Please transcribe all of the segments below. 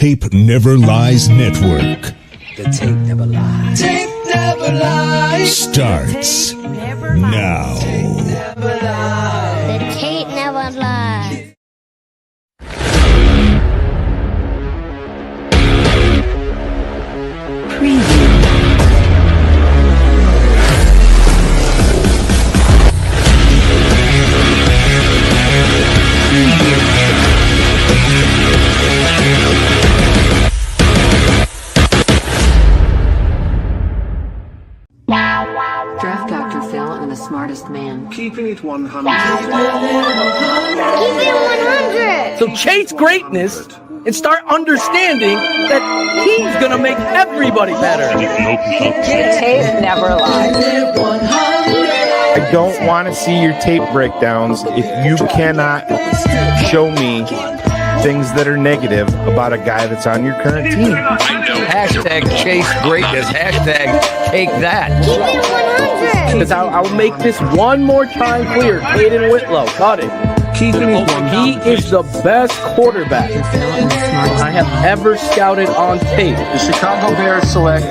Tape Never Lies Network. The tape never lies. Tape never lies. Starts now. Never lies. The tape never lies. Draft Dr. Phil and the smartest man. Keeping it 100. Keep it 100. So chase greatness and start understanding that he's gonna make everybody better. Tape never lies. I don't want to see your tape breakdowns if you cannot show me things that are negative about a guy that's on your current team. Hashtag chase greatness. Hashtag take that. Keep it 100. Because I'll make this one more time clear. Caden Whitlow, cut it. Keeping it 100. He is the best quarterback I have ever scouted on tape. The Chicago Bears select.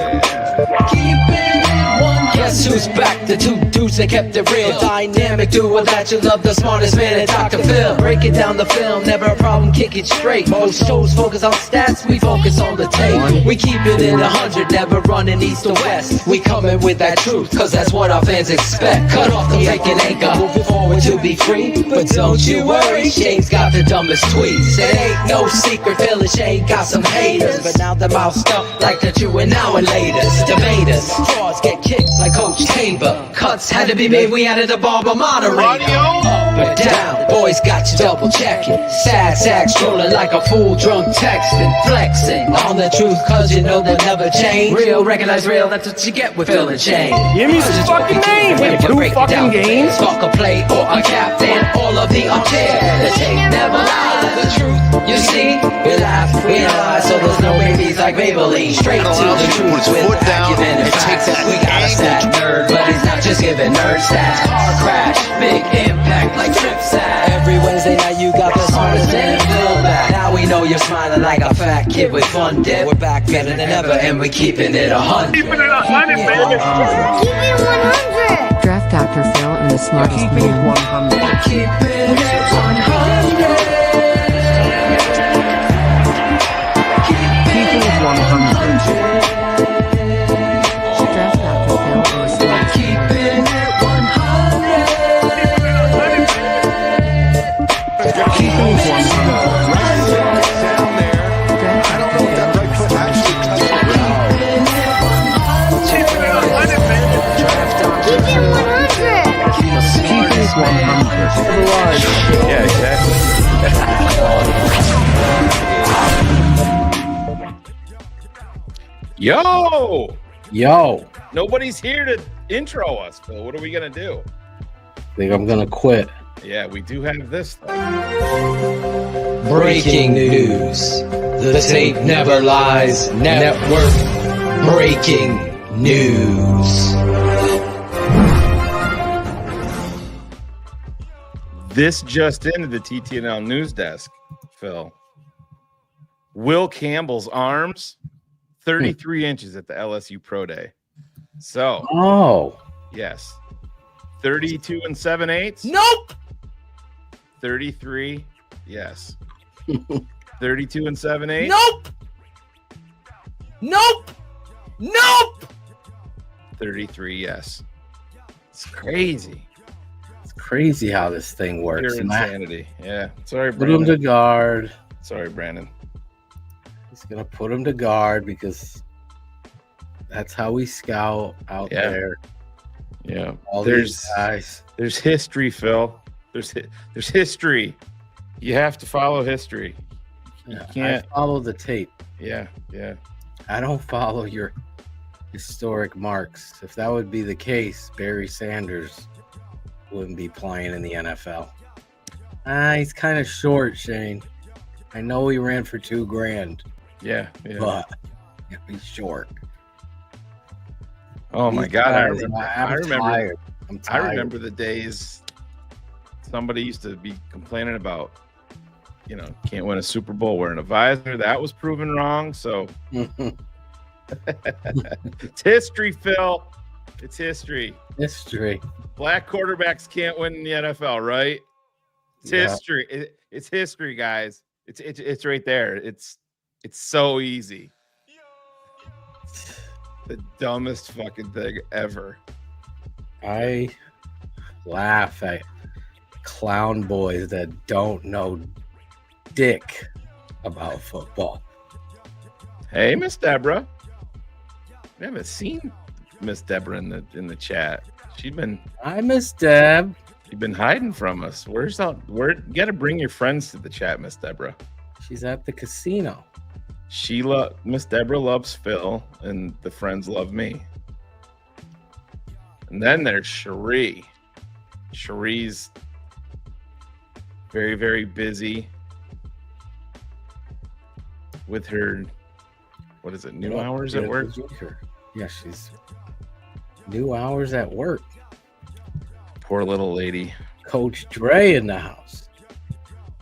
Guess who's back? The two dudes that kept it real. Dynamic duo that you love, the smartest man at Dr. Phil. Breaking down the film, never a problem, kick it straight. Most shows focus on stats, we focus on the tape. We keep it in 100, never running east or west. We coming with that truth, cause that's what our fans expect. Cut off the fake and anchor, moving forward to be free. But don't you worry, Shane's got the dumbest tweets. It ain't no secret, Phil and Shane got some haters. But now they're moused up like the Jew and now and laters. Debaters, straws get kicked like Coach Tabor. Cuts had to be made, we added a barber moderator. Up or down, boys got you double checking. Sad sack strolling like a fool drunk texting. Flexing on the truth cause you know they'll never change. Real, recognize real, that's what you get with Phil and Shane. Give me some fucking names. Wait, 2 fucking games? Fuck a play or a captain, all of the unfair. The tape never lies, the truth, you see. We laugh, we analyze, so there's no babies like Maybelline. Straight to the truth with acumen and facts. We got a stat nerd, but he's not just giving nerd stats. Car crash, big impact like trip sack. Every Wednesday night you got the smartest man Phil back. Now we know you're smiling like a fat kid with fun dip. We're back better than ever and we're keeping it 100. Keep it 100. Draft Dr. Phil and the smartest Keeping it man. 100. Keeping it 100. Keeping it 100. Draft Dr. Phil and the smartest man. Keeping it 100. Keeping it 100. Draft Dr. Phil. Keep it 100. Keeping it 100. Yeah, exactly. Yo, Nobody's here to intro us, Phil. What are we going to do? I think I'm gonna quit. Yeah, we do have this, though. Breaking news. The tape never lies. Network. Breaking news. This just into the TTNL news desk, Phil. Will Campbell's arms, 33 inches at the LSU Pro Day. So, Oh, yes, 32 and 7/8. Nope. 33, yes. 32 and 7/8. Nope. Nope. Nope. 33, yes. It's crazy. it's crazy how this thing works. Pure And I insanity. Yeah. Sorry, put him to Brandon. guard. Sorry, Brandon. He's gonna put him to guard because that's how we scout out Yeah. there. Yeah. All There's these guys. There's history, Phil. There's history. You have to follow history. You Yeah, can't. I follow the tape. Yeah, yeah. I don't follow your historic marks. If that would be the case, Barry Sanders wouldn't be playing in the NFL. He's kind of short, Shane. I know he ran for $2,000, Yeah, yeah. but he's short. Oh my These God! I guys, remember. I'm I remember. tired. I'm tired. I remember the days somebody used to be complaining about. can't win a Super Bowl wearing a visor. That was proven wrong. So it's history, Phil. It's history. History. Black quarterbacks can't win in the NFL, right? It's history. It's history, guys. It's right there. It's so easy. The dumbest fucking thing ever. I laugh at clown boys that don't know dick about football. Hey, Miss Deborah. We haven't seen Miss Deborah in the chat. Hi, Miss Deb. She's been hiding from us. You gotta bring your friends to the chat, Miss Deborah. She's at the casino. Miss Deborah loves Phil, and the friends love me. And then there's Cherie. Cherie's very, very busy with her, what is it, new hours at work? Yeah, she's new hours at work. Poor little lady. Coach Dre in the house.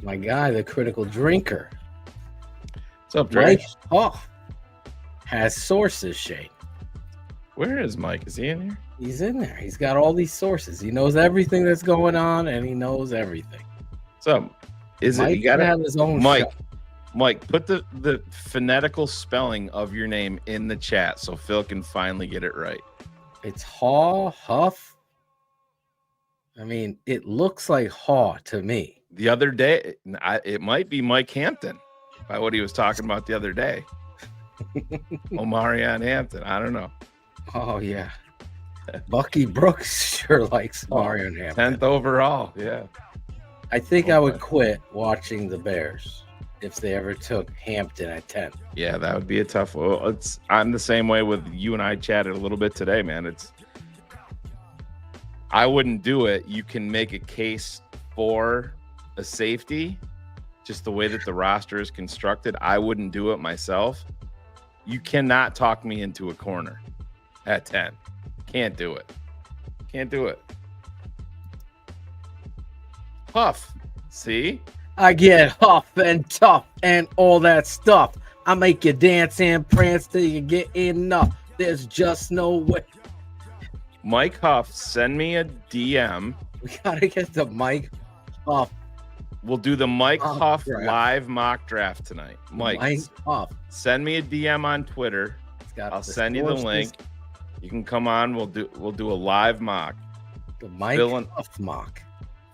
My guy, the critical drinker. What's up, Dre? Mike Huff has sources, Shane. Where is Mike? Is he in here? He's in there. He's got all these sources. He knows everything that's going on, and he knows everything. So, Mike you gotta have his own Mike? show. Mike, put the phonetical spelling of your name in the chat so Phil can finally get it right. It's Huff. I mean, it looks like Haw to me. The other day, it might be Mike Hampton by what he was talking about the other day. Omarion Hampton. I don't know. Oh, yeah. Bucky Brooks sure likes Omarion Hampton. 10th overall. Yeah. I think I would quit watching the Bears if they ever took Hampton at 10. Yeah, that would be a tough one. I'm the same way with you, and I chatted a little bit today, man. I wouldn't do it. You can make a case for a safety, just the way that the roster is constructed. I wouldn't do it myself. You cannot talk me into a corner at 10. Can't do it. Can't do it. Huff. See? I get huff and tough and all that stuff. I make you dance and prance till you get enough. There's just no way. Mike Huff, send me a DM. We gotta get the Mike Huff. We'll do the Mike Huff draft. live mock draft tonight. Mike Huff. Send me a DM on Twitter. I'll send you the link. You can come on. We'll do a live mock. The Mike Huff mock.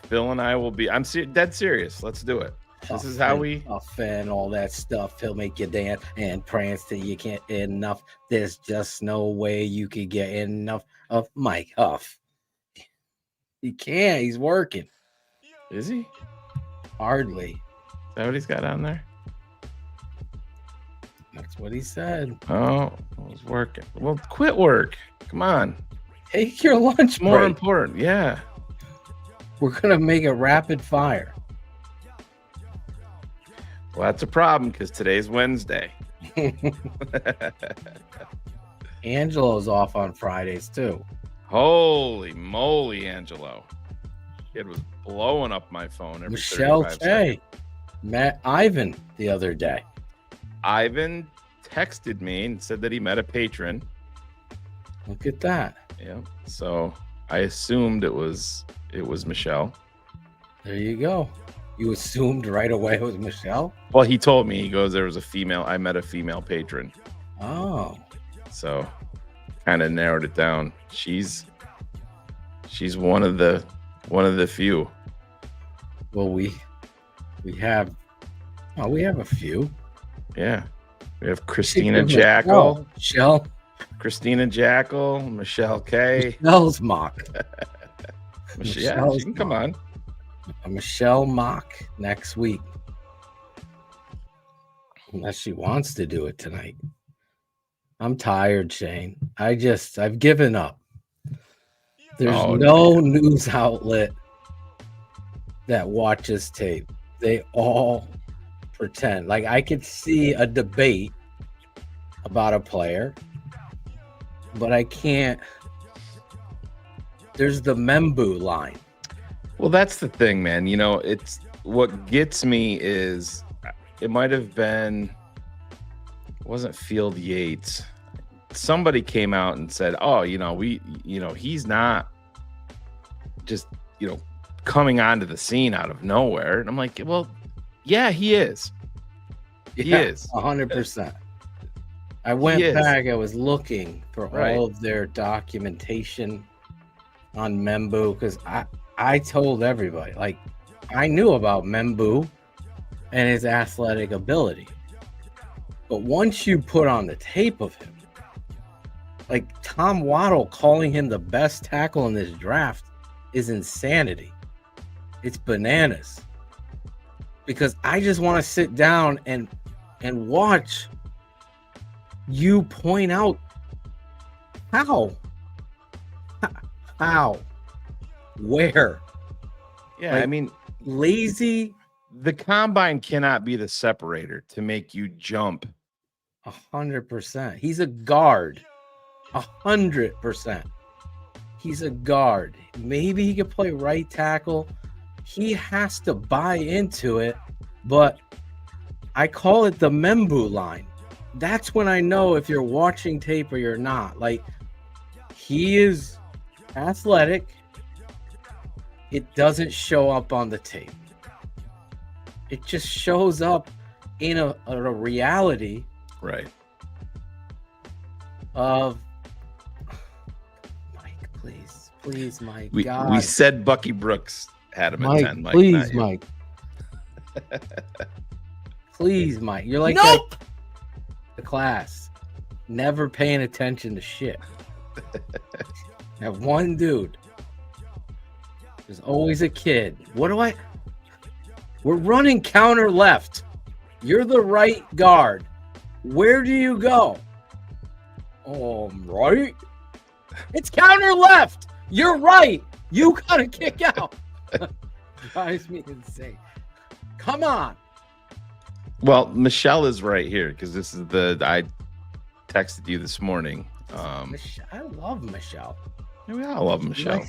Phil and I will be. I'm dead serious. Let's do it. Huff, this is how we Huff and all that stuff. He'll make you dance and prance till you can't get enough. There's just no way you could get enough of Mike Huff. He can't. He's working. Is he? Hardly. Is that what he's got on there? That's what he said. Oh, he's working. Well, quit work. Come on. Take your lunch More break. important. Yeah. We're gonna make it rapid fire. Well, that's a problem because today's Wednesday. Angelo's off on Fridays too. Holy moly, Angelo. It was blowing up my phone every Michelle 35 K seconds. met Ivan the other day. Ivan texted me and said that he met a patron. Look at that. Yeah. So I assumed it was Michelle. There you go. You assumed right away it was Michelle? Well, he told me, he goes, there was I met a female patron. Oh. So kind of narrowed it down. She's one of the few. Well, we have a few. Yeah. We have Christina Jackal. Michelle. Christina Jackal, Michelle K. Michelle's mock. Yeah, she can come on. A Michelle mock next week. Unless she wants to do it tonight. I'm tired, Shane. I've given up. There's no news outlet that watches tape. They all pretend. Like I could see a debate about a player, but I can't. There's the Membu line. Well, that's the thing, man. You know, what gets me is it might have been, it wasn't Field Yates. Somebody came out and said, oh, he's not just, coming onto the scene out of nowhere. And I'm like, well, yeah, he is. He is 100%. I went back. I was looking for all of their documentation on Membu because I told everybody, like, I knew about Membu and his athletic ability. But once you put on the tape of him, like Tom Waddle calling him the best tackle in this draft is insanity. It's bananas. Because I just want to sit down and watch you point out how, where. Yeah, I mean, lazy. The combine cannot be the separator to make you jump. 100%. He's a guard. 100%. He's a guard. Maybe he could play right tackle. He has to buy into it, but I call it the Membu line. That's when I know if you're watching tape or you're not. Like, he is athletic. It doesn't show up on the tape. It just shows up in a reality, right, of Mike, please, Mike. God. We said Bucky Brooks had him Mike, at 10. Mike, please, Mike. Please, Mike. You're like the class, never paying attention to shit. That one dude. There's always a kid. We're running counter left. You're the right guard. Where do you go? Right. It's counter left. You're right. You gotta kick out. Drives me insane. Come on. Well, Michelle is right here because this is I texted you this morning. I love Michelle. We all love Michelle.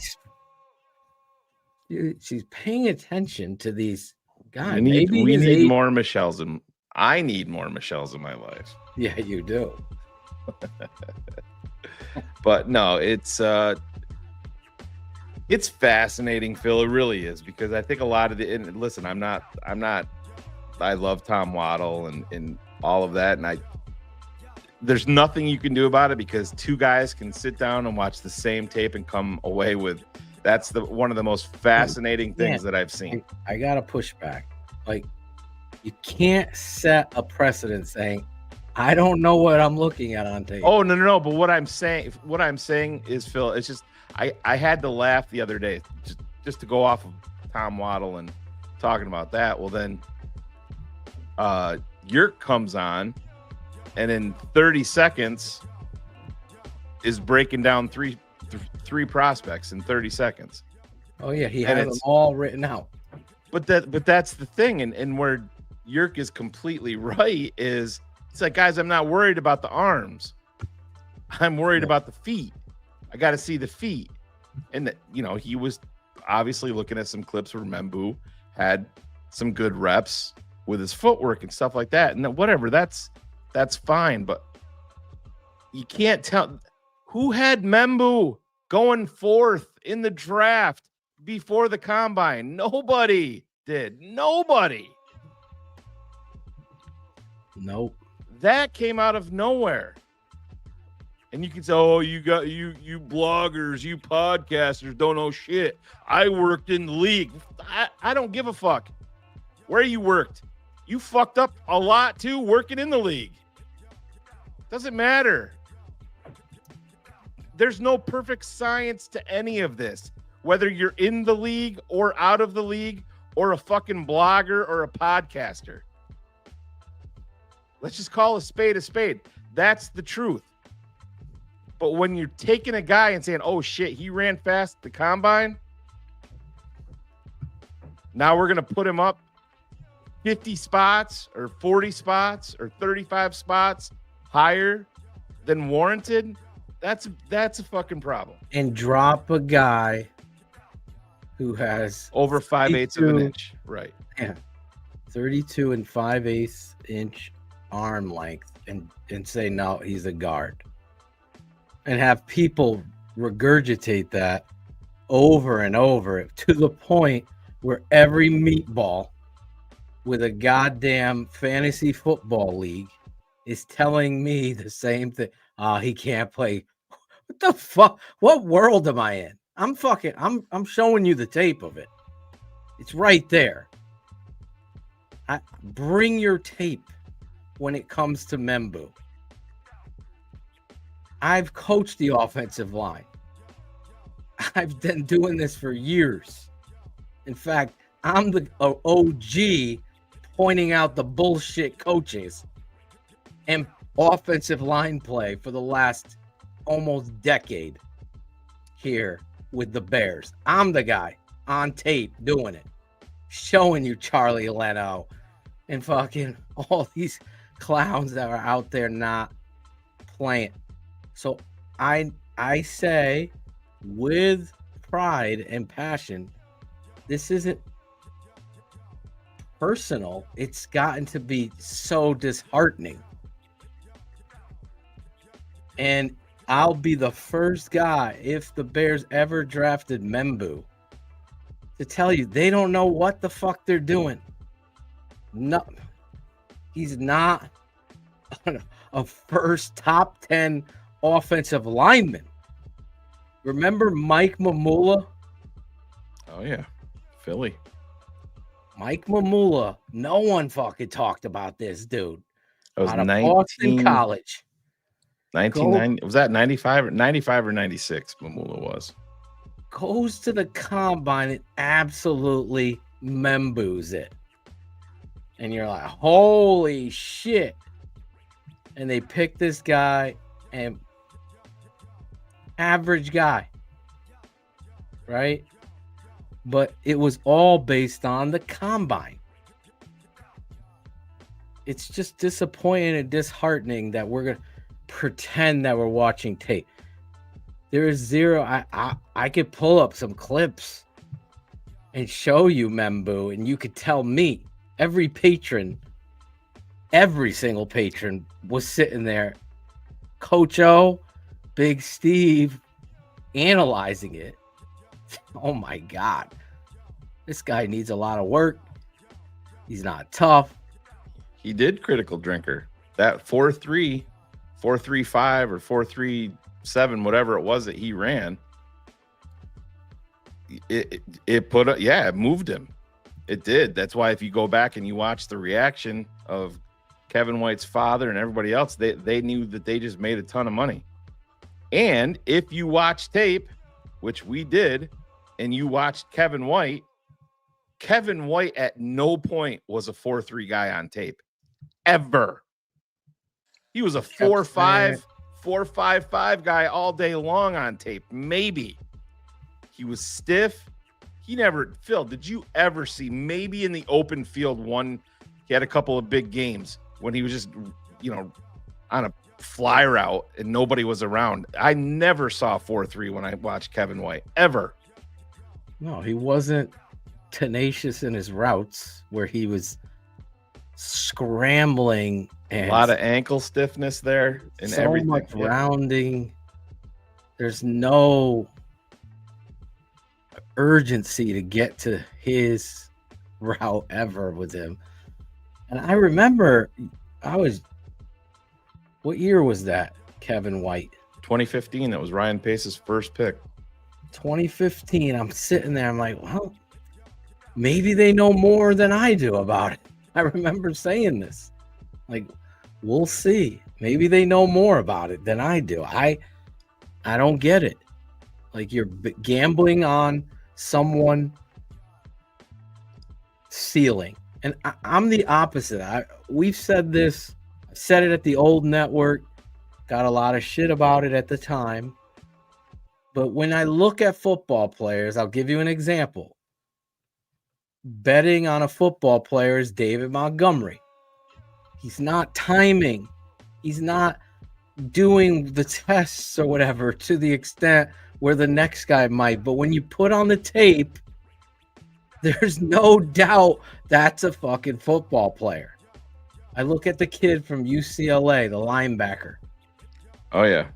She's paying attention to these guys. We need more Michelles, and I need more Michelles in my life. Yeah, you do. But no, it's fascinating, Phil. It really is, because I think a lot of listen, I love Tom Waddle and all of that, and there's nothing you can do about it because two guys can sit down and watch the same tape and come away with. That's one of the most fascinating things that I've seen. I gotta push back. Like, you can't set a precedent saying, I don't know what I'm looking at on tape. Oh, no. But what I'm saying is, Phil, it's just I had to laugh the other day just to go off of Tom Waddle and talking about that. Well, then Yerk comes on and in 30 seconds is breaking down three prospects in 30 seconds. Oh yeah, he had them all written out. But that's the thing, and where Yerk is completely right is, it's like, guys, I'm not worried about the arms. I'm worried about the feet. I got to see the feet. And he was obviously looking at some clips where Membu had some good reps with his footwork and stuff like that. And whatever, that's fine, but you can't tell who had Membu going fourth in the draft before the combine. Nobody did. Nobody. Nope. That came out of nowhere. And you can say, oh, you bloggers, you podcasters don't know shit. I worked in the league. I don't give a fuck where you worked. You fucked up a lot too working in the league. Doesn't matter. There's no perfect science to any of this. Whether you're in the league or out of the league or a fucking blogger or a podcaster. Let's just call a spade a spade. That's the truth. But when you're taking a guy and saying, oh shit, he ran fast at the combine, now we're going to put him up 50 spots or 40 spots or 35 spots higher than warranted, that's a fucking problem. And drop a guy who has over 5/8 of an inch. Right. Yeah. 32 and 5/8 inch arm length and say, no, he's a guard. And have people regurgitate that over and over to the point where every meatball with a goddamn fantasy football league is telling me the same thing. He can't play. What the fuck? What world am I in? I'm showing you the tape of it. It's right there. Bring your tape when it comes to Membu. I've coached the offensive line. I've been doing this for years. In fact, I'm the OG pointing out the bullshit coaches and offensive line play for the last almost decade here with the Bears. I'm the guy on tape doing it, showing you Charlie Leno and fucking all these clowns that are out there not playing. So I say with pride and passion, this isn't personal. It's gotten to be so disheartening. And I'll be the first guy, if the Bears ever drafted Membu, to tell you they don't know what the fuck they're doing. No, he's not a first top 10 offensive lineman. Remember Mike Mamula? Oh yeah, Philly. Mike Mamula. No one fucking talked about this dude. That was Out of Boston College. 1990. Was that 95 or 96? Mamula was. Goes to the combine and absolutely Memboos it. And you're like, holy shit. And they pick this guy, and average guy, right? But it was all based on the combine. It's just disappointing and disheartening that we're going to pretend that we're watching tape. There is zero. I could pull up some clips and show you Membu, and you could tell me every single patron was sitting there. Coach O, Big Steve, analyzing it. Oh my God. This guy needs a lot of work. He's not tough. He did critical drinker. That 4.3, 4.35 or 4.37, whatever it was that he ran, it moved him. It did. That's why if you go back and you watch the reaction of Kevin White's father and everybody else, they knew that they just made a ton of money. And if you watch tape, which we did, and you watched Kevin White at no point was a 4.3 guy on tape. Ever. He was a 4.5, 4.55 guy all day long on tape. Maybe. He was stiff. Phil, did you ever see maybe in the open field he had a couple of big games when he was just, on a fly route and nobody was around. I never saw 4.3 when I watched Kevin White, ever. No, he wasn't tenacious in his routes where he was scrambling and a lot of ankle stiffness there and so everything. much rounding. There's no urgency to get to his route ever with him. And I remember what year was that, Kevin White? 2015. That was Ryan Pace's first pick. 2015. I'm sitting there. I'm like, well, maybe they know more than I do about it. I remember saying this. Like, we'll see. Maybe they know more about it than I do. I don't get it. Like, you're gambling on someone ceiling. And I'm the opposite. We've said this. I said it at the old network. Got a lot of shit about it at the time. But when I look at football players, I'll give you an example. Betting on a football player is David Montgomery. He's not timing. He's not doing the tests or whatever to the extent where the next guy might. But when you put on the tape, There's no doubt that's a fucking football player. I look at the kid from UCLA, the linebacker. Oh yeah.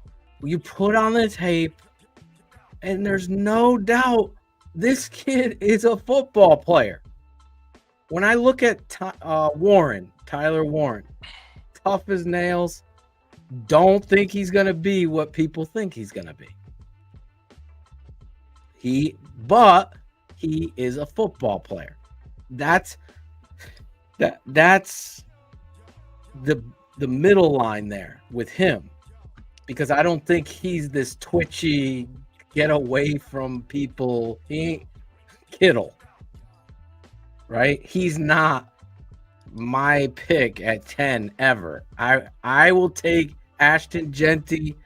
You put on the tape, and there's no doubt this kid is a football player. When I look at Tyler Warren, tough as nails, don't think he's going to be what people think he's going to be. But he is a football player. That's the middle line there with him, because I don't think he's this twitchy, get away from people. He ain't Kittle, right? He's not my pick at 10 ever. I will take Ashton Genty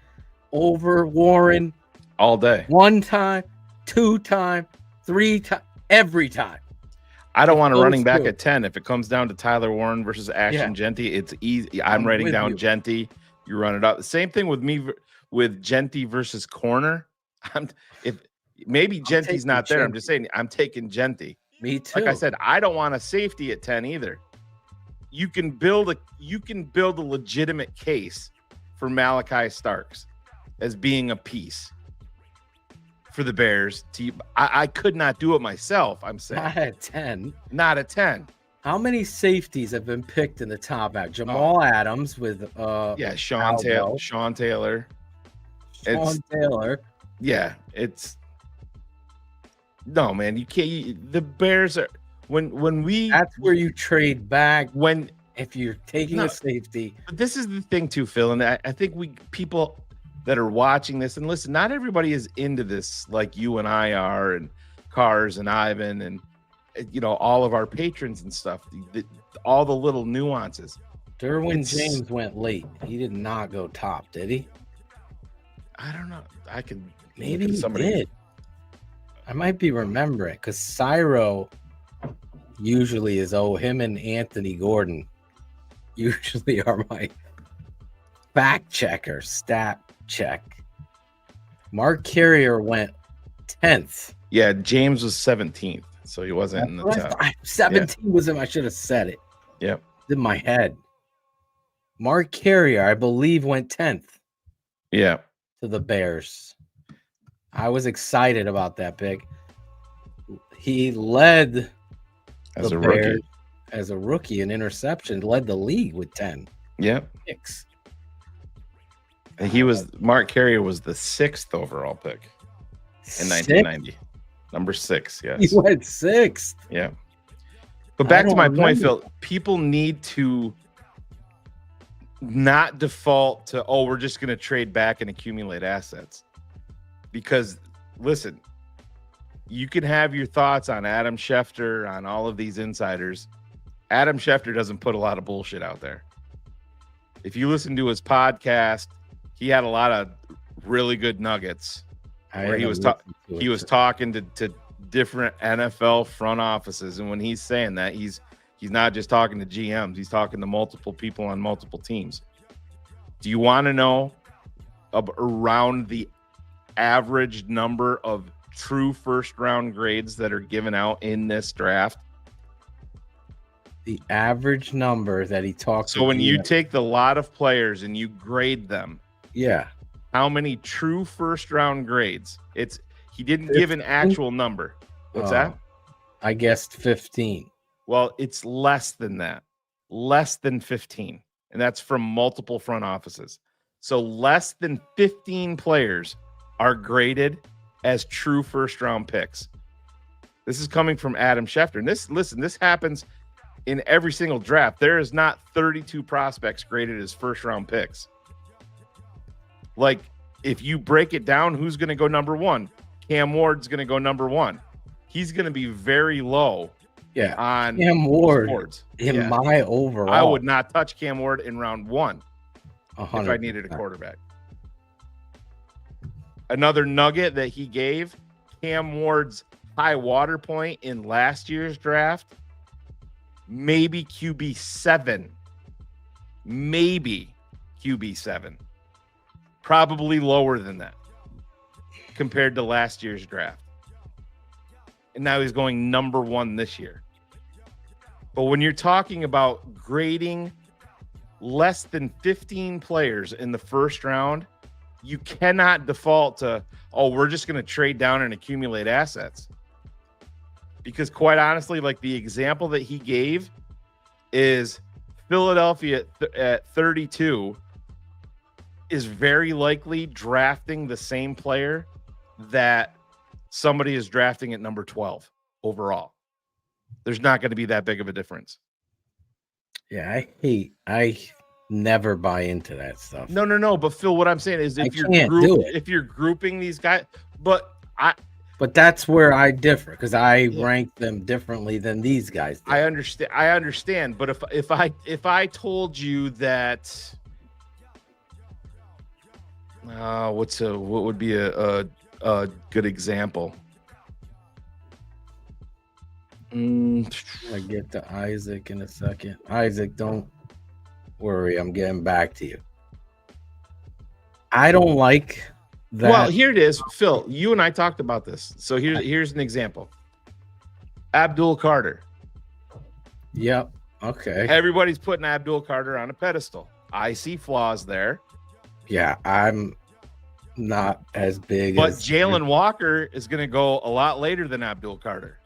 over Warren All day. 1 time, 2 time, 3 time, every time. I don't want a Those running back two. at 10. If it comes down to Tyler Warren versus Ashton Genty, it's easy. I'm writing with down you. Genty. You run it up. The same thing with me with Genty versus corner. If maybe Genty's taking not there, I'm Genty. just saying I'm taking Genty. Me too. Like I said, I don't want a safety at 10 either. You can build a legitimate case for Malachi Starks as being a piece for the Bears. I could not do it myself. I'm saying not at 10. not at 10. How many safeties have been picked in the top half? Jamal Adams with Yeah, Sean Taylor. Albo, Sean Taylor. Sean Taylor. Yeah, it's no man. You can't. The Bears are when we. That's where you trade back when if you're taking No. a safety. But this is the thing too, Phil, and I think people that are watching this and listen, not everybody is into this like you and I are, and Cars and Ivan and all of our patrons and stuff. All the little nuances. Derwin It's- James went late. He did not go top, did he? I don't know. I can Maybe he did. I might be remembering because Cyro usually is him and Anthony Gordon usually are my fact checker, stat check. Mark Carrier went 10th. Yeah, James was 17th, so he wasn't in the top. 17 was him. I should have said it. Yep. It's in my head. Mark Carrier, I believe, went 10th Yeah. to the Bears. I was excited about that pick. He led As the a rookie. Bears as a rookie in interception, led the league with 10 Yep. picks. And Mark Carrier was the 6th overall pick in 1990. Number 6, yes. He went 6th. Yeah. But back to don't my point, remember. Phil, people need to not default to, we're just going to trade back and accumulate assets. Because, listen, you can have your thoughts on Adam Schefter, on all of these insiders. Adam Schefter doesn't put a lot of bullshit out there. If you listen to his podcast, he had a lot of really good nuggets where he was talking to different NFL front offices, and when he's saying that, he's not just talking to GMs, he's talking to multiple people on multiple teams. Do you want to know around the average number of true first round grades that are given out in this draft? The average number that he talked. So when you take the lot of players and you grade them, yeah, how many true first round grades? He didn't give an actual number. What's that? I guessed 15. Well, it's less than that. Less than 15. And that's from multiple front offices. So less than 15 players are graded as true first round picks. This is coming from Adam Schefter. And this happens in every single draft. There is not 32 prospects graded as first round picks. Like, if you break it down, who's going to go number 1? Cam Ward's going to go number 1. He's going to be very low. Yeah, on Cam Ward boards. in my overall. I would not touch Cam Ward in round 1 if I 100%. needed a quarterback. Another nugget that he gave, Cam Ward's high water point in last year's draft, maybe QB 7. Maybe QB 7. Probably lower than that compared to last year's draft. and now he's going number 1 this year. But when you're talking about grading less than 15 players in the first round, you cannot default to, oh, we're just going to trade down and accumulate assets. Because quite honestly, like the example that he gave is Philadelphia at 32 is very likely drafting the same player that somebody is drafting at number 12 overall. There's not going to be that big of a difference. Yeah, I never buy into that stuff. No. But Phil, what I'm saying is if you're grouping these guys, but that's where I differ because I rank them differently than these guys do. I understand. But if I told you that, what would be a good example? I get to Isaac in a second. Isaac, don't worry. I'm getting back to you. I don't like that. Well, here it is. Phil, you and I talked about this. So here's an example. Abdul Carter. Yep. Okay. Everybody's putting Abdul Carter on a pedestal. I see flaws there. Yeah, I'm not as big but as Jalen Walker is going to go a lot later than Abdul Carter.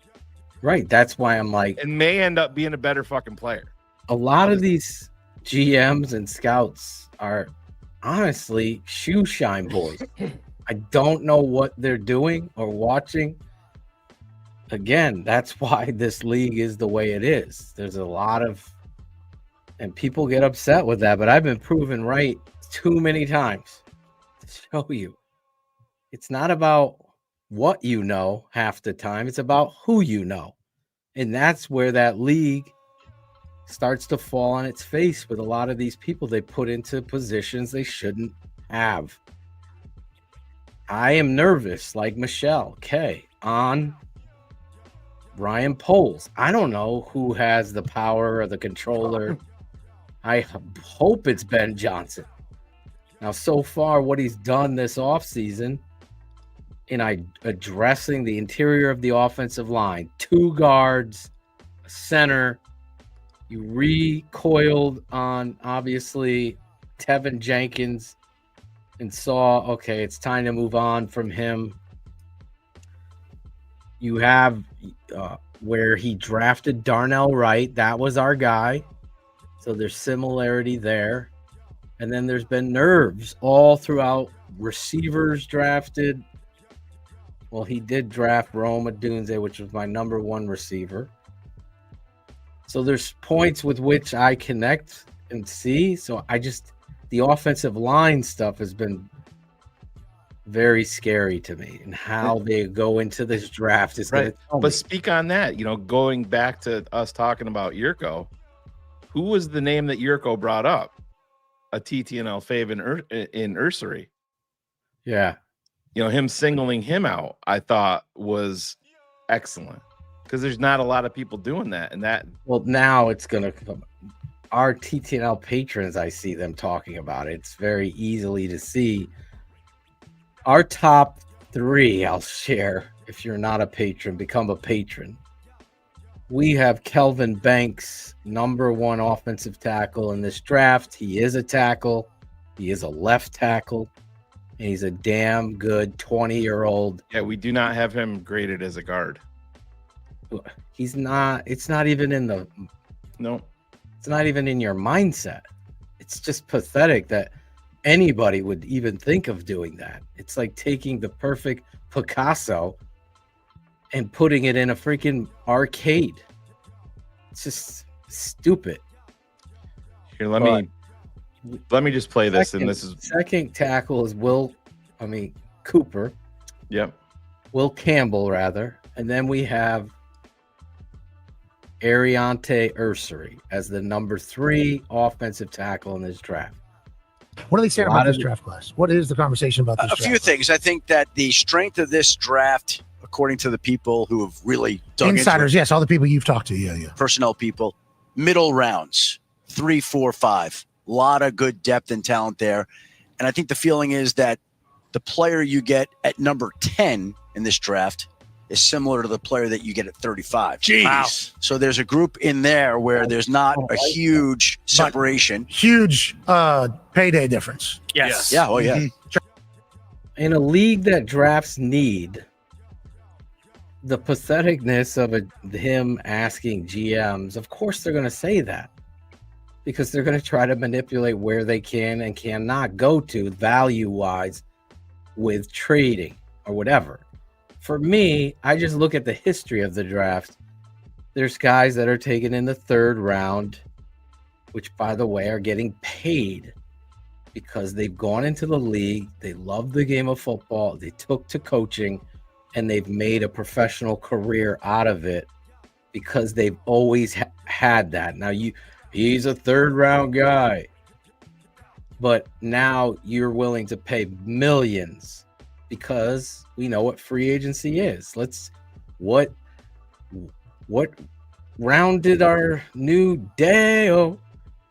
Right. That's why I'm like, and may end up being a better fucking player. A lot of these GMs and scouts are honestly shoe shine boys. I don't know what they're doing or watching. Again, that's why this league is the way it is. There's a lot of, and people get upset with that, but I've been proven right too many times to show you. It's not about what you know half the time. It's about who you know. And that's where that league starts to fall on its face with a lot of these people they put into positions they shouldn't have. I am nervous, like Michelle K, on Ryan Poles. I don't know who has the power or the controller. I hope it's Ben Johnson. Now, so far, what he's done this offseason in addressing the interior of the offensive line, 2 guards, a center. You recoiled on, obviously, Tevin Jenkins and saw, okay, it's time to move on from him. You have where he drafted Darnell Wright. That was our guy. So there's similarity there. And then there's been nerves all throughout. Receivers drafted. Well, he did draft Rome Odunze, which was my number 1 receiver. So there's points with which I connect and see. So the offensive line stuff has been very scary to me, and how they go into this draft is right. But speak on that, going back to us talking about Yurko, who was the name that Yurko brought up? A TTNL fave in Ursery. Yeah. Him singling him out, I thought was excellent because there's not a lot of people doing that. And that, well, now it's going to come. Our TTNL patrons, I see them talking about it. It's very easily to see. Our top 3, I'll share. If you're not a patron, become a patron. We have Kelvin Banks, number 1 offensive tackle in this draft. He is a tackle. He is a left tackle. And he's a damn good 20-year-old. Yeah, we do not have him graded as a guard. He's not. It's not even in the. No. It's not even in your mindset. It's just pathetic that anybody would even think of doing that. It's like taking the perfect Picasso and putting it in a freaking arcade. It's just stupid. Here, let me just play this. And this is second tackle is Cooper. Yep. Will Campbell, rather. And then we have Ariante Ursery as the number 3 offensive tackle in this draft. What are they saying about this draft class? What is the conversation about this draft? A few things. I think that the strength of this draft, according to the people who have really dug insiders, into it, yes, all the people you've talked to, yeah. Personnel people, middle rounds, 3, 4, 5. A lot of good depth and talent there. And I think the feeling is that the player you get at number 10 in this draft is similar to the player that you get at 35. Jeez. So there's a group in there where there's not a huge separation. Huge payday difference. Yes. Yeah. Oh, yeah. In a league that drafts need, the patheticness of him asking GMs, of course they're going to say that because they're going to try to manipulate where they can and cannot go to value-wise with trading or whatever. For me, I just look at the history of the draft. There's guys that are taken in the 3rd round, which, by the way, are getting paid because they've gone into the league, they love the game of football, they took to coaching, and they've made a professional career out of it because they've always had that. Now, he's a 3rd round guy, but now you're willing to pay millions because we know what free agency is. What round did our new Deo?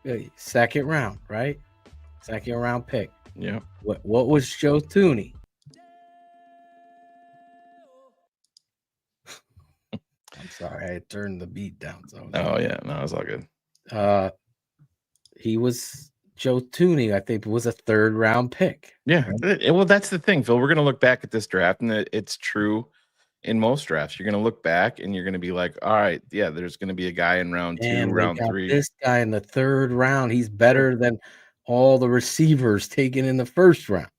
2nd round, right? 2nd round pick. Yeah. What was Joe Thuney? I'm sorry, I turned the beat down. So Oh yeah, no, it's all good. He was Joe Thuney, I think, was a 3rd round pick. Yeah. Well, that's the thing, Phil. We're gonna look back at this draft, and it's true in most drafts. You're gonna look back and you're gonna be like, all right, yeah, there's gonna be a guy in round 2, round 3. This guy in the 3rd round, he's better than all the receivers taken in the 1st round.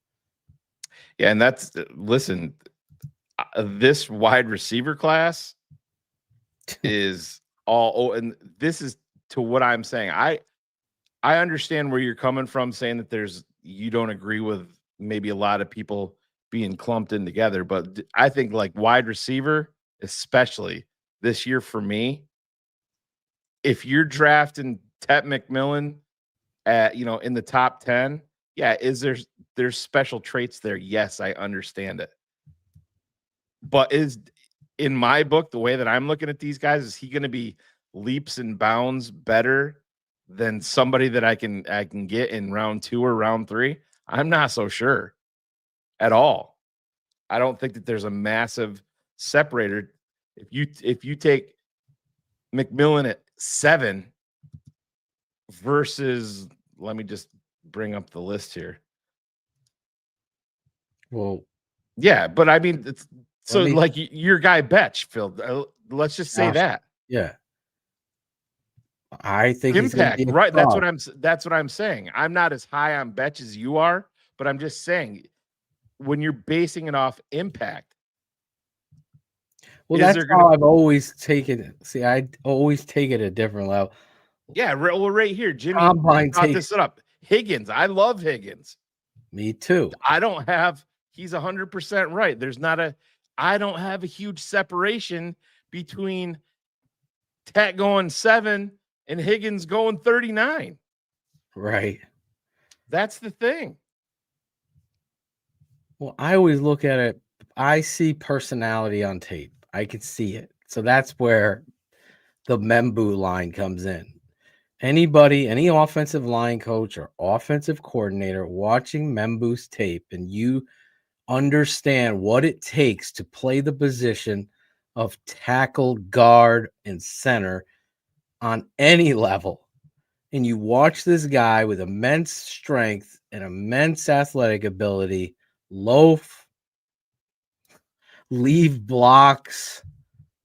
Yeah, and that's listen, this wide receiver class is all and this is to what I'm saying. I understand where you're coming from saying that you don't agree with maybe a lot of people being clumped in together, but I think like wide receiver, especially this year for me, if you're drafting Tet McMillan at in the top 10, yeah, there's special traits there. Yes, I understand it. But in my book, the way that I'm looking at these guys, is he going to be leaps and bounds better than somebody that I can get in round 2 or round 3? I'm not so sure at all. I don't think that there's a massive separator. If you take McMillan at 7 versus, let me just bring up the list here. Well, yeah, but I mean, like your guy Betch, Phil. Let's just say that. Yeah, I think impact, right? That's what I'm saying. I'm not as high on Betch as you are, but I'm just saying when you're basing it off impact. Well, that's how I've always taken it. See, I always take it a different level. Yeah, well, right here, Jimmy brought this up. Higgins, I love Higgins. Me too. He's 100% right. I don't have a huge separation between Tet going 7 and Higgins going 39. Right. That's the thing. Well, I always look at it. I see personality on tape. I can see it. So that's where the Membu line comes in. Any offensive line coach or offensive coordinator watching Membu's tape, and you understand what it takes to play the position of tackle, guard, and center on any level, and you watch this guy with immense strength and immense athletic ability leave blocks,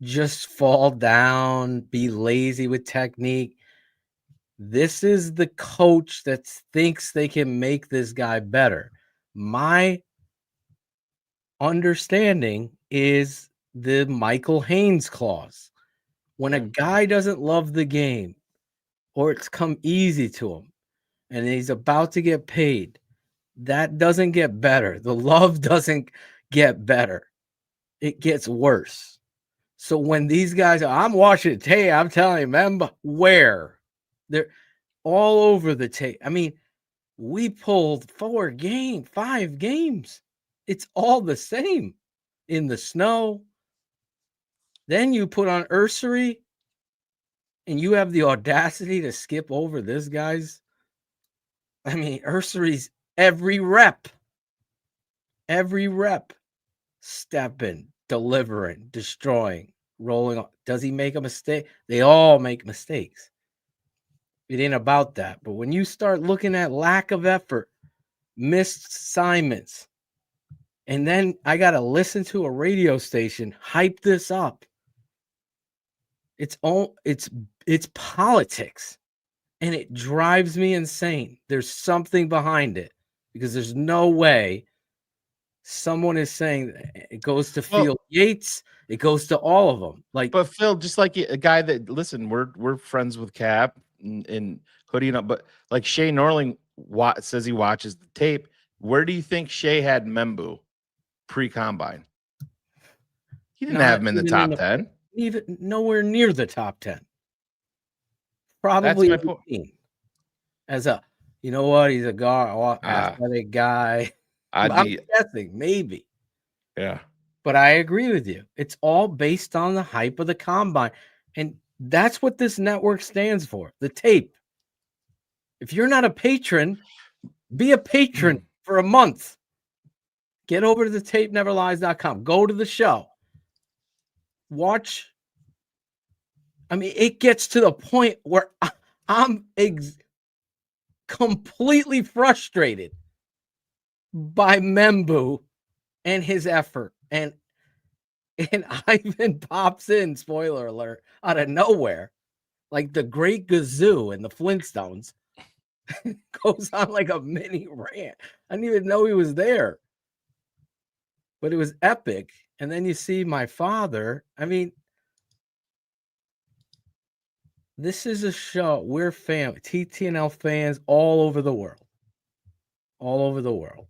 just fall down, be lazy with technique. This is the coach that thinks they can make this guy better. My understanding is the Michael Haynes clause. When a guy doesn't love the game or it's come easy to him and he's about to get paid, that doesn't get better. The love doesn't get better. It gets worse. So when these guys I'm watching tape, I'm telling you, remember where they're all over the tape. I mean, we pulled 5 games. It's all the same in the snow. Then you put on Ursery and you have the audacity to skip over this guy's. I mean, Ursery's every rep, stepping, delivering, destroying, rolling on. Does he make a mistake? They all make mistakes. It ain't about that. But when you start looking at lack of effort, missed assignments, and then I got to listen to a radio station hype this up. It's politics, and it drives me insane. There's something behind it because there's no way someone is saying that. It goes to Field Yates. It goes to all of them. Like, but Phil, just like a guy that listen, we're friends with Cap and Hoodie, but like Shay Norling says he watches the tape. Where do you think Shay had Membu pre-combine? He didn't have him in the top 10. Even nowhere near the top 10. Probably 18. As a, you know what? He's a guard, athletic guy. I'm guessing, maybe. Yeah. But I agree with you. It's all based on the hype of the combine. And that's what this network stands for, the tape. If you're not a patron, be a patron for a month. Get over to the tapeneverlies.com. Go to the show. Watch. I mean, it gets to the point where I'm completely frustrated by Membu and his effort. And Ivan pops in, spoiler alert, out of nowhere, like the Great Gazoo in the Flintstones. Goes on like a mini rant. I didn't even know he was there. But it was epic. And then you see my father. I mean, this is a show. We're family, TTNL fans all over the world. All over the world.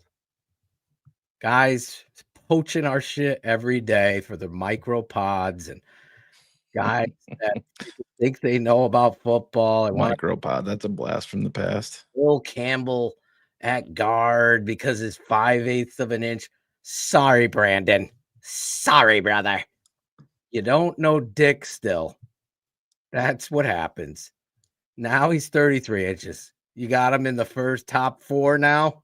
Guys poaching our shit every day for their micropods and guys that think they know about football. And Micropod, that's a blast from the past. Will Campbell at guard because it's 5/8 of an inch. Sorry, Brandon. Sorry, brother. You don't know Dick still. That's what happens. Now he's 33 inches. You got him in the first top 4 now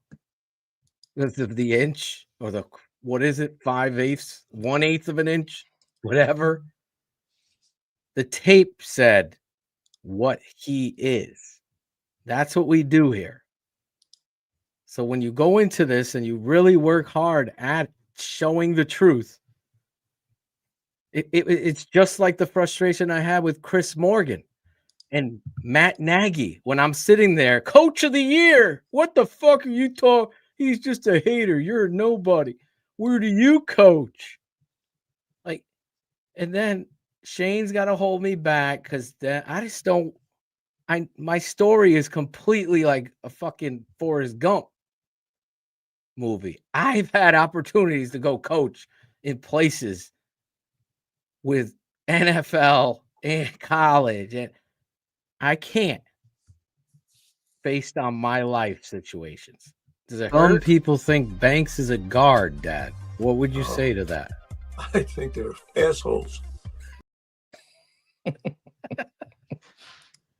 because of the inch or the, what is it? 5/8, 1/8 of an inch, whatever. The tape said what he is. That's what we do here. So when you go into this and you really work hard at showing the truth, it's just like the frustration I had with Chris Morgan and Matt Nagy when I'm sitting there, coach of the year. What the fuck are you talking? He's just a hater. You're a nobody. Where do you coach? Like, and then Shane's got to hold me back because I just don't. My story is completely like a fucking Forrest Gump movie. I've had opportunities to go coach in places with NFL and college, and I can't based on my life situations. Does it hurt? Some people think Banks is a guard, Dad. What would you say to that? I think they're assholes.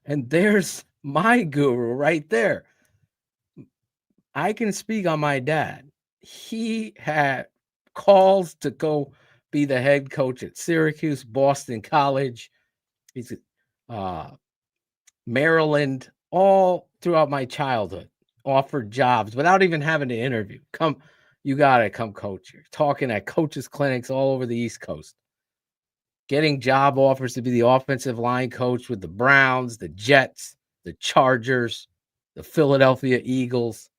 And there's my guru right there. I can speak on my dad. He had calls to go be the head coach at Syracuse, Boston College. He's Maryland, all throughout my childhood, offered jobs without even having to interview. Come, you got to come coach here. Talking at coaches' clinics all over the East Coast. Getting job offers to be the offensive line coach with the Browns, the Jets, the Chargers, the Philadelphia Eagles.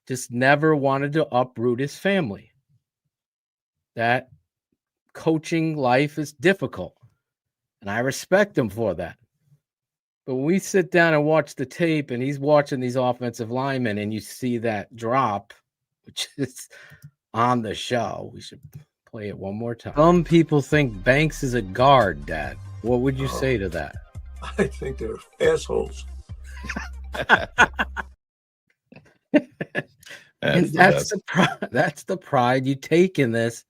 Just never wanted to uproot his family. That coaching life is difficult, and I respect him for that. But when we sit down and watch the tape and he's watching these offensive linemen and you see that drop, which is on the show, we should play it one more time. Some people think Banks is a guard, Dad. What would you say to that? I think they're assholes. And that's the pride you take in this.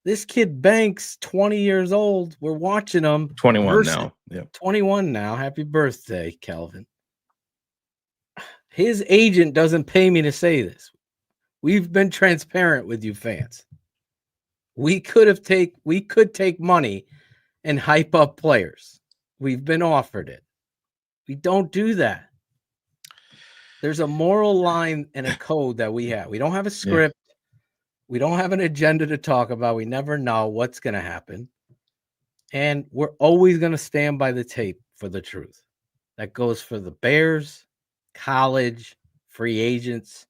This kid Banks, 20 years old. We're watching him. 21 now. Yep. 21 now. Happy birthday, Kelvin. His agent doesn't pay me to say this. We've been transparent with you fans. We could take money and hype up players. We've been offered it. We don't do that. There's a moral line and a code that we have. We don't have a script. Yeah. We don't have an agenda to talk about. We never know what's going to happen. And we're always going to stand by the tape for the truth. That goes for the Bears, college, free agents,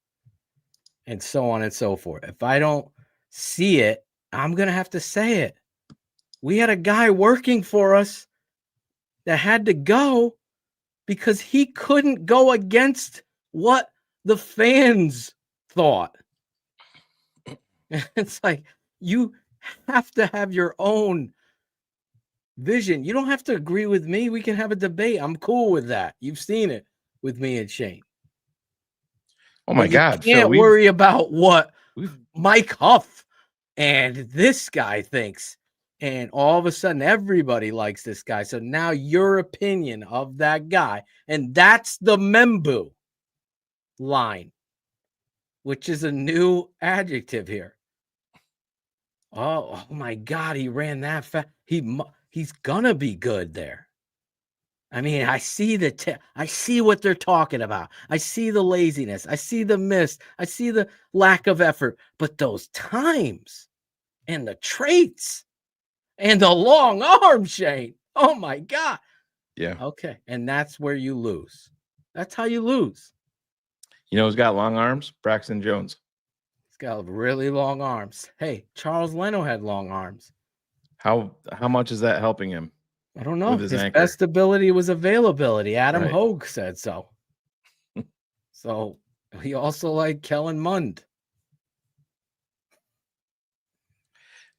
and so on and so forth. If I don't see it, I'm going to have to say it. We had a guy working for us that had to go because he couldn't go against what the fans thought. It's like you have to have your own vision. You don't have to agree with me. We can have a debate. I'm cool with that. You've seen it with me and Shane. Oh my God. You can't worry about what Mike Huff and this guy thinks. And all of a sudden, everybody likes this guy. So now your opinion of that guy, and that's the Membu line, which is a new adjective here. Oh my God, he ran that fast. He's gonna be good there. I mean, I see I see what they're talking about. I see the laziness. I see the miss. I see the lack of effort. But those times and the traits and the long arm, Shane. Oh my God. Yeah. Okay. And that's where you lose. That's how you lose. You know who's got long arms? Braxton Jones. He's got really long arms. Hey, Charles Leno had long arms. How much is that helping him? I don't know. His best ability was availability. Adam Hogue said so. So he also liked Kellen Mond.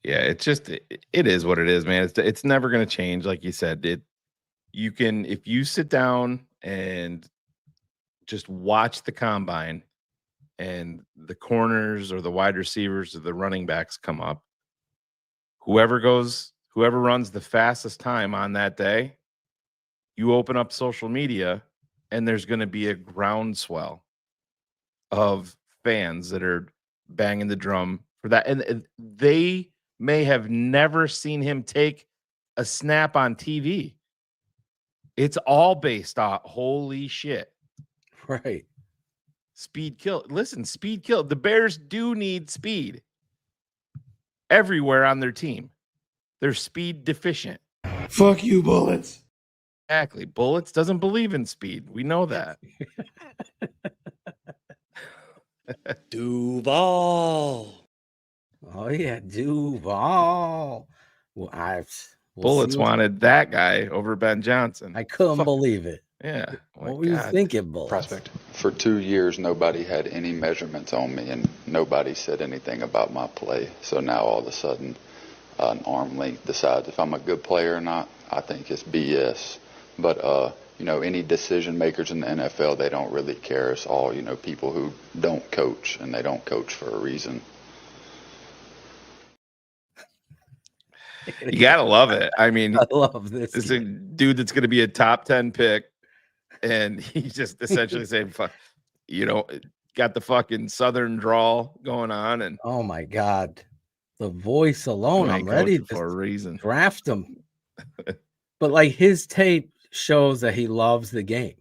Yeah, it's just it is what it is, man. It's never going to change, like you said. You can, if you sit down and just watch the combine and the corners or the wide receivers or the running backs come up, whoever runs the fastest time on that day, you open up social media and there's going to be a groundswell of fans that are banging the drum for that. And they may have never seen him take a snap on TV. It's all based on holy shit. Right. Speed kill. Listen, speed kill. The Bears do need speed everywhere on their team. They're speed deficient. Fuck you, Bullets. Exactly. Bullets doesn't believe in speed. We know that. Duval. Oh yeah, Duval. Well, Bullets wanted that guy over Ben Johnson. I couldn't believe it. Yeah. What were you thinking, Bullets? Prospect. For 2 years, nobody had any measurements on me, and nobody said anything about my play. So now all of a sudden, an arm length decides if I'm a good player or not. I think it's BS. But any decision makers in the NFL, they don't really care. It's all people who don't coach, and they don't coach for a reason. You gotta love it. I mean, I love this. It's a dude that's gonna be a top 10 pick, and he's just essentially saying, "Fuck," got the fucking Southern drawl going on, and oh my God, the voice alone, I'm ready for a reason. Draft him. But like his tape shows that he loves the game.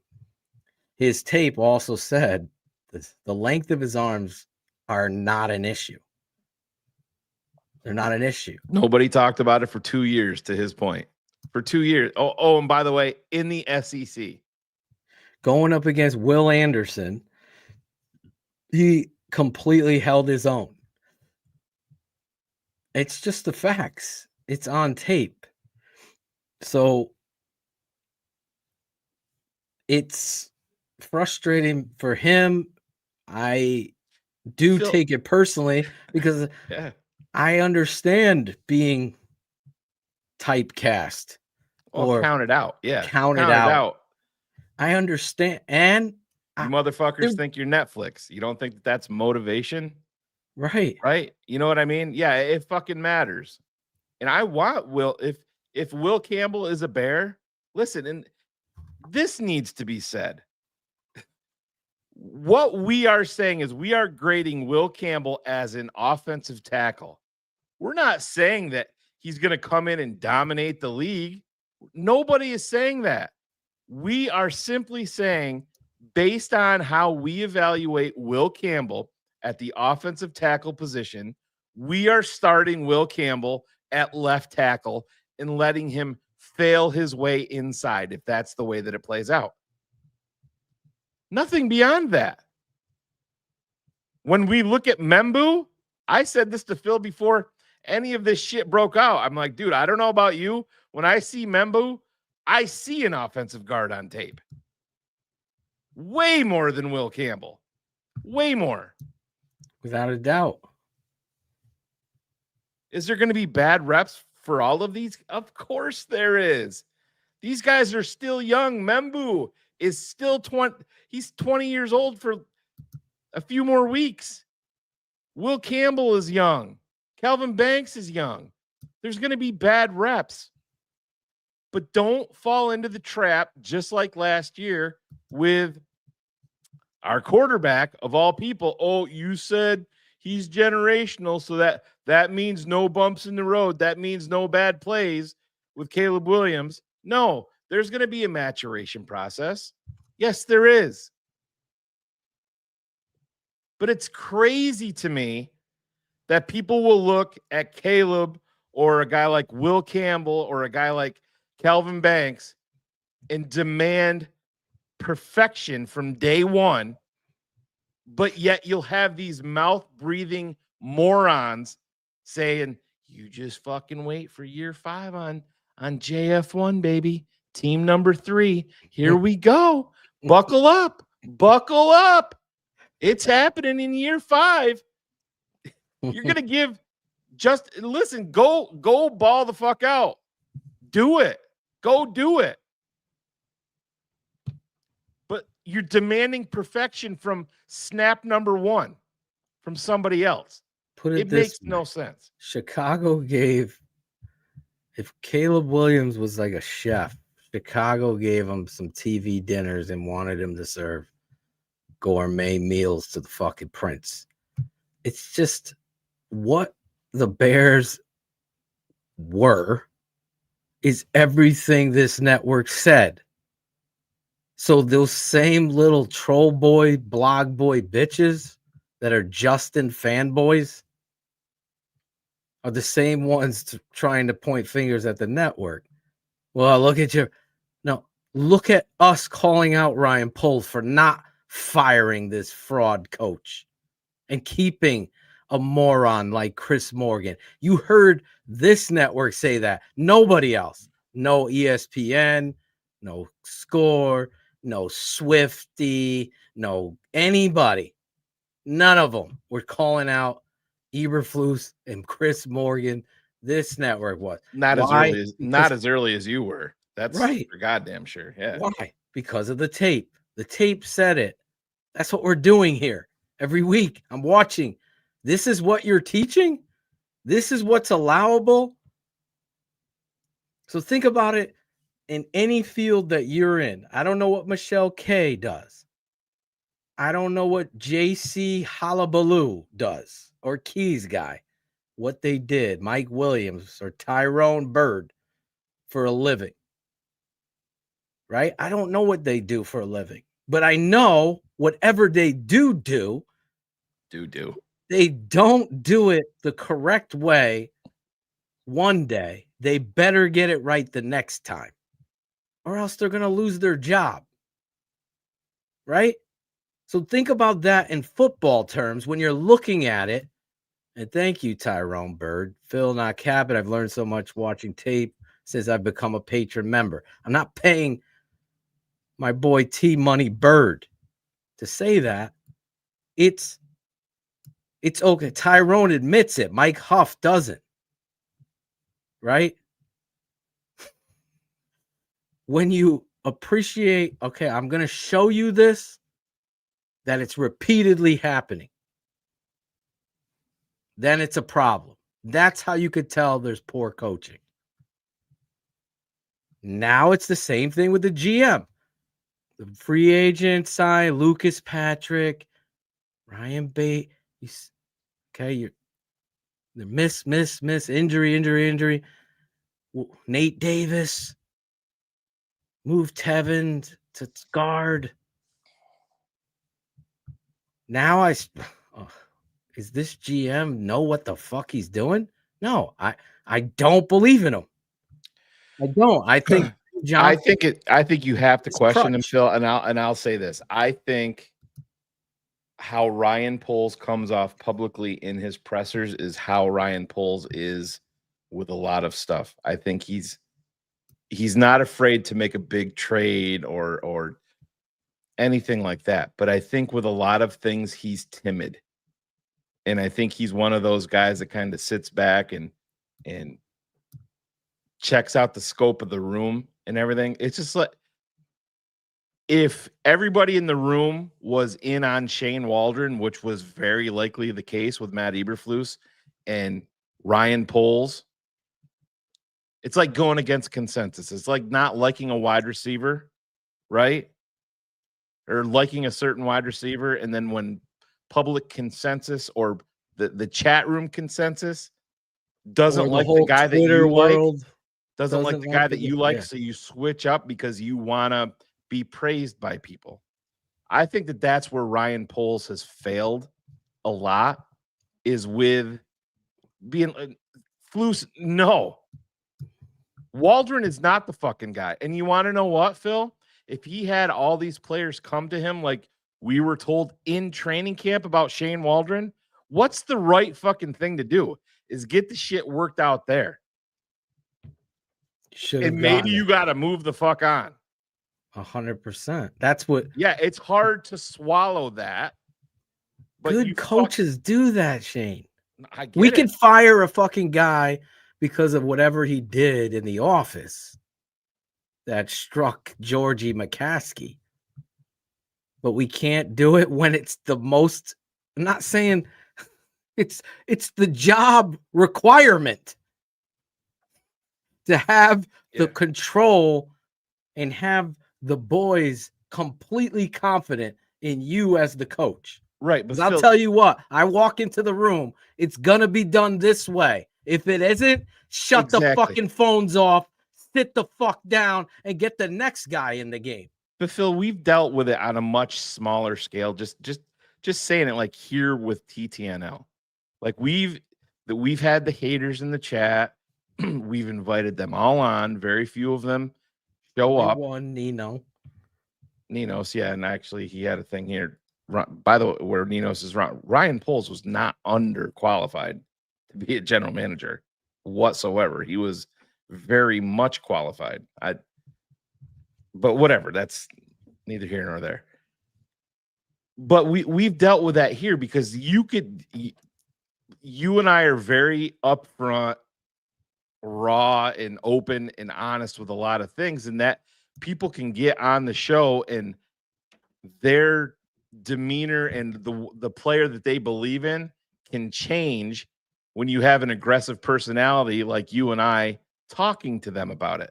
His tape also said the length of his arms are not an issue. They're not an issue. Nobody talked about it for 2 years, to his point. For 2 years. Oh, and by the way, in the SEC. Going up against Will Anderson, he completely held his own. It's just the facts. It's on tape. So it's frustrating for him. I do take it personally because I understand being typecast or counted out. Yeah. Counted out. I understand. And you motherfuckers think you're Netflix. You don't think that's motivation? Right. Right. You know what I mean? Yeah, it fucking matters. And I want if Will Campbell is a Bear, listen, and this needs to be said. What we are saying is we are grading Will Campbell as an offensive tackle. We're not saying that he's going to come in and dominate the league. Nobody is saying that. We are simply saying, based on how we evaluate Will Campbell at the offensive tackle position, we are starting Will Campbell at left tackle and letting him fail his way inside if that's the way that it plays out. Nothing beyond that. When we look at Membu, I said this to Phil before any of this shit broke out. I'm like, dude, I don't know about you. When I see Membu, I see an offensive guard on tape. Way more than Will Campbell. Way more. Without a doubt. Is there going to be bad reps for all of these? Of course there is. These guys are still young. Membu is still 20. He's 20 years old for a few more weeks. Will Campbell is young. Calvin Banks is young. There's going to be bad reps. But don't fall into the trap, just like last year with our quarterback of all people. Oh, you said he's generational, so that means no bumps in the road. That means no bad plays with Caleb Williams. No, there's going to be a maturation process. Yes, there is. But it's crazy to me that people will look at Caleb or a guy like Will Campbell or a guy like Calvin Banks and demand perfection from day one, but yet you'll have these mouth-breathing morons saying, you just fucking wait for year 5 on JF1, baby. Team number 3. Here we go. Buckle up. Buckle up. It's happening in year 5. You're going to give just listen, go ball the fuck out. Do it. Go do it. But you're demanding perfection from snap number 1 from somebody else. It makes no sense. Chicago gave, if Caleb Williams was like a chef, Chicago gave him some TV dinners and wanted him to serve gourmet meals to the fucking prince. It's just what the Bears were is everything this network said. So those same little troll boy, blog boy bitches that are Justin fanboys are the same ones trying to point fingers at the network. Well, look at you. No, look at us calling out Ryan Poles for not firing this fraud coach and keeping a moron like Chris Morgan. You heard this network say that. Nobody else. No ESPN, no Score, no Swifty, no anybody. None of them were calling out Eberflus and Chris Morgan. This network was not as early as you were. That's right. For goddamn sure. Yeah. Why? Because of the tape. The tape said it. That's what we're doing here every week. I'm watching. This is what you're teaching. This is what's allowable. So think about it in any field that you're in. I don't know what Michelle K does. I don't know what JC Hullabaloo does or Keys guy, what they did, Mike Williams or Tyrone Bird for a living, right? I don't know what they do for a living, but I know whatever they do, they don't do it the correct way one day. They better get it right the next time, or else they're going to lose their job, right? So think about that in football terms when you're looking at it. And thank you, Tyrone Bird. Phil, not capping. I've learned so much watching tape since I've become a patron member. I'm not paying my boy T Money Bird to say that. It's okay. Tyrone admits it. Mike Huff doesn't. Right? When you appreciate, okay, I'm going to show you this, that it's repeatedly happening, then it's a problem. That's how you could tell there's poor coaching. Now it's the same thing with the GM. The free agent sign, Lucas Patrick, Ryan Bate. Okay, The miss, injury. Nate Davis. Move Tevin to guard. Now is this GM know what the fuck he's doing? No, I don't believe in him. I don't. I think I think you have to question him, crutch. Phil, and I'll say this. I think how Ryan Poles comes off publicly in his pressers is how Ryan Poles is with a lot of stuff. I think he's not afraid to make a big trade or anything like that. But I think with a lot of things, he's timid. And I think he's one of those guys that kind of sits back and checks out the scope of the room and everything. It's just like if everybody in the room was in on Shane Waldron, which was very likely the case with Matt Eberflus and Ryan Poles, it's like going against consensus. It's like not liking a wide receiver, right? Or liking a certain wide receiver, and then when public consensus or the chat room consensus doesn't like the guy that you like, doesn't like the guy that you like, so you switch up because you want to be praised by people. I think that that's where Ryan Poles has failed a lot, is with being Flus. No, Waldron is not the fucking guy. And you want to know what, Phil? If he had all these players come to him like we were told in training camp about Shane Waldron, what's the right fucking thing to do? Is get the shit worked out there. And maybe you got to move the fuck on. 100%. That's what. Yeah, it's hard to swallow that. But good coaches do that, Shane. We can fire a fucking guy because of whatever he did in the office that struck Georgie McCaskey. But we can't do it when it's the most. I'm not saying it's the job requirement to have the control and have the boys completely confident in you as the coach. Right. But I'll tell you what, I walk into the room, it's going to be done this way. If it isn't, shut the fucking phones off, sit the fuck down, and get the next guy in the game. But Phil, we've dealt with it on a much smaller scale. Just saying it like here with TTNL. Like we've had the haters in the chat. We've invited them all on. Very few of them show up. One Ninos, yeah, and actually he had a thing here. By the way, where Ninos is wrong, Ryan Poles was not underqualified to be a general manager whatsoever. He was very much qualified. But whatever, that's neither here nor there. But we've dealt with that here because you and I are very upfront, raw, and open and honest with a lot of things, and that people can get on the show and their demeanor and the player that they believe in can change when you have an aggressive personality like you and I talking to them about it.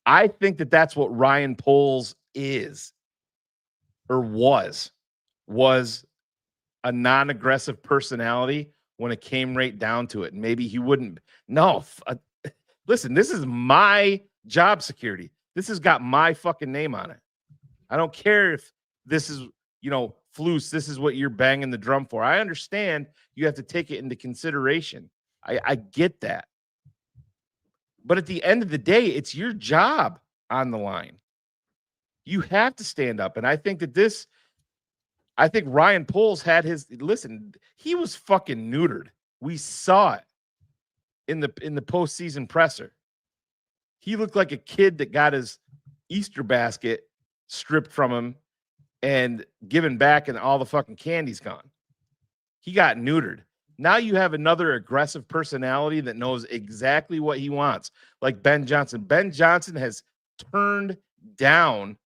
I think that that's what Ryan Poles is or was a non-aggressive personality when it came right down to it. Maybe he wouldn't. No, listen, this is my job security. This has got my fucking name on it. I don't care if this is, Flus, this is what you're banging the drum for. I understand you have to take it into consideration. I get that. But at the end of the day, it's your job on the line. You have to stand up. And I think that I think Ryan Poles had he was fucking neutered. We saw it in the postseason presser. He looked like a kid that got his Easter basket stripped from him and given back, and all the fucking candy's gone. He got neutered. Now you have another aggressive personality that knows exactly what he wants, like Ben Johnson. Ben Johnson has turned down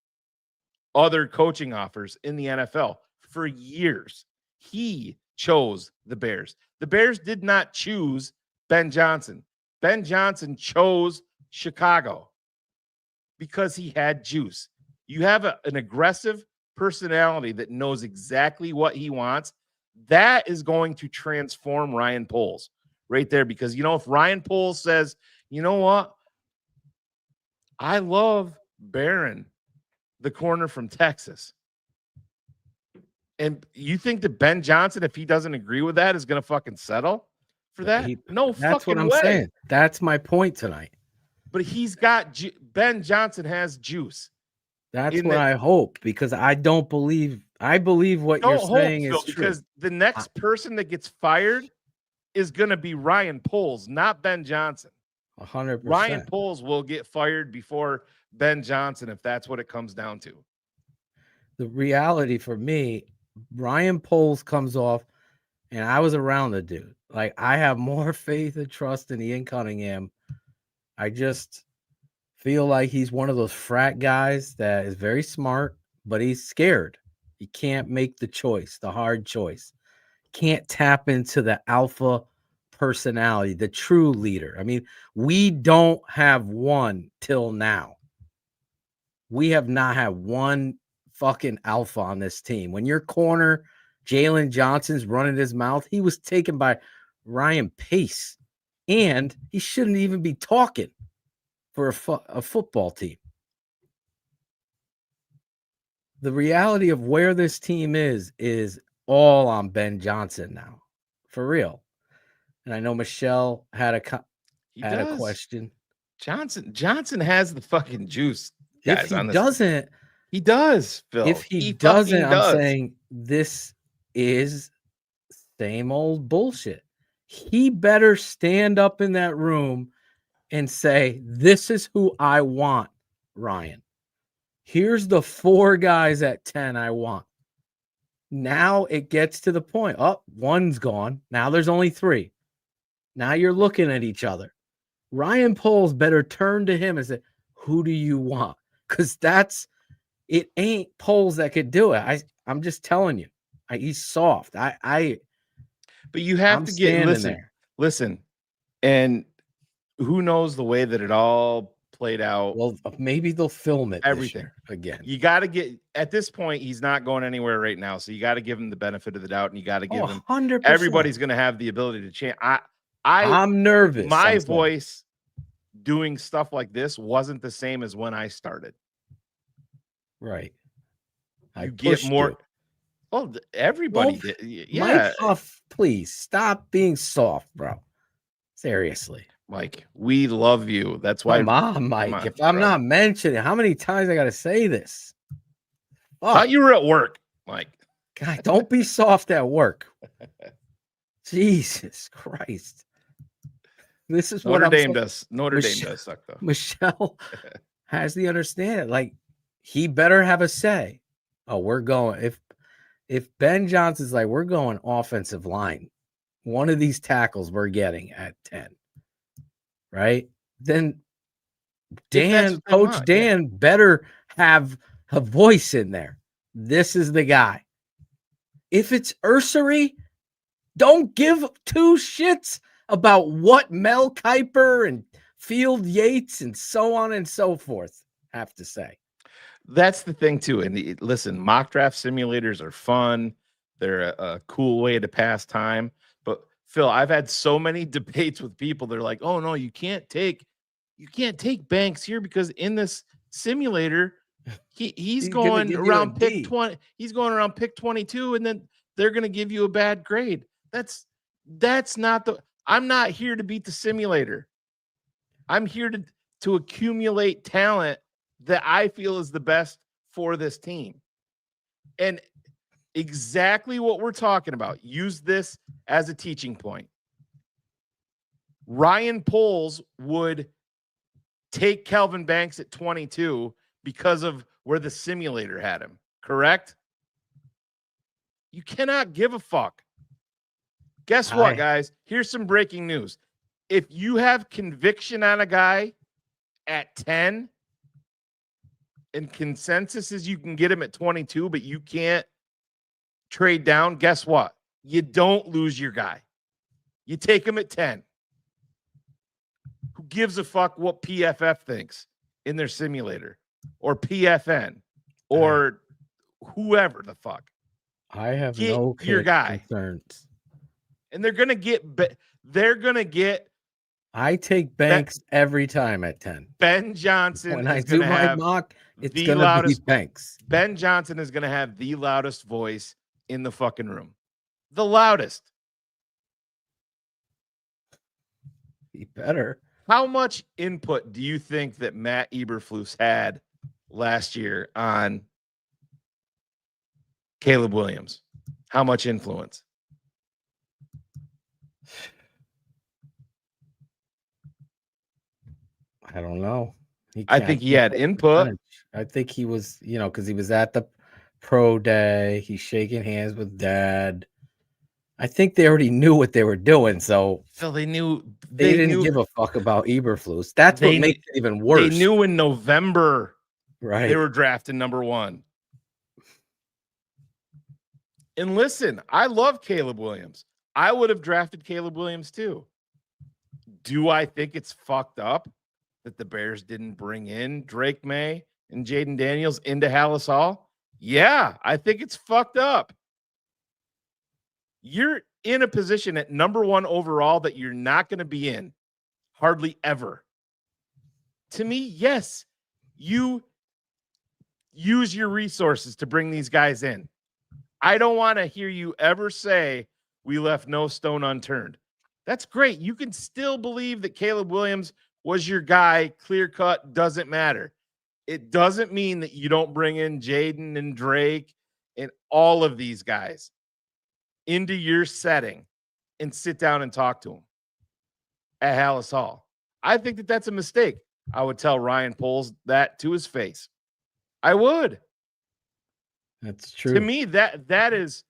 other coaching offers in the NFL for years. He chose the Bears. The Bears did not choose Ben Johnson. Ben Johnson chose Chicago because he had juice. You have an aggressive personality that knows exactly what he wants. That is going to transform Ryan Poles. right there. Because, if Ryan Poles says, you know what? I love Barron, the corner from Texas. And you think that Ben Johnson, if he doesn't agree with that, is going to fucking settle for that? No That's what fucking I'm way. saying. That's my point tonight. But he's got Ben Johnson has juice. That's what I hope, because I believe what you're saying is true. Because the next person that gets fired is going to be Ryan Poles, not Ben Johnson. 100%. Ryan Poles will get fired before Ben Johnson if that's what it comes down to. The reality for me, Ryan Poles comes off, and I was around the dude. Like, I have more faith and trust in Ian Cunningham. I just feel like he's one of those frat guys that is very smart, but he's scared. He can't make the choice, the hard choice. Can't tap into the alpha personality, the true leader. I mean, we don't have one till now. We have not had one fucking alpha on this team. When your corner, Jalen Johnson's running his mouth, he was taken by Ryan Pace, and he shouldn't even be talking for a football team. The reality of where this team is all on Ben Johnson now, for real. And I know Michelle had a question. Johnson has the fucking juice. If he doesn't, he does, Phil. If he doesn't, I'm saying this is same old bullshit. He better stand up in that room and say, this is who I want, Ryan. Here's the 4 guys at 10 I want. Now it gets to the point. Oh, one's gone. Now there's only 3. Now you're looking at each other. Ryan Poles better turn to him and say, who do you want? Because it ain't Poles that could do it. I'm just telling you. He's soft. But you have to listen. And who knows the way that it all played out. Well, maybe they'll film it everything again. You got to get at this point. He's not going anywhere right now, so you got to give him the benefit of the doubt, and you got to give him 100%. Everybody's going to have the ability to change. I'm nervous. My voice doing stuff like this wasn't the same as when I started. Right. You get more. You. Well, everybody did. Yeah. Mike Huff, please stop being soft, bro. Seriously. Mike, we love you. That's why. Come on, Mike. If I'm not mentioning, how many times I got to say this? Thought you were at work, Mike. God, don't be soft at work. Jesus Christ. This is Notre what Dame does. Notre Dame does suck, though. Michelle has the understanding. Like, he better have a say. Oh, we're going. If Ben Johnson's like, we're going offensive line, one of these tackles we're getting at 10. Right? Then Coach Dan better have a voice in there. This is the guy. If it's Ursery, don't give 2 shits about what Mel Kiper and Field Yates and so on and so forth have to say. That's the thing, too. And listen, mock draft simulators are fun. They're a cool way to pass time. But Phil, I've had so many debates with people. They're like, "Oh no, you can't take Banks here because in this simulator, he's going around pick 20. He's going around pick 22, and then they're going to give you a bad grade." That's not the. I'm not here to beat the simulator. I'm here to accumulate talent that I feel is the best for this team. And exactly what we're talking about. Use this as a teaching point. Ryan Poles would take Kelvin Banks at 22 because of where the simulator had him, correct? You cannot give a fuck. Guess what, guys? Here's some breaking news. If you have conviction on a guy at 10 and consensus is you can get him at 22, but you can't trade down, guess what? You don't lose your guy. You take him at 10. Who gives a fuck what PFF thinks in their simulator or PFN or whoever the fuck? I have Get no your guy. concerns. And they're going to get They're going to get I take Banks every time at 10. Ben Johnson. When I is do gonna my have mock, it's the going to be loudest. Banks. Ben Johnson is going to have the loudest voice in the fucking room. The loudest. He better. How much input do you think that Matt Eberflus had last year on Caleb Williams? How much influence? I don't know. I think he had input. I think he was, because he was at the pro day. He's shaking hands with Dad. I think they already knew what they were doing, so they knew they didn't give a fuck about Eberflus. That's what makes it even worse. They knew in November, right? They were drafting number 1. And listen, I love Caleb Williams. I would have drafted Caleb Williams too. Do I think it's fucked up that the Bears didn't bring in Drake May and Jaden Daniels into Hallis Hall? Yeah, I think it's fucked up. You're in a position at number 1 overall that you're not going to be in hardly ever. To me, yes, you use your resources to bring these guys in. I don't want to hear you ever say we left no stone unturned. That's great. You can still believe that Caleb Williams was your guy, clear cut, doesn't matter. It doesn't mean that you don't bring in Jaden and Drake and all of these guys into your setting and sit down and talk to them at Hallis Hall. I think that that's a mistake. I would tell Ryan Poles that to his face. I would. That's true. To me, that is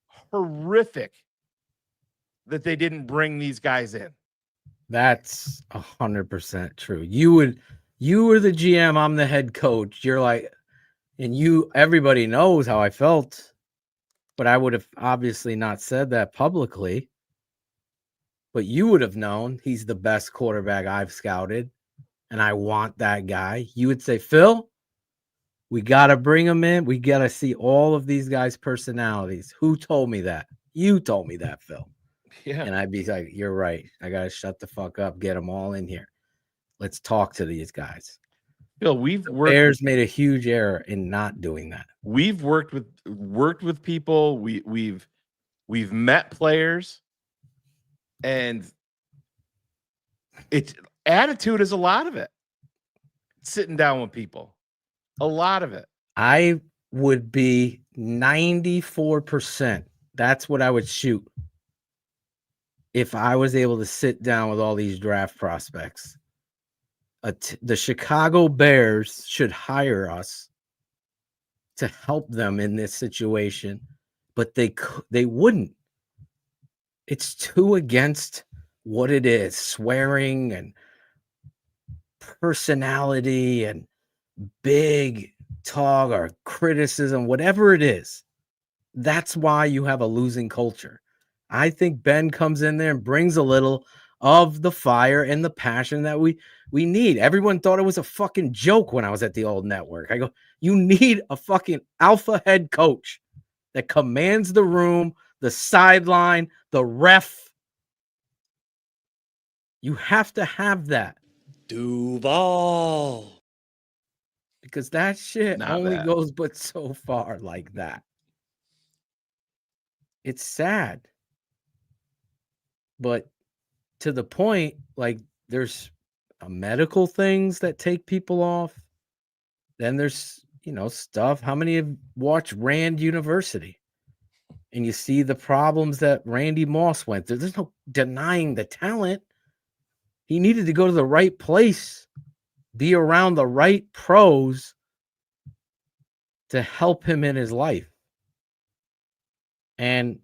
horrific that they didn't bring these guys in. That's 100% true. You were the GM, I'm the head coach. You're like, and everybody knows how I felt, but I would have obviously not said that publicly. But you would have known he's the best quarterback I've scouted, and I want that guy. You would say, Phil, we got to bring him in. We got to see all of these guys' personalities. Who told me that? You told me that, Phil. Yeah. And I'd be like, you're right. I got to shut the fuck up. Get them all in here. Let's talk to these guys. Phil, Bears made a huge error in not doing that. We've worked with people. We've met players, and attitude is a lot of it. Sitting down with people, a lot of it. I would be 94%. That's what I would shoot if I was able to sit down with all these draft prospects. The Chicago Bears should hire us to help them in this situation, but they wouldn't. It's too against what it is, swearing and personality and big talk or criticism, whatever it is. That's why you have a losing culture. I think Ben comes in there and brings a little of the fire and the passion that we need. Everyone thought it was a fucking joke when I was at the old network. I go, you need a fucking alpha head coach that commands the room, the sideline, the ref. You have to have that. Duval. Because that shit only goes but so far like that. It's sad. But to the point, like there's medical things that take people off. Then there's, stuff. How many have watched Rand University? And you see the problems that Randy Moss went through. There's no denying the talent. He needed to go to the right place, be around the right pros to help him in his life. And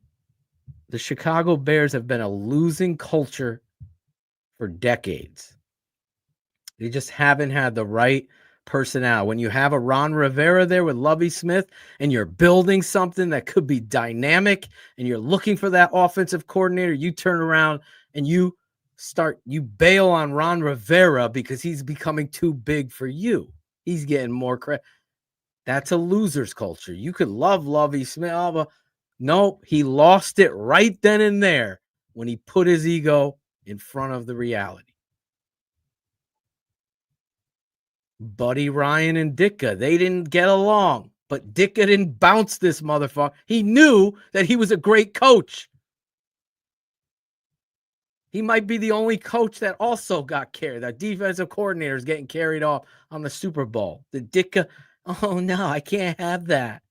the Chicago Bears have been a losing culture for decades. They just haven't had the right personnel. When you have a Ron Rivera there with Lovie Smith and you're building something that could be dynamic and you're looking for that offensive coordinator, you turn around and you bail on Ron Rivera because he's becoming too big for you. He's getting more credit. That's a loser's culture. You could love Lovie Smith. Nope, he lost it right then and there when he put his ego in front of the reality. Buddy Ryan and Ditka, they didn't get along, but Ditka didn't bounce this motherfucker. He knew that he was a great coach. He might be the only coach that also got carried. That defensive coordinator is getting carried off on the Super Bowl. The Ditka, oh no, I can't have that.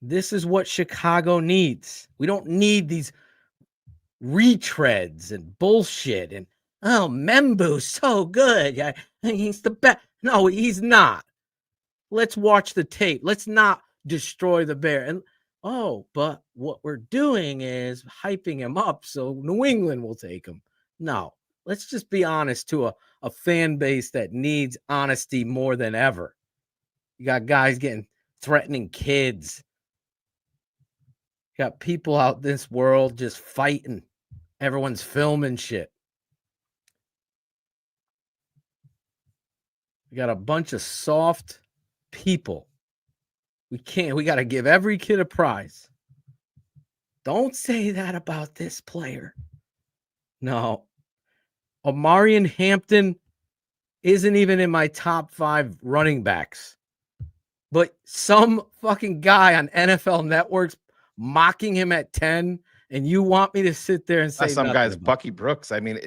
This is what Chicago needs. We don't need these retreads and bullshit. And oh, Membu's so good. Yeah, he's the best. No, he's not. Let's watch the tape. Let's not destroy the Bear. And oh, but what we're doing is hyping him up so New England will take him. No, let's just be honest to a fan base that needs honesty more than ever. You got guys getting threatening kids. You got people out this world just fighting. Everyone's filming shit. We got a bunch of soft people. We got to give every kid a prize. Don't say that about this player. No. Omarion Hampton isn't even in my top 5 running backs. But some fucking guy on NFL Network's mocking him at 10, and you want me to sit there and say some guys, Bucky Brooks. I mean,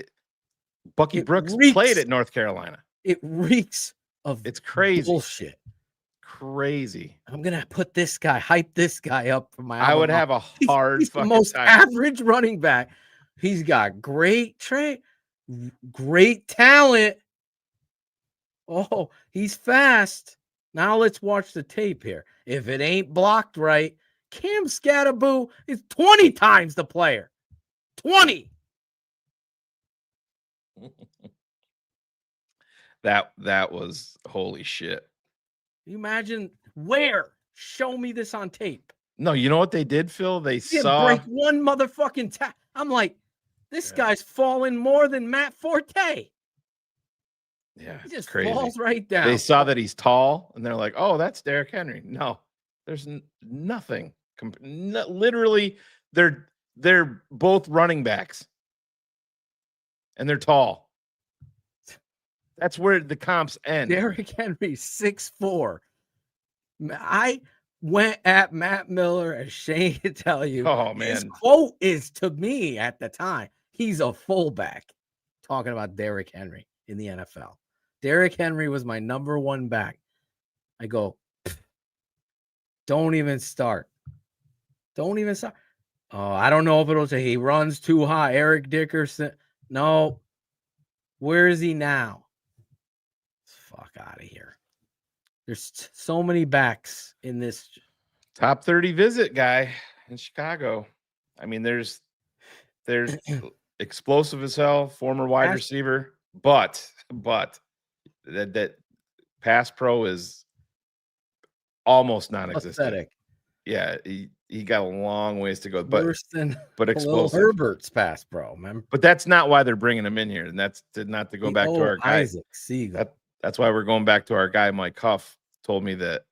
Bucky Brooks played at North Carolina. It reeks of it's crazy bullshit. Crazy. I'm gonna put this guy, hype this guy up for my. I would have a hard. He's the most average running back. He's got great great talent. Oh, he's fast. Now let's watch the tape here. If it ain't blocked right, Cam Scatterboo is 20 times the player. 20. That was holy shit. You imagine where? Show me this on tape. No, you know what they did, Phil? They saw break one motherfucking I'm like, this guy's falling more than Matt Forte. Yeah, he just crazy. falls right down. They saw that he's tall, and they're like, "Oh, that's Derrick Henry." No, there's nothing. Literally, they're both running backs, and they're tall. That's where the comps end. Derrick Henry, 6'4". I went at Matt Miller, as Shane could tell you. Oh, man. His quote is, to me at the time, he's a fullback. Talking about Derrick Henry in the NFL. Derrick Henry was my number 1 back. I go, don't even start. Don't even start. Oh, I don't know if it'll say he runs too high. Eric Dickerson. No. Where is he now? Fuck out of here. There's so many backs in this top 30 visit guy in Chicago. I mean, there's explosive as hell, former wide receiver, but that pass pro is almost non-existent. Pathetic. Yeah, he got a long ways to go, but worse than explosive. Herbert's pass pro, man. But that's not why they're bringing him in here, and that's not to go back to our guy. Isaac Siegel. That's why we're going back to our guy. Mike Huff told me that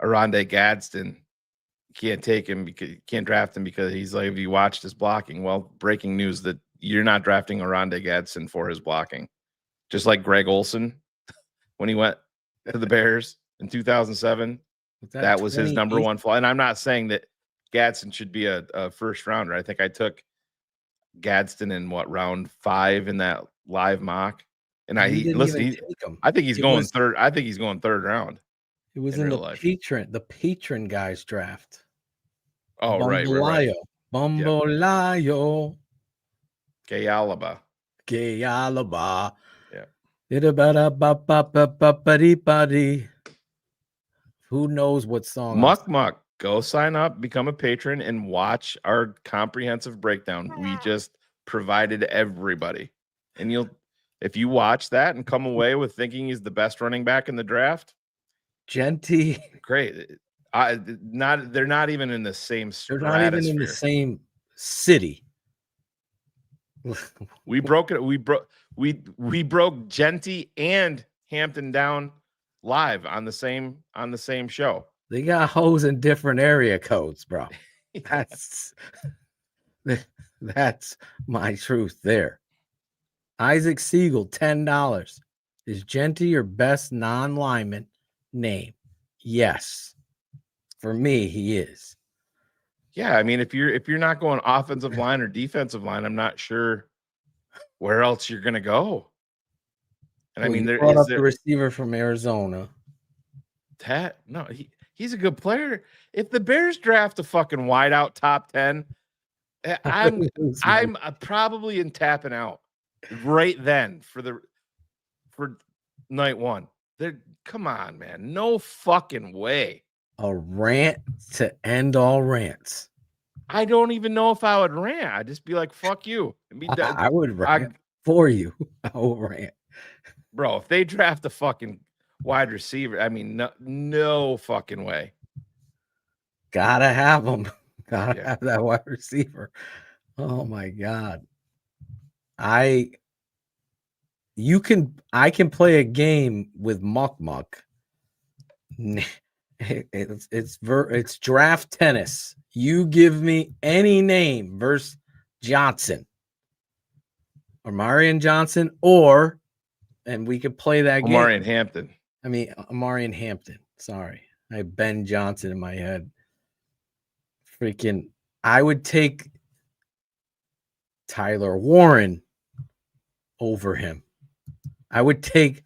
Arondé Gadsden can't take him because can't draft him because he's like, if you watched his blocking. Well, breaking news that you're not drafting Arondé Gadsden for his blocking, just like Greg Olson when he went to the Bears in 2007. That was his number 1 flaw. And I'm not saying that Gadsden should be a first rounder. I think I took Gadsden in round 5 in that live mock. And I think he's going third. I think he's going 3rd round. It was in the patron guys draft. Oh, right. Bambolayo. Gayalaba. Yeah. Who knows what song? Muck. Go sign up, become a patron, and watch our comprehensive breakdown. We just provided everybody. And if you watch that and come away with thinking he's the best running back in the draft, Genty, great. They're not even in the same stratosphere. They're not even in the same city. We broke it. We broke Genty and Hampton down live on the same show. They got hoes in different area codes, bro. That's That's my truth there. Isaac Siegel, $10. Is Genty your best non-lineman name? Yes. For me, he is. Yeah, I mean, if you're not going offensive line or defensive line, I'm not sure where else you're gonna go. And I Well, mean, you there brought is up the receiver from Arizona. no, he's a good player. If the Bears draft a fucking wideout top 10, I'm probably in tapping out right then for night one. Come on, man. No fucking way. A rant to end all rants. I don't even know if I would rant. I'd just be like, fuck you. I would rant for you. I would rant. Bro, if they draft a fucking wide receiver, I mean, no fucking way. Gotta have them. Gotta have that wide receiver. Oh my God. I can play a game with Muck. It's draft tennis. You give me any name versus Johnson or Marion Johnson, and we could play that game. Omarion Hampton. I mean, Omarion Hampton. Sorry. I have Ben Johnson in my head. Freaking, I would take Tyler Warren over him. I would take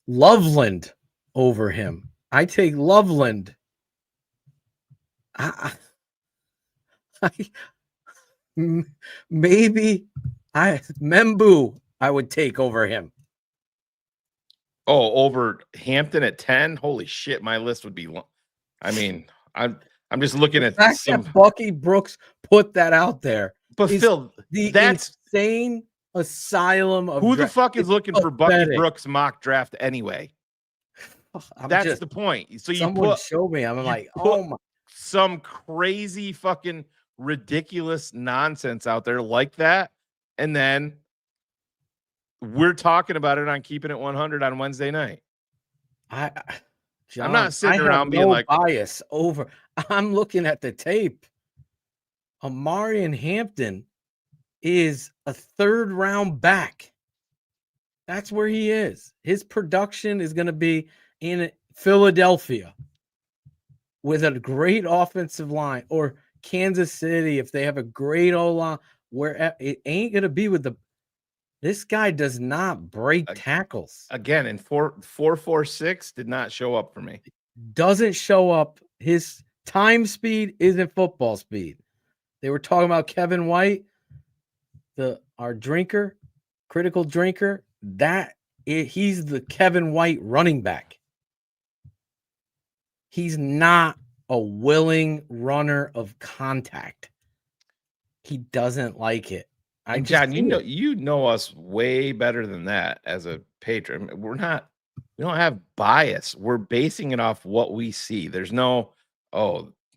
Loveland over him. I take Loveland. Maybe Membu I would take over him. Oh, over Hampton at 10? Holy shit, my list would be long. I mean, I'm just looking at some Bucky Brooks put that out there. But Phil, that's insane asylum of who the fuck is looking for Bucky Brooks mock draft anyway? That's the point. So you show me. I'm like, oh my, some crazy fucking ridiculous nonsense out there like that, and then we're talking about it on Keeping It 100 on Wednesday night. John, I'm not sitting around being like bias over. I'm looking at the tape. Omarion Hampton is a third round back. That's where he is. His production is going to be in Philadelphia with a great offensive line, or Kansas City if they have a great O-line. Where it ain't going to be with this guy does not break tackles. Again, in 4.46 did not show up for me. Doesn't show up. His time speed isn't football speed. They were talking about Kevin White, our drinker, critical drinker. He's the Kevin White running back. He's not a willing runner of contact. He doesn't like it. John, you know us way better than that as a patron. We don't have bias. We're basing it off what we see. There's no,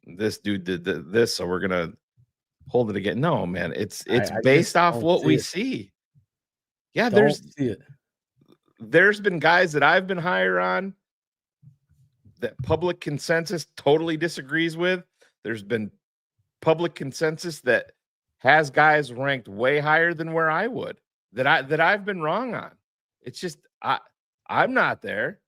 this dude did this, so we're gonna hold it again. No, man, it's based off what we see. Yeah, there's been guys that I've been higher on that public consensus totally disagrees with. There's been public consensus that has guys ranked way higher than where I would, that I've been wrong on. It's just I'm not there.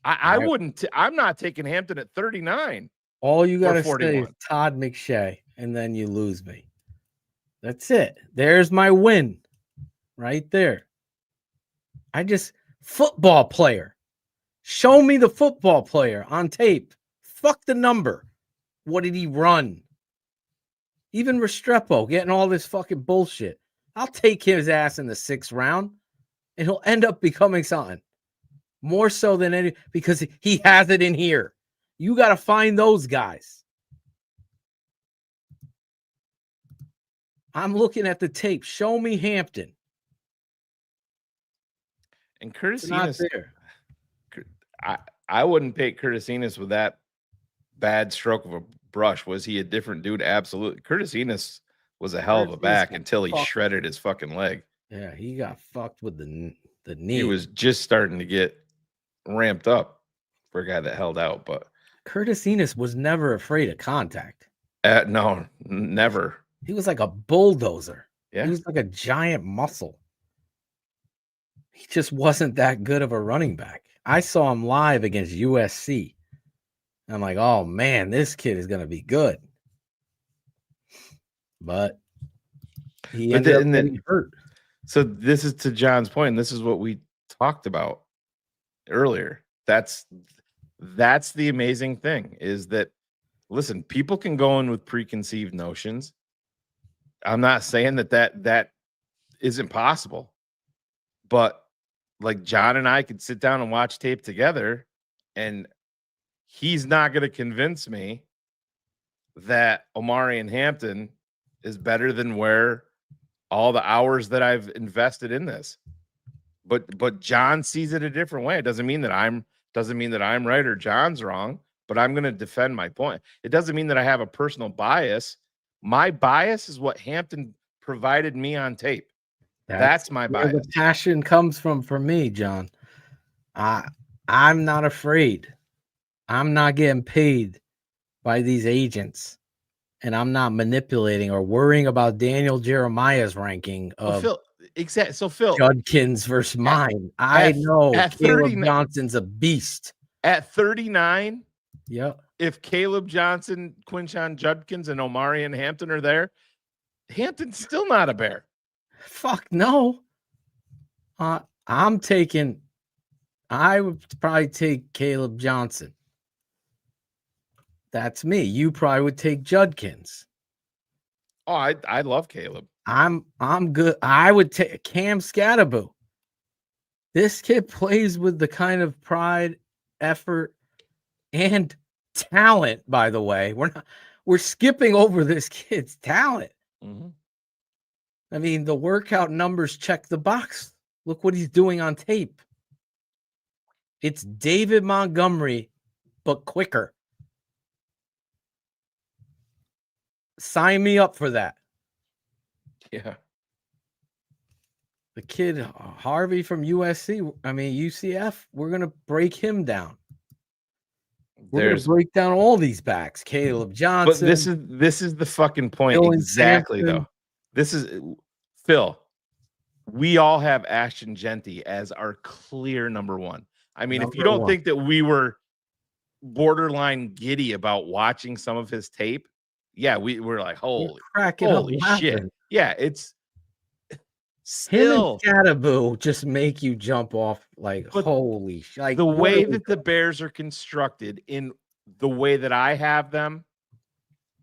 I'm not taking Hampton at 39. All you gotta say is Todd McShay, and then you lose me. That's it. There's my win right there. Football player. Show me the football player on tape. Fuck the number. What did he run? Even Restrepo getting all this fucking bullshit. I'll take his ass in the 6th round, and he'll end up becoming something. More so than any, because he has it in here. You got to find those guys. I'm looking at the tape. Show me Hampton. And Curtis Enos, I wouldn't pick Curtis Enos with that bad stroke of a brush. Was he a different dude? Absolutely. Curtis Enos was a hell of a back until he shredded his fucking leg. Yeah, he got fucked with the knee. He was just starting to get ramped up for a guy that held out. But Curtis Enos was never afraid of contact. No, never. He was like a bulldozer. Yeah. He was like a giant muscle. He just wasn't that good of a running back. I saw him live against USC. I'm like, oh man, this kid is gonna be good. But he ended up getting hurt. So this is to John's point, and this is what we talked about earlier. That's the amazing thing is that, listen, people can go in with preconceived notions. I'm not saying that isn't possible, but like John and I could sit down and watch tape together, and he's not going to convince me that Omarion Hampton is better than where all the hours that I've invested in this. But John sees it a different way. It doesn't mean that I'm right or John's wrong, but I'm going to defend my point. It doesn't mean that I have a personal bias. My bias is what Hampton provided me on tape. That's my where bias. the passion comes from for me, John. I'm not afraid. I'm not getting paid by these agents, and I'm not manipulating or worrying about Daniel Jeremiah's ranking of Phil, exactly. So Phil, Judkins versus mine. I know Caleb Johnson's a beast. At 39, yep. If Caleb Johnson, Quinshon Judkins, and Omarion Hampton are there, Hampton's still not a Bear. Fuck no. I would probably take Caleb Johnson. That's me. You probably would take Judkins. Oh, I love Caleb. I'm good. I would take Cam Scatterboo. This kid plays with the kind of pride, effort, and talent, by the way. We're skipping over this kid's talent. Mm-hmm. I mean, the workout numbers check the box. Look what he's doing on tape. It's David Montgomery, but quicker. Sign me up for that. Yeah. The kid, Harvey from UCF, we're going to break him down. We're going to break down all these backs. Caleb Johnson. But this is the fucking point. Exactly, though. This is Phil. We all have Ashton Genty as our clear number one. I mean, if you don't think that we were borderline giddy about watching some of his tape, yeah, we're like, holy shit. Yeah, it's still him and Scatterboo just make you jump off like holy shit. Like the way that the Bears are constructed in the way that I have them,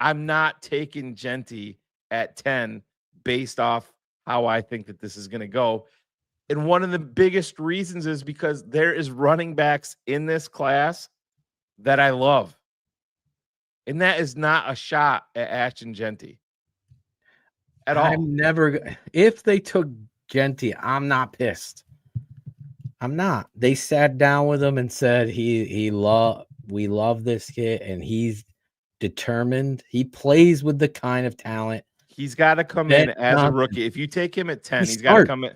I'm not taking Genty at 10 based off how I think that this is going to go. And one of the biggest reasons is because there is running backs in this class that I love. And that is not a shot at Ashton Genty at all. If they took Genty, I'm not pissed. I'm not. They sat down with him and said we love this kid and he's determined. He plays with the kind of talent. He's got to come in as a rookie. If you take him at 10, he's got to come in.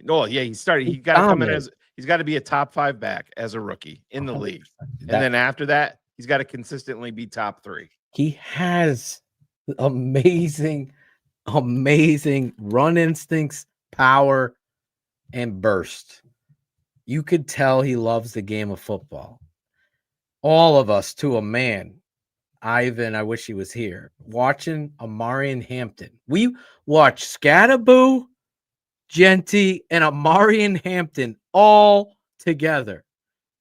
No, yeah, he started. He's got to come in he's got to be a top 5 back as a rookie in the league. And then after that, he's got to consistently be top 3. He has amazing run instincts, power, and burst. You could tell he loves the game of football. All of us, to a man. Ivan, I wish he was here. Watching Omarion Hampton. We watched Scatterboo, Genty, and Omarion Hampton all together.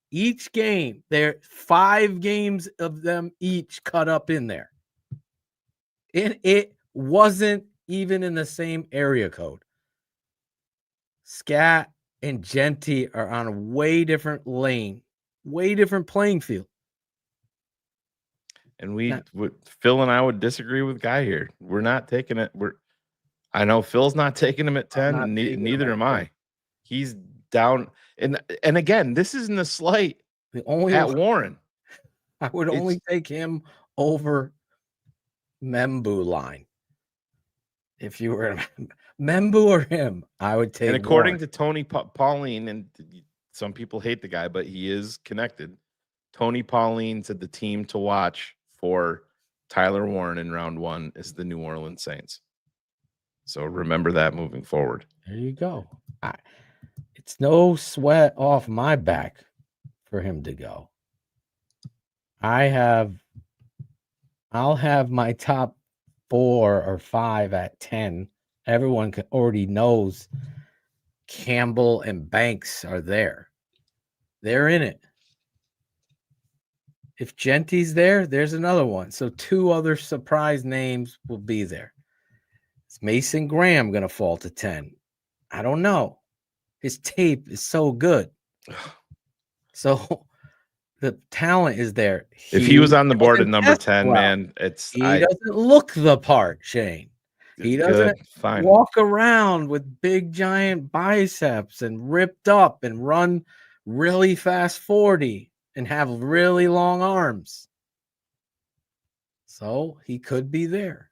Each game, there 5 games of them each cut up in there. And it wasn't even in the same area code. Scat and Genty are on a way different lane, way different playing field. And Phil and I would disagree with Guy here. We're not taking it. I know Phil's not taking him at 10, and neither am I. He's down. And again, this isn't a slight at Warren. I would only take him over Membu line. If you were Membu or him, I would take. And according to Tony Pauline, and some people hate the guy, but he is connected. Tony Pauline said the team to watch for Tyler Warren in round 1 is the New Orleans Saints. So remember that moving forward. There you go. It's no sweat off my back for him to go. I'll have my top 4 or 5 at 10. Everyone already knows Campbell and Banks are there. They're in it. If Genty's there, there's another one. So 2 other surprise names will be there. Is Mason Graham going to fall to 10? I don't know. His tape is so good. So the talent is there. If he was on the board at doesn't number test 10, well. man, He doesn't look the part, Shane. He doesn't Fine. walk around with big giant biceps and ripped up and run really fast 40 and have really long arms. So he could be there.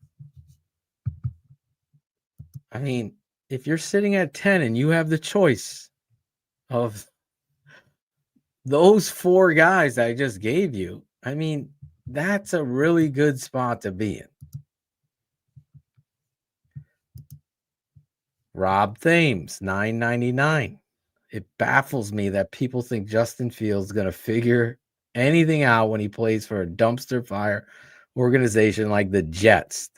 I mean, if you're sitting at 10 and you have the choice of those 4 guys that I just gave you, I mean, that's a really good spot to be in. Rob Thames, $9.99. It baffles me that people think Justin Fields is going to figure anything out when he plays for a dumpster fire organization like the Jets.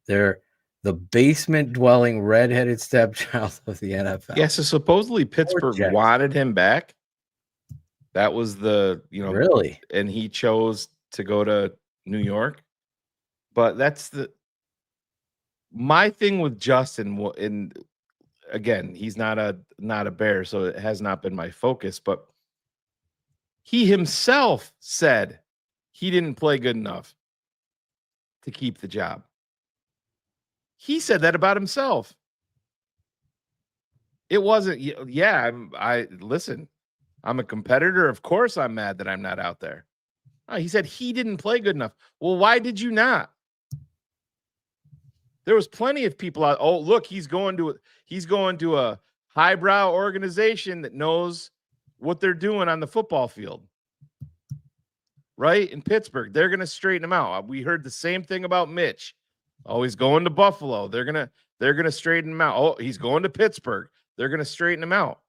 They're the basement-dwelling redheaded stepchild of the NFL. Yeah, so supposedly Pittsburgh wanted him back. That was the, really, and he chose to go to New York. But that's my thing with Justin. And again, he's not a Bear, so it has not been my focus. But he himself said he didn't play good enough to keep the job. He said that about himself. It wasn't, listen, I'm a competitor. Of course I'm mad that I'm not out there. He said he didn't play good enough. Well, why did you not? There was plenty of people out. Oh, look, he's going to a highbrow organization that knows what they're doing on the football field. Right? In Pittsburgh, they're going to straighten him out. We heard the same thing about Mitch. Oh, he's going to Buffalo. They're going to straighten him out. Oh, he's going to Pittsburgh. They're going to straighten him out.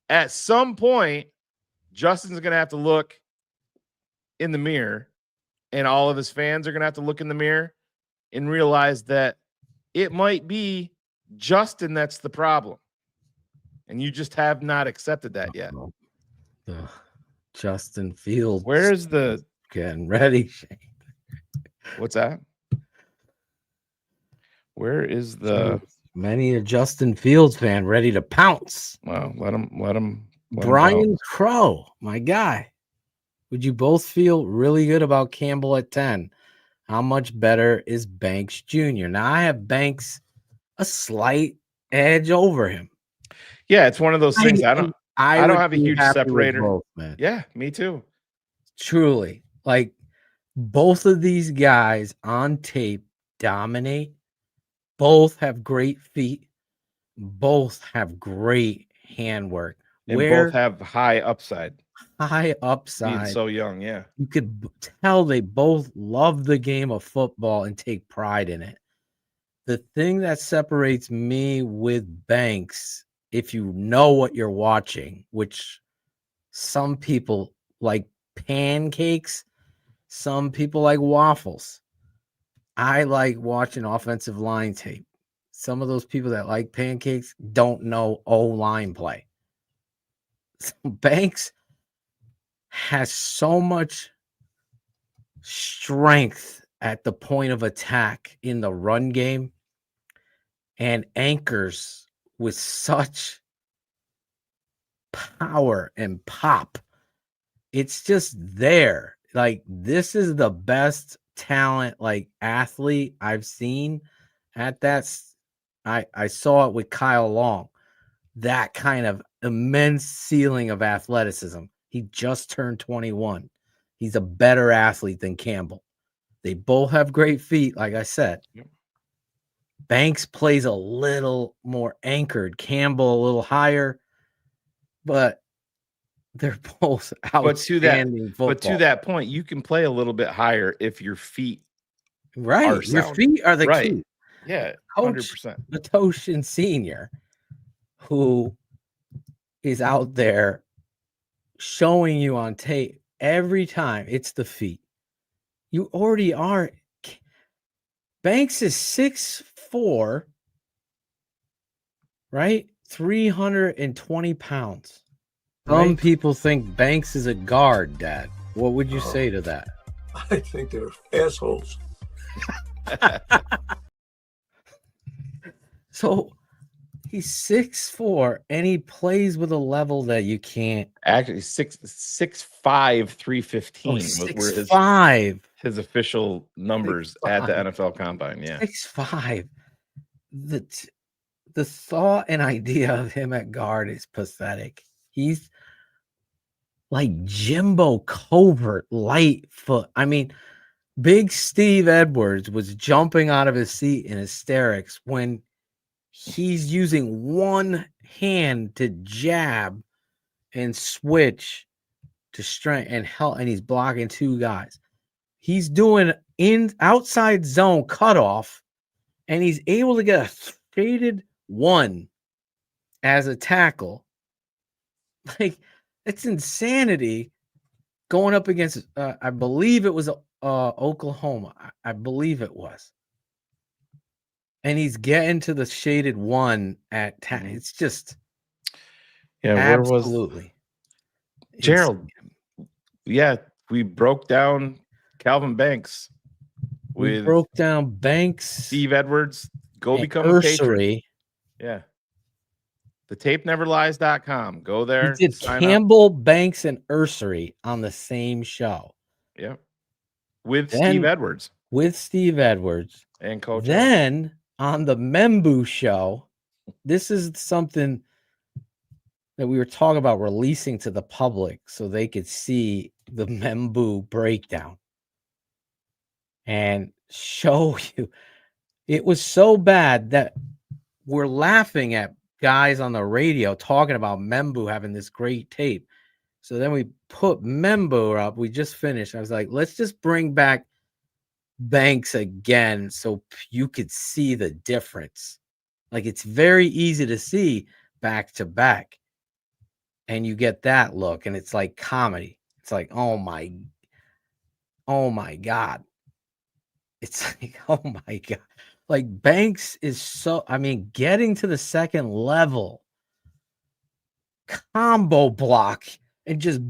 At some point, Justin's going to have to look in the mirror, and all of his fans are going to have to look in the mirror and realize that it might be Justin that's the problem. And you just have not accepted that yet. Justin Fields. Where's the getting ready, Shane? What's that? Where is the many a Justin Fields fan ready to pounce? Well, let him. Brian Crow, my guy. Would you both feel really good about Campbell at 10? How much better is Banks Jr.? Now I have Banks a slight edge over him. Yeah, it's one of those things. I don't have a huge separator. Both, man. Yeah, me too. Truly, like both of these guys on tape dominate. Both have great feet. Both have great handwork. And both have high upside. High upside. Being so young, yeah. You could tell they both love the game of football and take pride in it. The thing that separates me with Banks, if you know what you're watching, which some people like pancakes, some people like waffles. I like watching offensive line tape. Some of those people that like pancakes don't know O-line play. So Banks has so much strength at the point of attack in the run game and anchors with such power and pop. It's just there. Like, this is the best talent, like athlete I've seen at that. I saw it with Kyle Long, that kind of immense ceiling of athleticism. He just turned 21. He's a better athlete than Campbell. They both have great feet, like I said. Yep. Banks plays a little more anchored, Campbell a little higher, but they're both outstanding football. But to that point, you can play a little bit higher if your feet are sound. Your feet are the right. key. Yeah, Coach 100%. Matoshin Sr., who is out there showing you on tape every time it's the feet. You already are. Banks is 6'4", right? 320 pounds. Some Right. people think Banks is a guard, Dad. What would you say to that? I think they're assholes. So he's 6'4", and he plays with a level that you can't. Actually, 6'5", 315 Oh, were 6'5". his official numbers at the 6'5". NFL Combine. Yeah. 6'5". The thought and idea of him at guard is pathetic. He's like Jimbo Covert, light foot. I mean, Big Steve Edwards was jumping out of his seat in hysterics when he's using one hand to jab and switch to strength and help, and he's blocking two guys. He's doing outside zone cutoff, and he's able to get a shaded one as a tackle. Like, it's insanity going up against, I believe it was Oklahoma. I believe it was. And he's getting to the shaded one at it's just absolutely. Gerald? Yeah, we broke down Calvin Banks. We broke down Banks, Steve Edwards. Go become Ursery. a patron. Yeah. TheTapeNeverLies.com. Go there. He did Campbell, Banks, and Ursery on the same show. Yep. With Steve Edwards. With Steve Edwards. And Coach. Then on the Membu show, this is something that we were talking about releasing to the public so they could see the Membu breakdown and show you. It was so bad that we're laughing at guys on the radio talking about Membu having this great tape. So then we put Membu up. We just finished. I was like, let's just bring back Banks again so you could see the difference. Like, it's very easy to see back to back. And you get that look, and it's like comedy. It's like, oh my God. It's like, oh my God. Like, Banks is so, I mean, getting to the second level, combo block, and just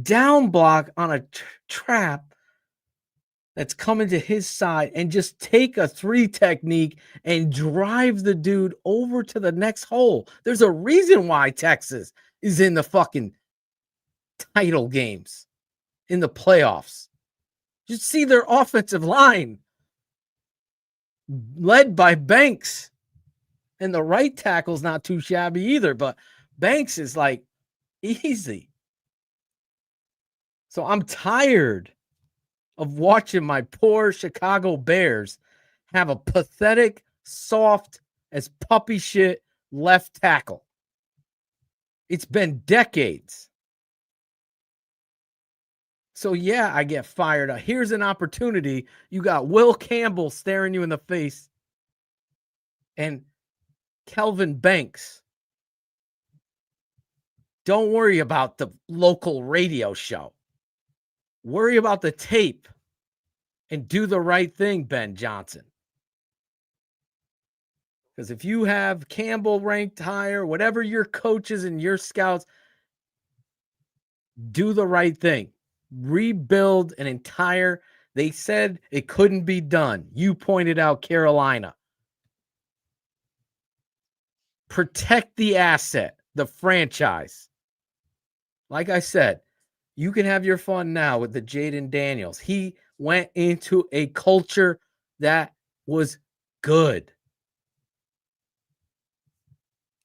down block on a trap that's coming to his side, and just take a 3 technique and drive the dude over to the next hole. There's a reason why Texas is in the fucking title games, in the playoffs. You see their offensive line led by Banks, and the right tackle's not too shabby either, but Banks is like easy. So I'm tired of watching my poor Chicago Bears have a pathetic, soft as puppy shit left tackle. It's been decades. So yeah, I get fired up. Here's an opportunity. You got Will Campbell staring you in the face and Kelvin Banks. Don't worry about the local radio show. Worry about the tape and do the right thing, Ben Johnson. Because if you have Campbell ranked higher, whatever your coaches and your scouts, do the right thing. Rebuild an entire, they said it couldn't be done. You pointed out Carolina. Protect the asset, the franchise. Like I said, you can have your fun now with the Jaden Daniels. He went into a culture that was good.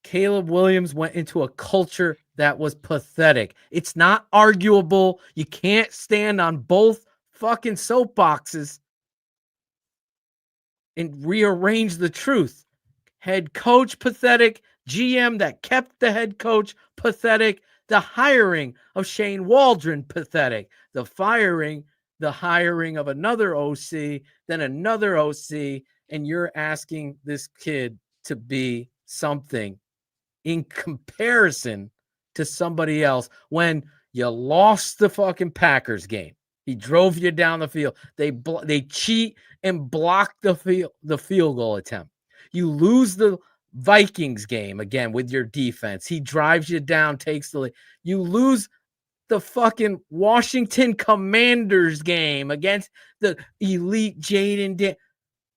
Caleb Williams went into a culture that was pathetic. It's not arguable. You can't stand on both fucking soapboxes and rearrange the truth. Head coach, pathetic. GM that kept the head coach, pathetic. The hiring of Shane Waldron, pathetic. The hiring of another OC, then another OC, and you're asking this kid to be something in comparison to somebody else when you lost the fucking Packers game. He drove you down the field. They cheat and block the field goal attempt. You lose the Vikings game again with your defense. He drives you down, takes the lead. You lose the fucking Washington Commanders game against the elite Jaden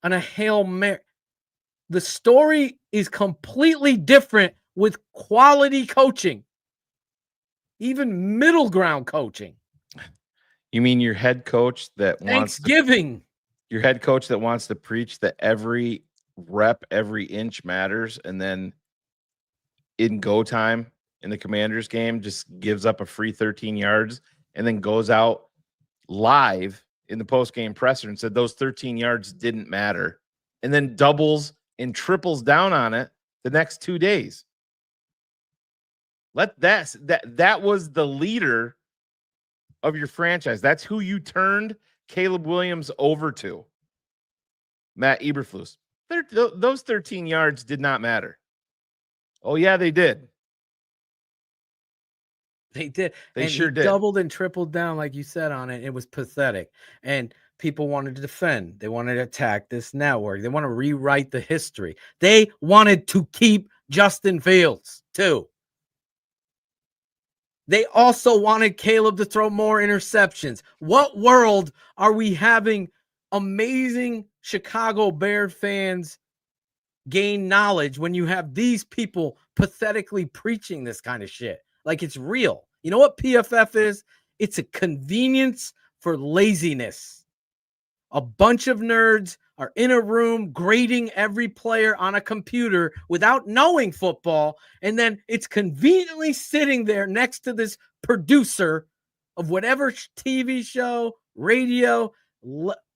on a Hail Mary. The story is completely different with quality coaching, even middle ground coaching. You mean your head coach that Thanksgiving? Your head coach that wants to preach that every rep, every inch matters, and then in go time in the Commanders game just gives up a free 13 yards and then goes out live in the post-game presser and said those 13 yards didn't matter, and then doubles and triples down on it the next 2 days. That was the leader of your franchise. That's who you turned Caleb Williams over to. Matt Eberflus. Those 13 yards did not matter. Oh yeah, they did. They did. They and sure he did. Doubled and tripled down, like you said, on it. It was pathetic. And people wanted to defend. They wanted to attack this network. They want to rewrite the history. They wanted to keep Justin Fields, too. They also wanted Caleb to throw more interceptions. What world are we having amazing Chicago Bear fans gain knowledge when you have these people pathetically preaching this kind of shit? Like it's real. You know what PFF is? It's a convenience for laziness. A bunch of nerds are in a room grading every player on a computer without knowing football, and then it's conveniently sitting there next to this producer of whatever TV show, radio.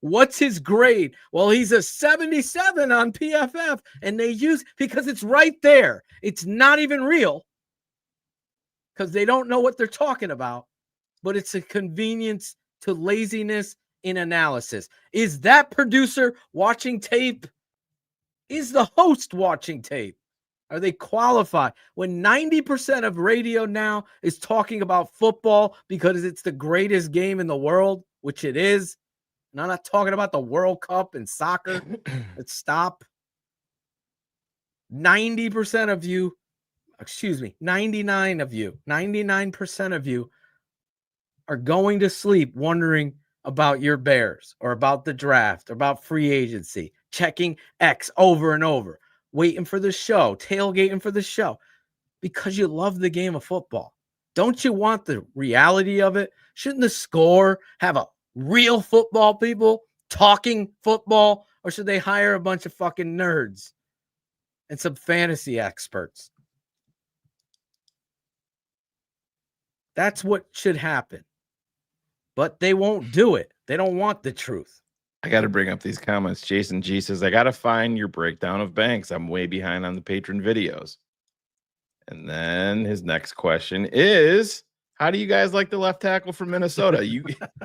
What's his grade? Well, he's a 77 on PFF, and they use because it's right there. It's not even real because they don't know what they're talking about, but it's a convenience to laziness in analysis. Is that producer watching tape? Is the host watching tape? Are they qualified? When 90% of radio now is talking about football because it's the greatest game in the world, which it is. And I'm not talking about the World Cup and soccer. Let's stop. 90% of you, 99 of you, 99% of you are going to sleep wondering about your Bears or about the draft or about free agency, checking X over and over, waiting for the show, tailgating for the show, because you love the game of football. Don't you want the reality of it? Shouldn't the score have a real football people talking football, or should they hire a bunch of fucking nerds and some fantasy experts? That's what should happen. But they won't do it. They don't want the truth. I got to bring up these comments. Jason G says, I got to find your breakdown of Banks. I'm way behind on the patron videos. And then his next question is, how do you guys like the left tackle from Minnesota?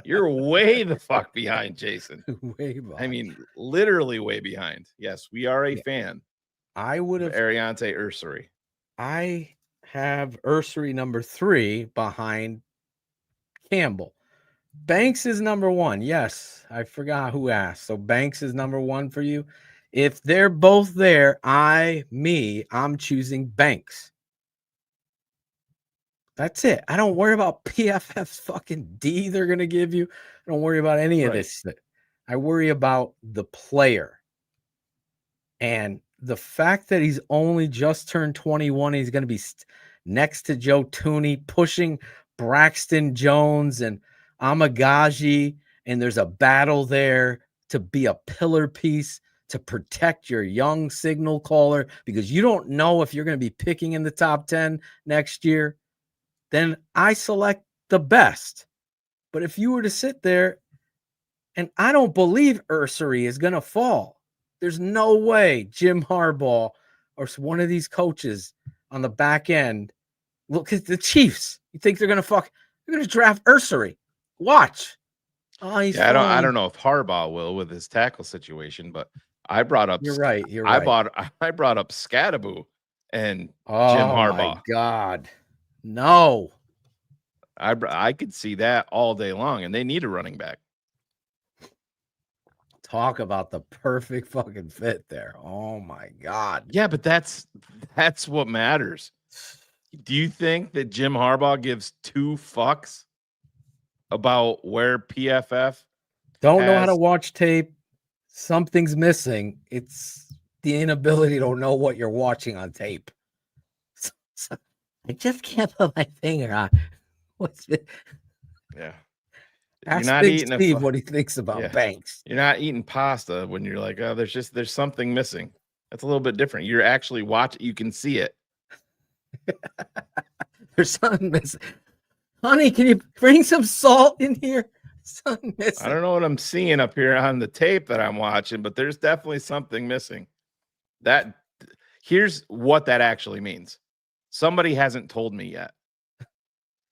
You're way the fuck behind, Jason. Way behind. I mean, literally way behind. Yes, we are a fan. I would have Ariante Ursary. I have Ursary number 3 behind Campbell. Banks is number 1. Yes, I forgot who asked. So Banks is number 1 for you. If they're both there, I'm choosing Banks. That's it. I don't worry about PFF's fucking D they're going to give you. I don't worry about any of this. I worry about the player. And the fact that he's only just turned 21, he's going to be next to Joe Tooney, pushing Braxton Jones and Amagaji, and there's a battle there to be a pillar piece to protect your young signal caller because you don't know if you're going to be picking in the top 10 next year, then I select the best. But if you were to sit there, and I don't believe Ursary is going to fall. There's no way Jim Harbaugh or one of these coaches on the back end. Look at the Chiefs. You think they're going to draft Ursary? Watch. Oh, I don't know if Harbaugh will with his tackle situation, but I brought up. You're right. You're right. I brought up Scadaboo and Jim Oh my Harbaugh. God, no. I could see that all day long, and they need a running back. Talk about the perfect fucking fit there. Oh my God. Yeah, but that's what matters. Do you think that Jim Harbaugh gives two fucks about where PFF Don't know how to has- watch tape? Something's missing. It's the inability to know what you're watching on tape. So, I just can't put my finger on what's it. Yeah. Ask You're not Big eating Steve what he thinks about Yeah. Banks. You're not eating pasta when you're like, oh, there's something missing. That's a little bit different. You're actually you can see it. There's something missing. Honey, can you bring some salt in here? Something missing. I don't know what I'm seeing up here on the tape that I'm watching, but there's definitely something missing. Here's what that actually means. Somebody hasn't told me yet.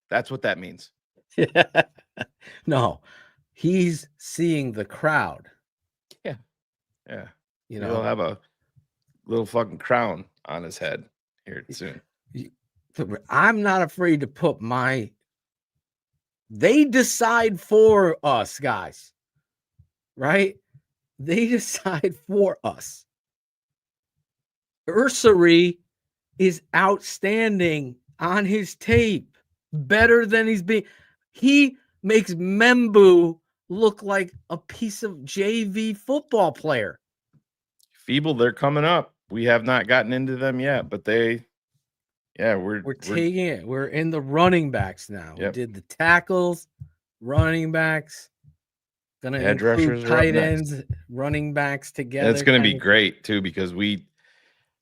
That's what that means. Yeah. No, he's seeing the crowd. Yeah. Yeah. You He'll know, have a little fucking crown on his head here soon. I'm not afraid to put they decide for us, guys, right? They decide for us. Ursary is outstanding on his tape, better than he makes Membu look like a piece of JV football player. Feeble, they're coming up. We have not gotten into them yet, but we're taking it. We're in the running backs now. Yep. We did the tackles, running backs, gonna Edge include rushers are up tight next. ends, running backs together. And it's going to be kinda. great too because we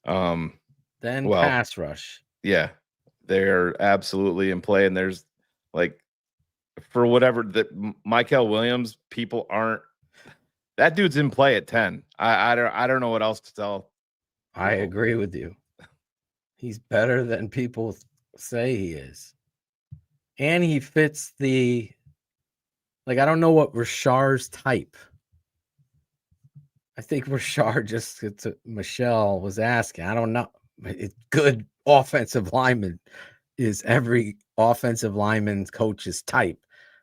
Then pass rush. Yeah, they're absolutely in play, and there's like for whatever that Michael Williams, people aren't. That dude's in play at 10. I don't know what else to tell. I agree with you. He's better than people say he is. And he fits I don't know what Rashard's type. I think Rashard Michelle was asking. I don't know. It's good offensive lineman is every offensive lineman coach's type,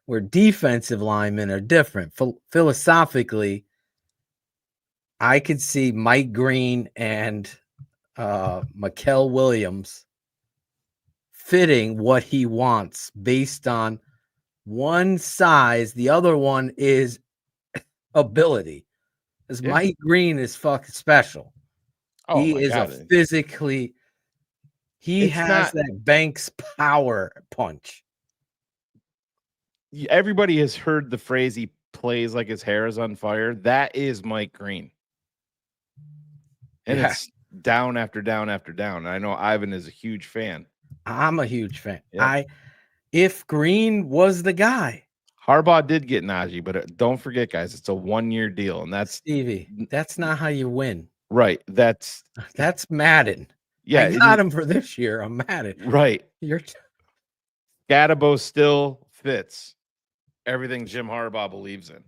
where defensive linemen are different. Philosophically, I could see Mike Green and Mikel Williams fitting what he wants based on one size. The other one is ability. Because Mike Green is fucking special. Oh, he my is God. he has that Banks power punch. Everybody has heard the phrase he plays like his hair is on fire. That is Mike Green. And it's down after down after down. I know Ivan is a huge fan. I'm a huge fan. Yeah. If Green was the guy. Harbaugh did get Najee, but don't forget, guys, it's a 1-year deal, and that's Stevie. That's not how you win. Right. That's Madden. Yeah, I got him for this year. I'm Madden. Right. Scadabo still fits everything Jim Harbaugh believes in.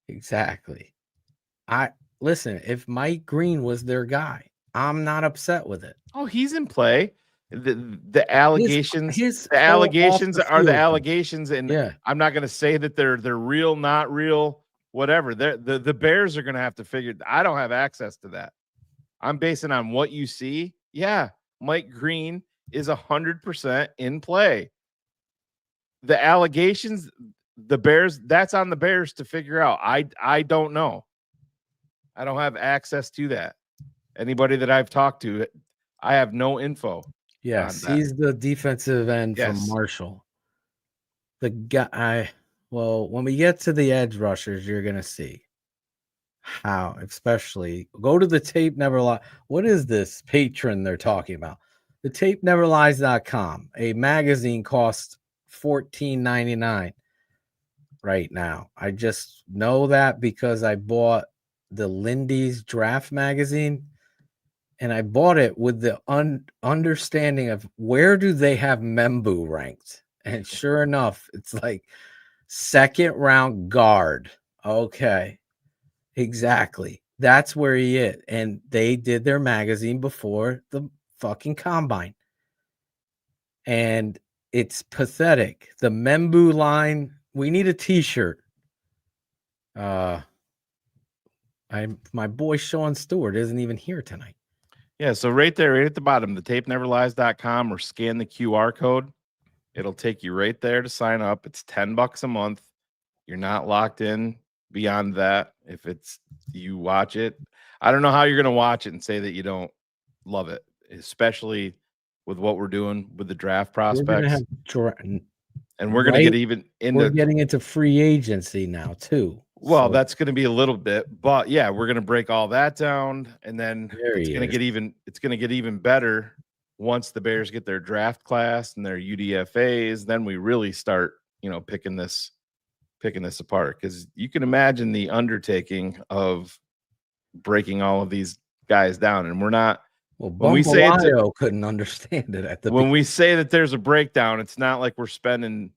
Exactly. Listen. If Mike Green was their guy, I'm not upset with it. Oh, he's in play. The allegations, the allegations the are the field. allegations, and I'm not going to say that they're real, not real, whatever. The Bears are going to have to figure. I don't have access to that. I'm basing on what you see. Yeah, Mike Green is 100% in play. The allegations, the Bears, that's on the Bears to figure out. I don't know. I don't have access to that. Anybody that I've talked to, I have no info. Yes, he's the defensive end from Marshall. The guy, when we get to the edge rushers, you're going to see how, especially go to the Tape Never Lies. What is this patron they're talking about? The tapeneverlies.com. A magazine costs $14.99 right now. I just know that because I bought the Lindy's Draft magazine. And I bought it with the understanding of where do they have Membu ranked? And sure enough, it's like 2nd round guard. Okay, exactly. That's where he is. And they did their magazine before the fucking combine. And it's pathetic. The Membu line, we need a t-shirt. My boy Sean Stewart isn't even here tonight. Yeah, so right there, right at the bottom, thetapeneverlies.com, or scan the QR code. It'll take you right there to sign up. It's $10 a month. You're not locked in beyond that. If it's you watch it, I don't know how you're going to watch it and say that you don't love it, especially with what we're doing with the draft prospects. And we're going to get even into. We're getting into free agency now too. Well, that's going to be a little bit, but yeah, we're going to break all that down, and then it's going to get even. It's going to get even better once the Bears get their draft class and their UDFA's. Then we really start, picking this apart, because you can imagine the undertaking of breaking all of these guys down, and we're not. Well, when we say couldn't understand it at the when we say that there's a breakdown, it's not like we're spending,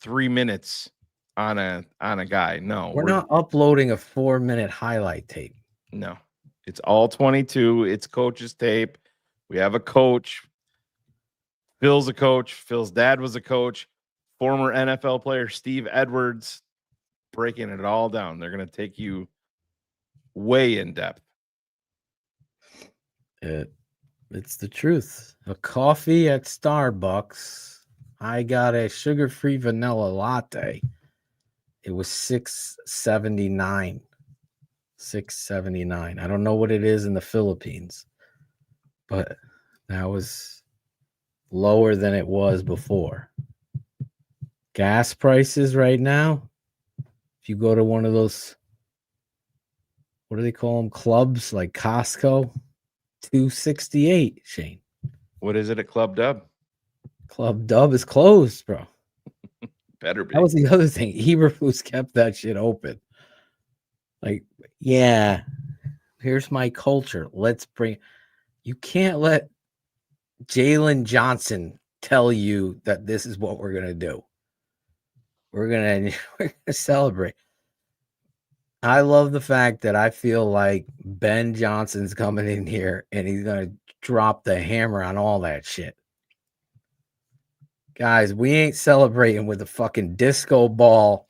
3 minutes on a guy. No, we're not uploading a 4-minute highlight tape. No, it's all 22. It's coach's tape. We have a coach. Phil's a coach. Phil's dad was a coach. Former NFL player Steve Edwards, breaking it all down. They're going to take you way in depth. It's the truth. A coffee at Starbucks. I got a sugar-free vanilla latte. It was $6.79. $6.79. I don't know what it is in the Philippines, but that was lower than it was before. Gas prices right now, if you go to one of those, what do they call them, clubs like Costco, $2.68, Shane. What is it at Club Dub? Club Dub is closed, bro. Better be. That was the other thing. Eberflus kept that shit open. Like, yeah, here's my culture. You can't let Jalen Johnson tell you that this is what we're going to do. We're going to celebrate. I love the fact that I feel like Ben Johnson's coming in here and he's going to drop the hammer on all that shit. Guys, we ain't celebrating with a fucking disco ball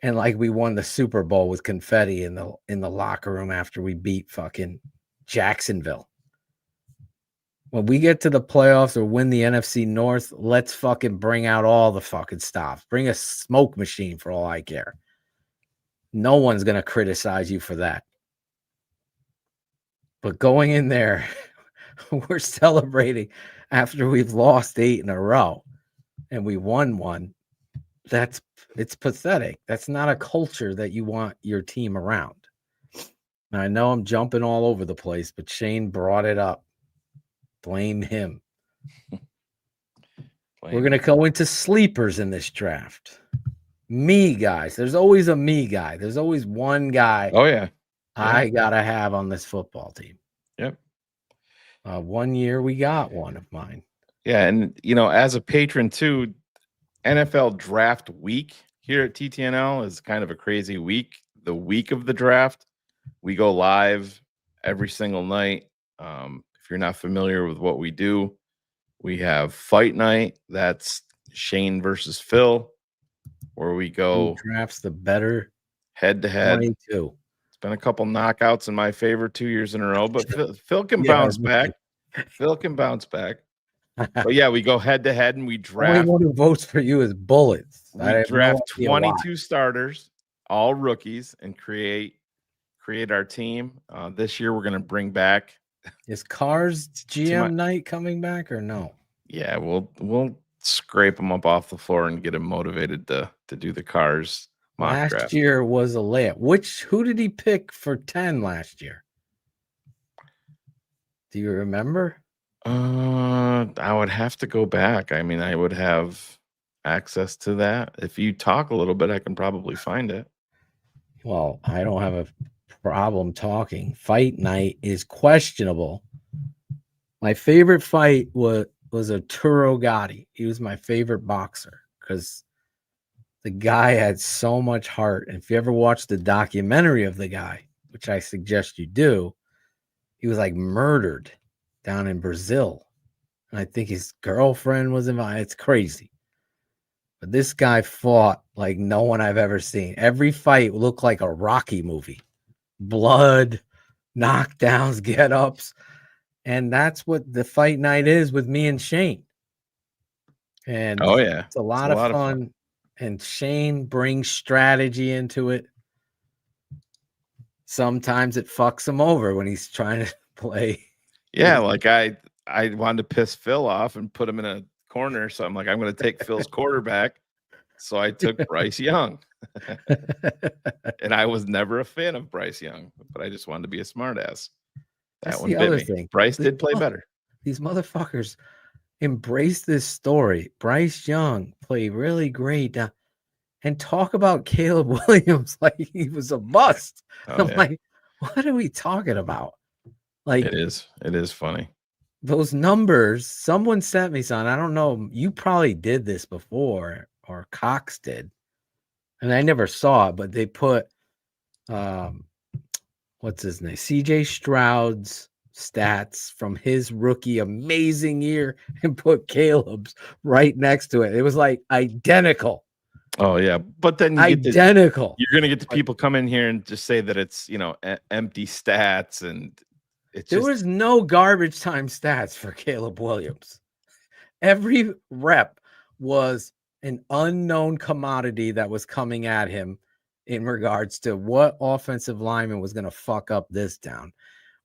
and like we won the Super Bowl with confetti in the locker room after we beat fucking Jacksonville. When we get to the playoffs or win the NFC North, let's fucking bring out all the fucking stops. Bring a smoke machine for all I care. No one's going to criticize you for that. But going in there, we're celebrating after we've lost 8 in a row and we won one. It's pathetic. That's not a culture that you want your team around. Now, I know I'm jumping all over the place, but Shane brought it up. Blame him. We're going to go into sleepers in this draft. Me guys. There's always a me guy. There's always one guy. Oh, yeah. I got to have on this football team. Yep. 1 year we got one of mine. Yeah. And, as a patron too, NFL draft week here at TTNL is kind of a crazy week. The week of the draft, we go live every single night. If you're not familiar with what we do, we have fight night. That's Shane versus Phil, where we go. Who drafts the better head to head. 22. It's been a couple knockouts in my favor 2 years in a row, but Phil can bounce back. Phil can bounce back. But yeah, we go head to head and we draft. Only one who votes for you is bullets. We draft 22 starters, all rookies, and create our team. This year we're going to bring back. Is Cars GM night coming back or no? Yeah, we'll scrape them up off the floor and get him motivated to do the Cars mock draft. Last year was a layup. Who did he pick for 10 last year? Do you remember? I would have to go back. I mean, I would have access to that. If you talk a little bit, I can probably find it. Well, I don't have a problem talking. Fight night is questionable. My favorite fight was Arturo Gatti. He was my favorite boxer because the guy had so much heart. And if you ever watch the documentary of the guy, which I suggest you do, he was like murdered down in Brazil. And I think his girlfriend was involved. It's crazy. But this guy fought like no one I've ever seen. Every fight looked like a Rocky movie. Blood, knockdowns, get-ups. And that's what the fight night is with me and Shane. And Oh, yeah. it's a lot of fun. And Shane brings strategy into it. Sometimes it fucks him over when he's trying to play. Yeah, like I wanted to piss Phil off and put him in a corner. So I'm like, I'm going to take Phil's quarterback. So I took Bryce Young. And I was never a fan of Bryce Young, but I just wanted to be a smartass. That one bit me. Bryce did play better. These motherfuckers embrace this story. Bryce Young played really great. And talk about Caleb Williams like he was a bust. Oh, I'm like, what are we talking about? Like, it is funny. Those numbers, someone sent me some. I don't know. You probably did this before, or Cox did. And I never saw it, but they put what's his name? CJ Stroud's stats from his rookie amazing year and put Caleb's right next to it. It was like identical. Oh yeah, but then you identical. You're gonna get the people come in here and just say that it's empty stats, and there was no garbage time stats for Caleb Williams. Every rep was an unknown commodity that was coming at him in regards to what offensive lineman was gonna fuck up this down.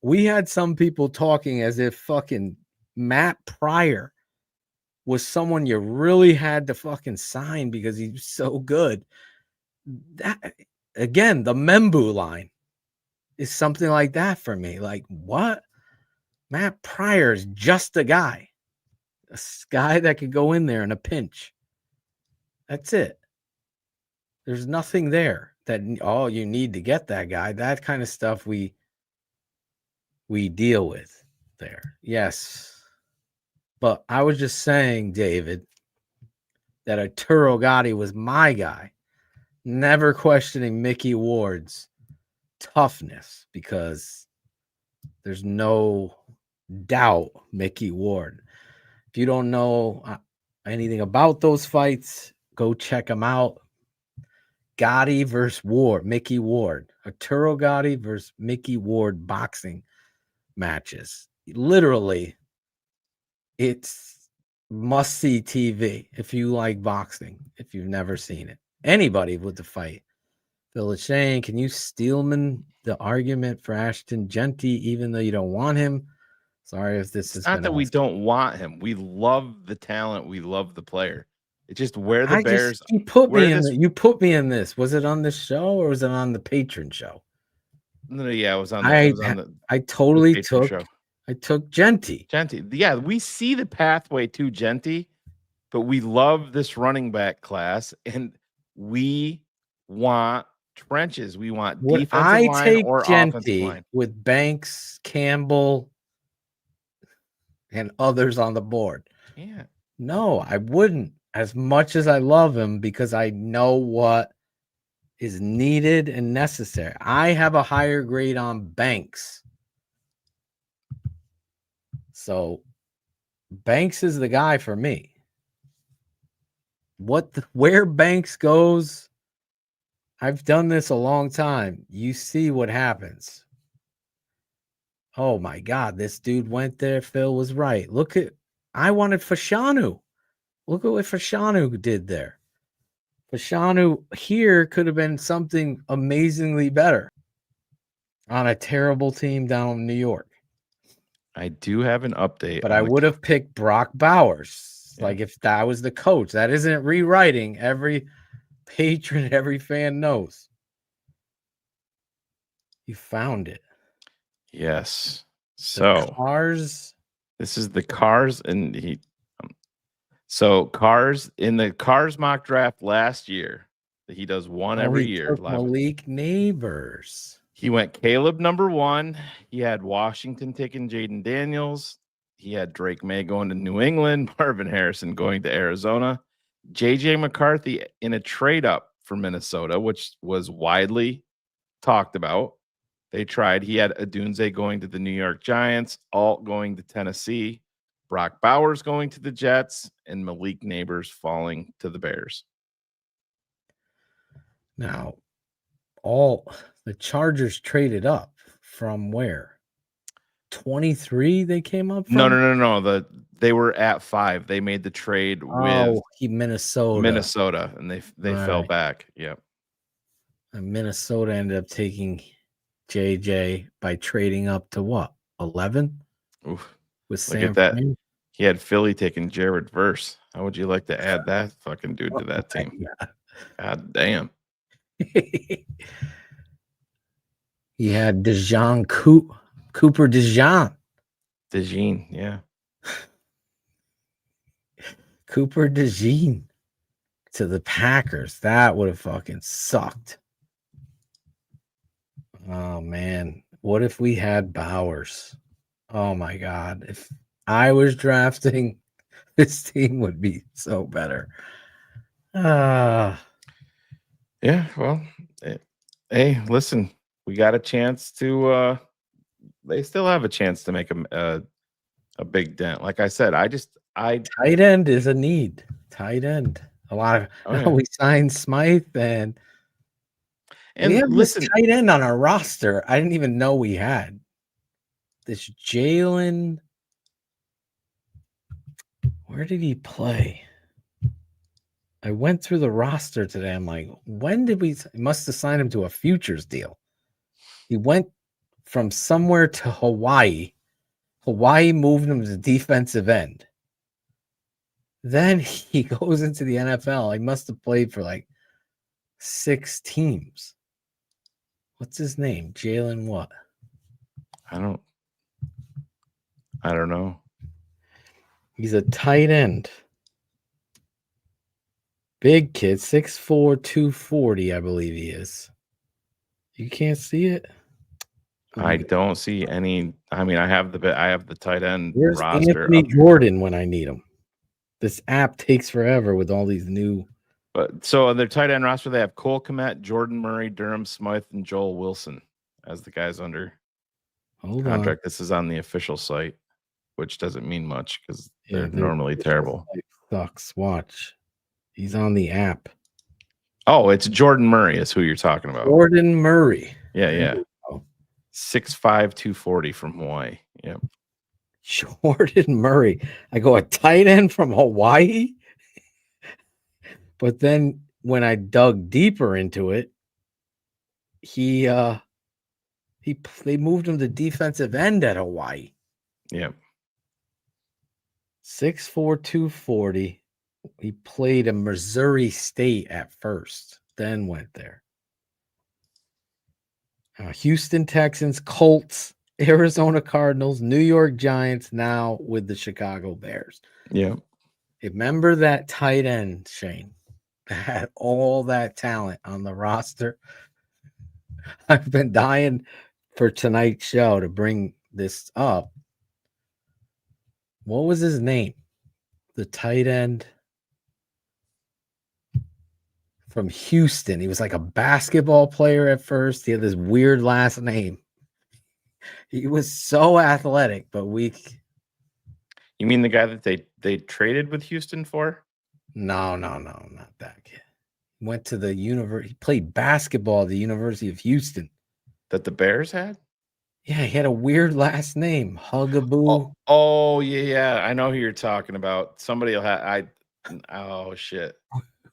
We had some people talking as if fucking Matt Pryor was someone you really had to fucking sign because he's so good. That again, the Membu line is something like that for me. Like, what? Matt Pryor is just a guy that could go in there in a pinch. That's it. There's nothing there that you need to get that guy. That kind of stuff we deal with there. Yes. But I was just saying, David, that Arturo Gatti was my guy, never questioning Mickey Ward's toughness, because there's no doubt Mickey Ward. If you don't know anything about those fights, go check them out. Gatti versus Ward, Mickey Ward, Arturo Gatti versus Mickey Ward boxing matches. Literally, it's must-see TV if you like boxing, if you've never seen it. Anybody with the fight. Phil Shane, can you Steelman the argument for Ashton Genty, even though you don't want him? Sorry if this is not that we don't want him. We love the talent. We love the player. It's just where the Bears. You put me in this. Was it on the show or was it on the patron show? No, yeah, it was on. I totally took. Show. I took Genty. Yeah, we see the pathway to Genty, but we love this running back class, and we want trenches. We want defensive line or offensive line with Banks, Campbell, and others on the board. Yeah. No, I wouldn't. As much as I love him, because I know what is needed and necessary. I have a higher grade on Banks. So Banks is the guy for me. Where Banks goes, I've done this a long time. You see what happens. Oh my God, this dude went there. Phil was right. I wanted Fashanu. Look at what Fashanu did there. Fashanu here could have been something amazingly better on a terrible team down in New York. I do have an update. But I would have picked Brock Bowers. Yeah. Like if that was the coach. That isn't rewriting. Every patron, every fan knows. You found it. Yes. So Cars. This is the Cars, and so Cars in the Cars mock draft last year. He does one every year. Malik Neighbors. He went Caleb number 1. He had Washington taking Jaden Daniels. He had Drake May going to New England, Marvin Harrison going to Arizona, JJ McCarthy in a trade up for Minnesota, which was widely talked about. They tried. He had Adunze going to the New York Giants, Alt going to Tennessee, Brock Bowers going to the Jets, and Malik Neighbors falling to the Bears. Now, all the Chargers traded up from where? 23 they came up from? No. They were at 5. They made the trade with Minnesota, and they fell back. Yep. And Minnesota ended up taking JJ by trading up to what? 11? Oof. With Look Sam at that. Fran? He had Philly taking Jared Verse. How would you like to add that fucking dude to that team? God damn. He had Cooper DeJean. DeJean, yeah. Cooper DeJean to the Packers. That would have fucking sucked. Oh, man. What if we had Bowers? Oh, my God. If I was drafting, this team would be so better. Yeah, well, hey, listen, we got a chance to they still have a chance to make a big dent. Like I said, tight end is a need. Tight end. A lot of we signed Smythe and we have this tight end on our roster. I didn't even know we had this Jalen. Where did he play? I went through the roster today. I'm like, when did we must have signed him to a futures deal? He went from somewhere to Hawaii. Hawaii moved him to defensive end. Then he goes into the NFL. He must have played for like 6 teams. What's his name? Jalen what? I don't know. He's a tight end. Big kid, 6'4", 240, I believe he is. You can't see it? I don't see any. I mean, I have the tight end Where's roster. Anthony Jordan when I need him? This app takes forever with all these new. But so on their tight end roster, they have Cole Kmet, Jordan Murray, Durham Smythe, and Joel Wilson as the guys under contract. This is on the official site, which doesn't mean much because they're normally terrible. Sucks. Watch. He's on the app. Oh, it's Jordan Murray is who you're talking about. Jordan Murray. Yeah. 6'5", 240 from Hawaii. Yep. Jordan Murray. I go a tight end from Hawaii. But then when I dug deeper into it, they moved him to defensive end at Hawaii. Yep. 6'4", 240. He played in Missouri State at first, then went there. Houston Texans, Colts, Arizona Cardinals, New York Giants, now with the Chicago Bears. Yeah. Remember that tight end, Shane, that had all that talent on the roster? I've been dying for tonight's show to bring this up. What was his name? The tight end from Houston. He was like a basketball player at first. He had this weird last name. He was so athletic, but weak. You mean the guy that they traded with Houston for? No, not that kid. He went to the university. He played basketball at the University of Houston. That the Bears had? Yeah, he had a weird last name. Hugaboo. Oh yeah. I know who you're talking about. Somebody will have oh shit.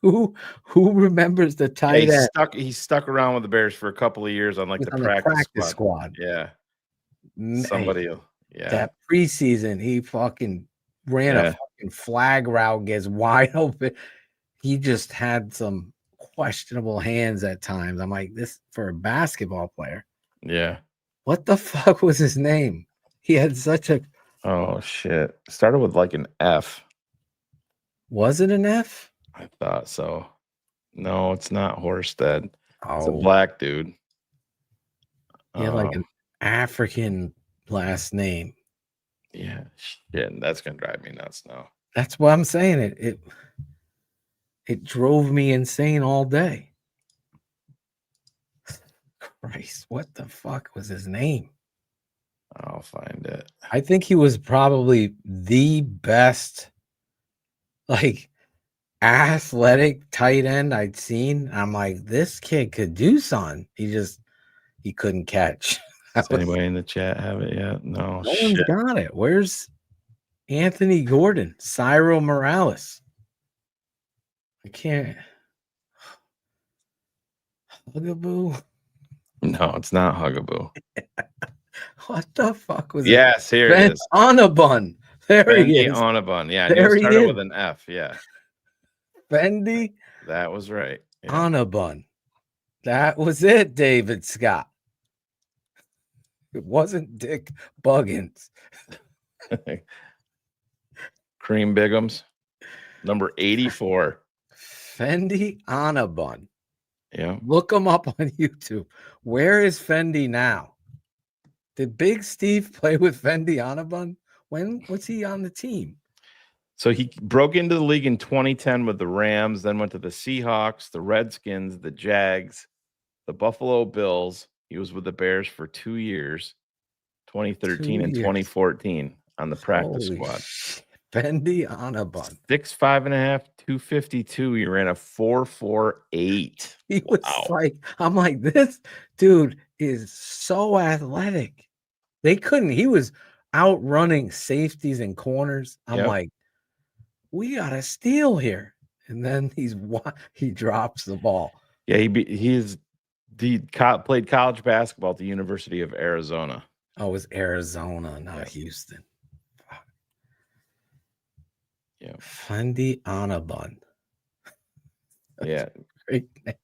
Who remembers the tight end? He stuck around with the Bears for a couple of years on like the practice squad. Yeah. Somebody That preseason, he fucking ran a fucking flag route, gets wide open. He just had some questionable hands at times. I'm like, this for a basketball player. Yeah. What the fuck was his name? He had such a oh shit. Started with like an F. Was it an F? I thought so. No, it's not Horsted. It's a black dude. He had like an African last name. Yeah, shit. That's gonna drive me nuts now. That's what I'm saying. It drove me insane all day. Christ, what the fuck was his name? I'll find it. I think he was probably the best, like, athletic tight end I'd seen. I'm like, this kid could do something. He couldn't catch. Does anybody in the chat have it yet? No, No one's shit. got it. Where's Anthony Gordon? Cyril Morales. I can't. Huggaboo. No, it's not Huggaboo. What the fuck was it? Yes, here it is. Onabun. There he Fendi is. Onabun. Yeah, There he he started is. with an F. Yeah, Fendi that was right. Yeah. Onabun. That was it, David Scott. It wasn't Dick Buggins. Cream Bigums, number 84. Fendi Onabun. Yeah. Look him up on YouTube. Where is Fendi now? Did Big Steve play with Fendi Onabun? When was he on the team? So he broke into the league in 2010 with the Rams, then went to the Seahawks, the Redskins, the Jags, the Buffalo Bills. He was with the Bears for 2 years, 2013 and 2014 on the practice squad. Fendi Onabun. 6'5.5", 252. He ran a 4.48. He was like, I'm like, this dude is so athletic. They couldn't, he was outrunning safeties and corners. I'm like, we got a steal here. And then he drops the ball. Yeah, he played college basketball at the University of Arizona. Oh, it was Arizona, not Houston. Yeah. Fendi Onabun. Yeah. Great name.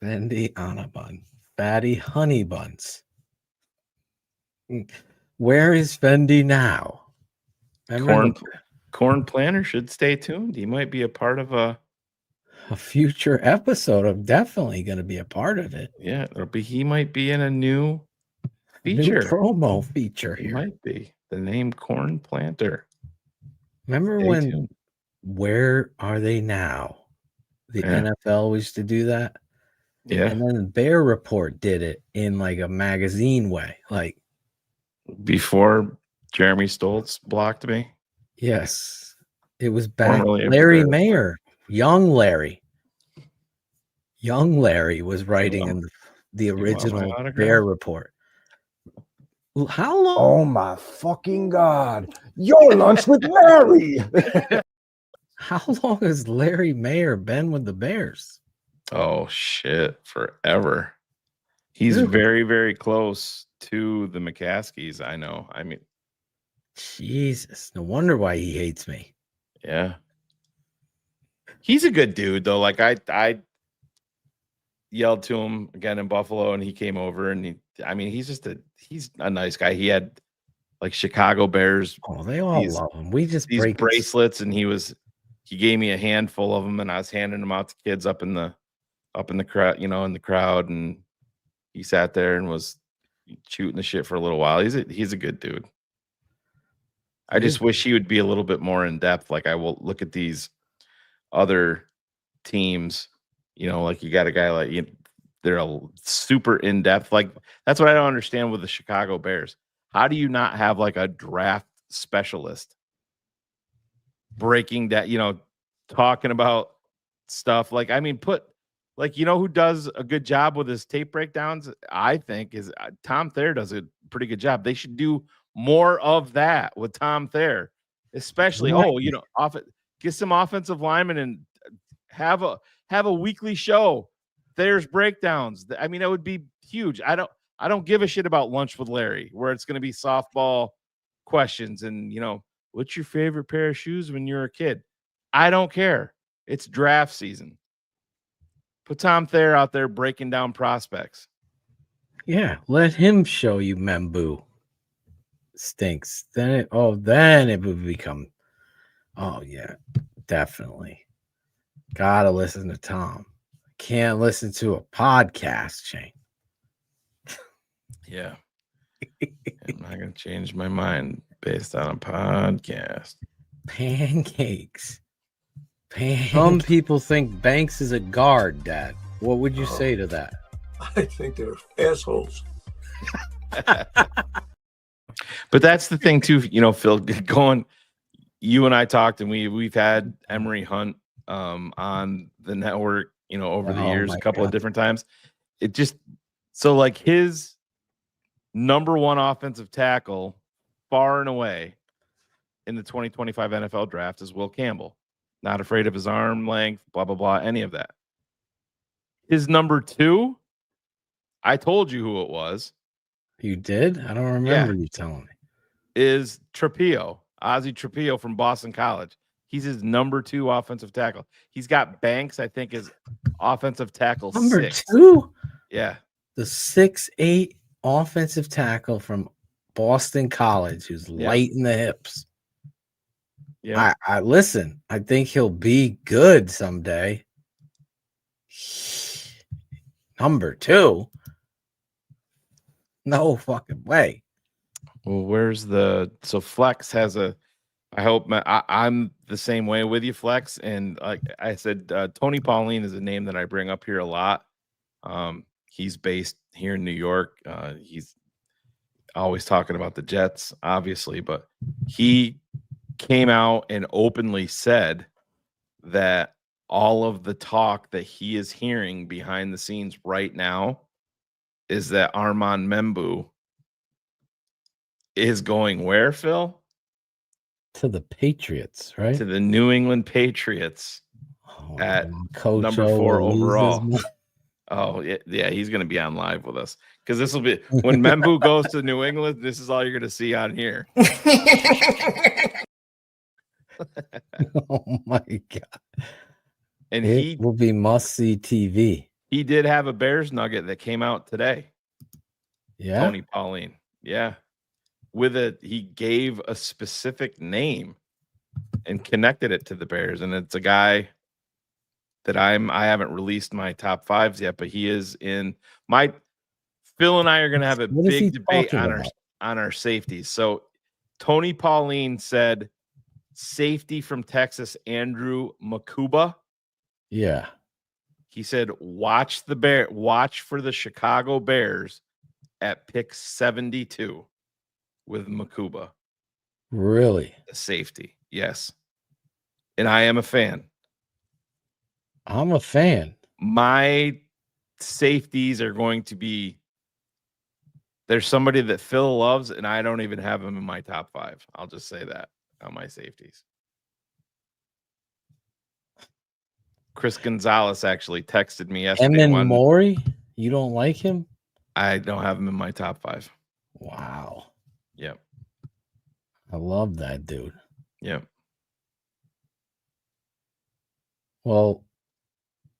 Fendi Onabun. Fatty Honey Buns. Where is Fendi now? Corn Planter should stay tuned. He might be a part of a future episode. I'm definitely going to be a part of it. Yeah, he might be in a new feature. New promo feature here. He might be. The name Corn Planter. Remember when Where Are They Now? The NFL used to do that. Yeah. And then the Bear Report did it in like a magazine way. Like before Jeremy Stoltz blocked me. Yes. It was back. Formerly Larry Mayer, young Larry was writing in the original Bear Report. How long? Oh my fucking God. Your lunch with Larry. How long has Larry Mayer been with the Bears? Oh shit, forever. He's very, very close to the McCaskies. I know. I mean, Jesus, no wonder why he hates me. Yeah. He's a good dude though. Like I yelled to him again in Buffalo and he came over and he's a nice guy. He had like Chicago Bears. Oh, they all love him. We just these bracelets and he gave me a handful of them and I was handing them out to kids up in the crowd, in the crowd, and he sat there and was shooting the shit for a little while. He's a good dude. I just wish he would be a little bit more in depth. Like I will look at these other teams, like you got a guy like they're a super in depth. Like that's what I don't understand with the Chicago Bears. How do you not have like a draft specialist breaking that, talking about stuff? Like, who does a good job with his tape breakdowns? I think is Tom Thayer does a pretty good job. They should do more of that with Tom Thayer, especially. Get some offensive linemen and have a weekly show. Thayer's breakdowns. I mean, that would be huge. I don't give a shit about Lunch with Larry, where it's going to be softball questions and what's your favorite pair of shoes when you're a kid? I don't care. It's draft season. Put Tom Thayer out there breaking down prospects. Yeah, let him show you Membu stinks. Then it would become. Oh yeah, definitely. Gotta listen to Tom. Can't listen to a podcast, Shane. Yeah. I'm not gonna change my mind based on a podcast. Pancakes. Some people think Banks is a guard, Dad. What would you say to that? I think they're assholes. But that's the thing too, Phil, going, you and I talked, and we've had Emery Hunt on the network, over the years, a couple of different times. It just, so like his number one offensive tackle far and away in the 2025 NFL draft is Will Campbell. Not afraid of his arm length, blah, blah, blah, any of that. His number two, I told you who it was. You did? I don't remember you telling me. Is Trapio, Ozzie Trapio from Boston College. He's his number two offensive tackle. He's got Banks, I think, is offensive tackle number 6. 2? Yeah. The 6'8" offensive tackle from Boston College who's light in the hips. Yeah. I listen, I think he'll be good someday. Number 2? No fucking way. Well, so Flex has I'm the same way with you, Flex. And like I said, Tony Pauline is a name that I bring up here a lot. He's based here in New York. He's always talking about the Jets, obviously, but he came out and openly said that all of the talk that he is hearing behind the scenes right now is that Armand Membu is going where, Phil? To the Patriots, right? To the New England Patriots at Coach number O 4 will lose overall. his Oh, yeah, he's going to be on live with us because this will be when Membu goes to New England. This is all you're going to see on here. Oh my God. And he will be must-see TV. He did have a Bears nugget that came out today. Yeah. Tony Pauline. Yeah. He gave a specific name and connected it to the Bears. And it's a guy that I haven't released my top 5s yet, but he is in my. Phil and I are going to have a big debate on our safeties. So Tony Pauline said safety from Texas, Andrew Makuba. Yeah. He said, watch for the Chicago Bears at pick 72 with Makuba. Really? The safety. Yes. And I am a fan. I'm a fan. My safeties are going to be, there's somebody that Phil loves, and I don't even have him in my top 5. I'll just say that on my safeties. Chris Gonzalez actually texted me yesterday. Emin Mori? You don't like him? I don't have him in my top 5. Wow. Yep. I love that dude. Yep. Well,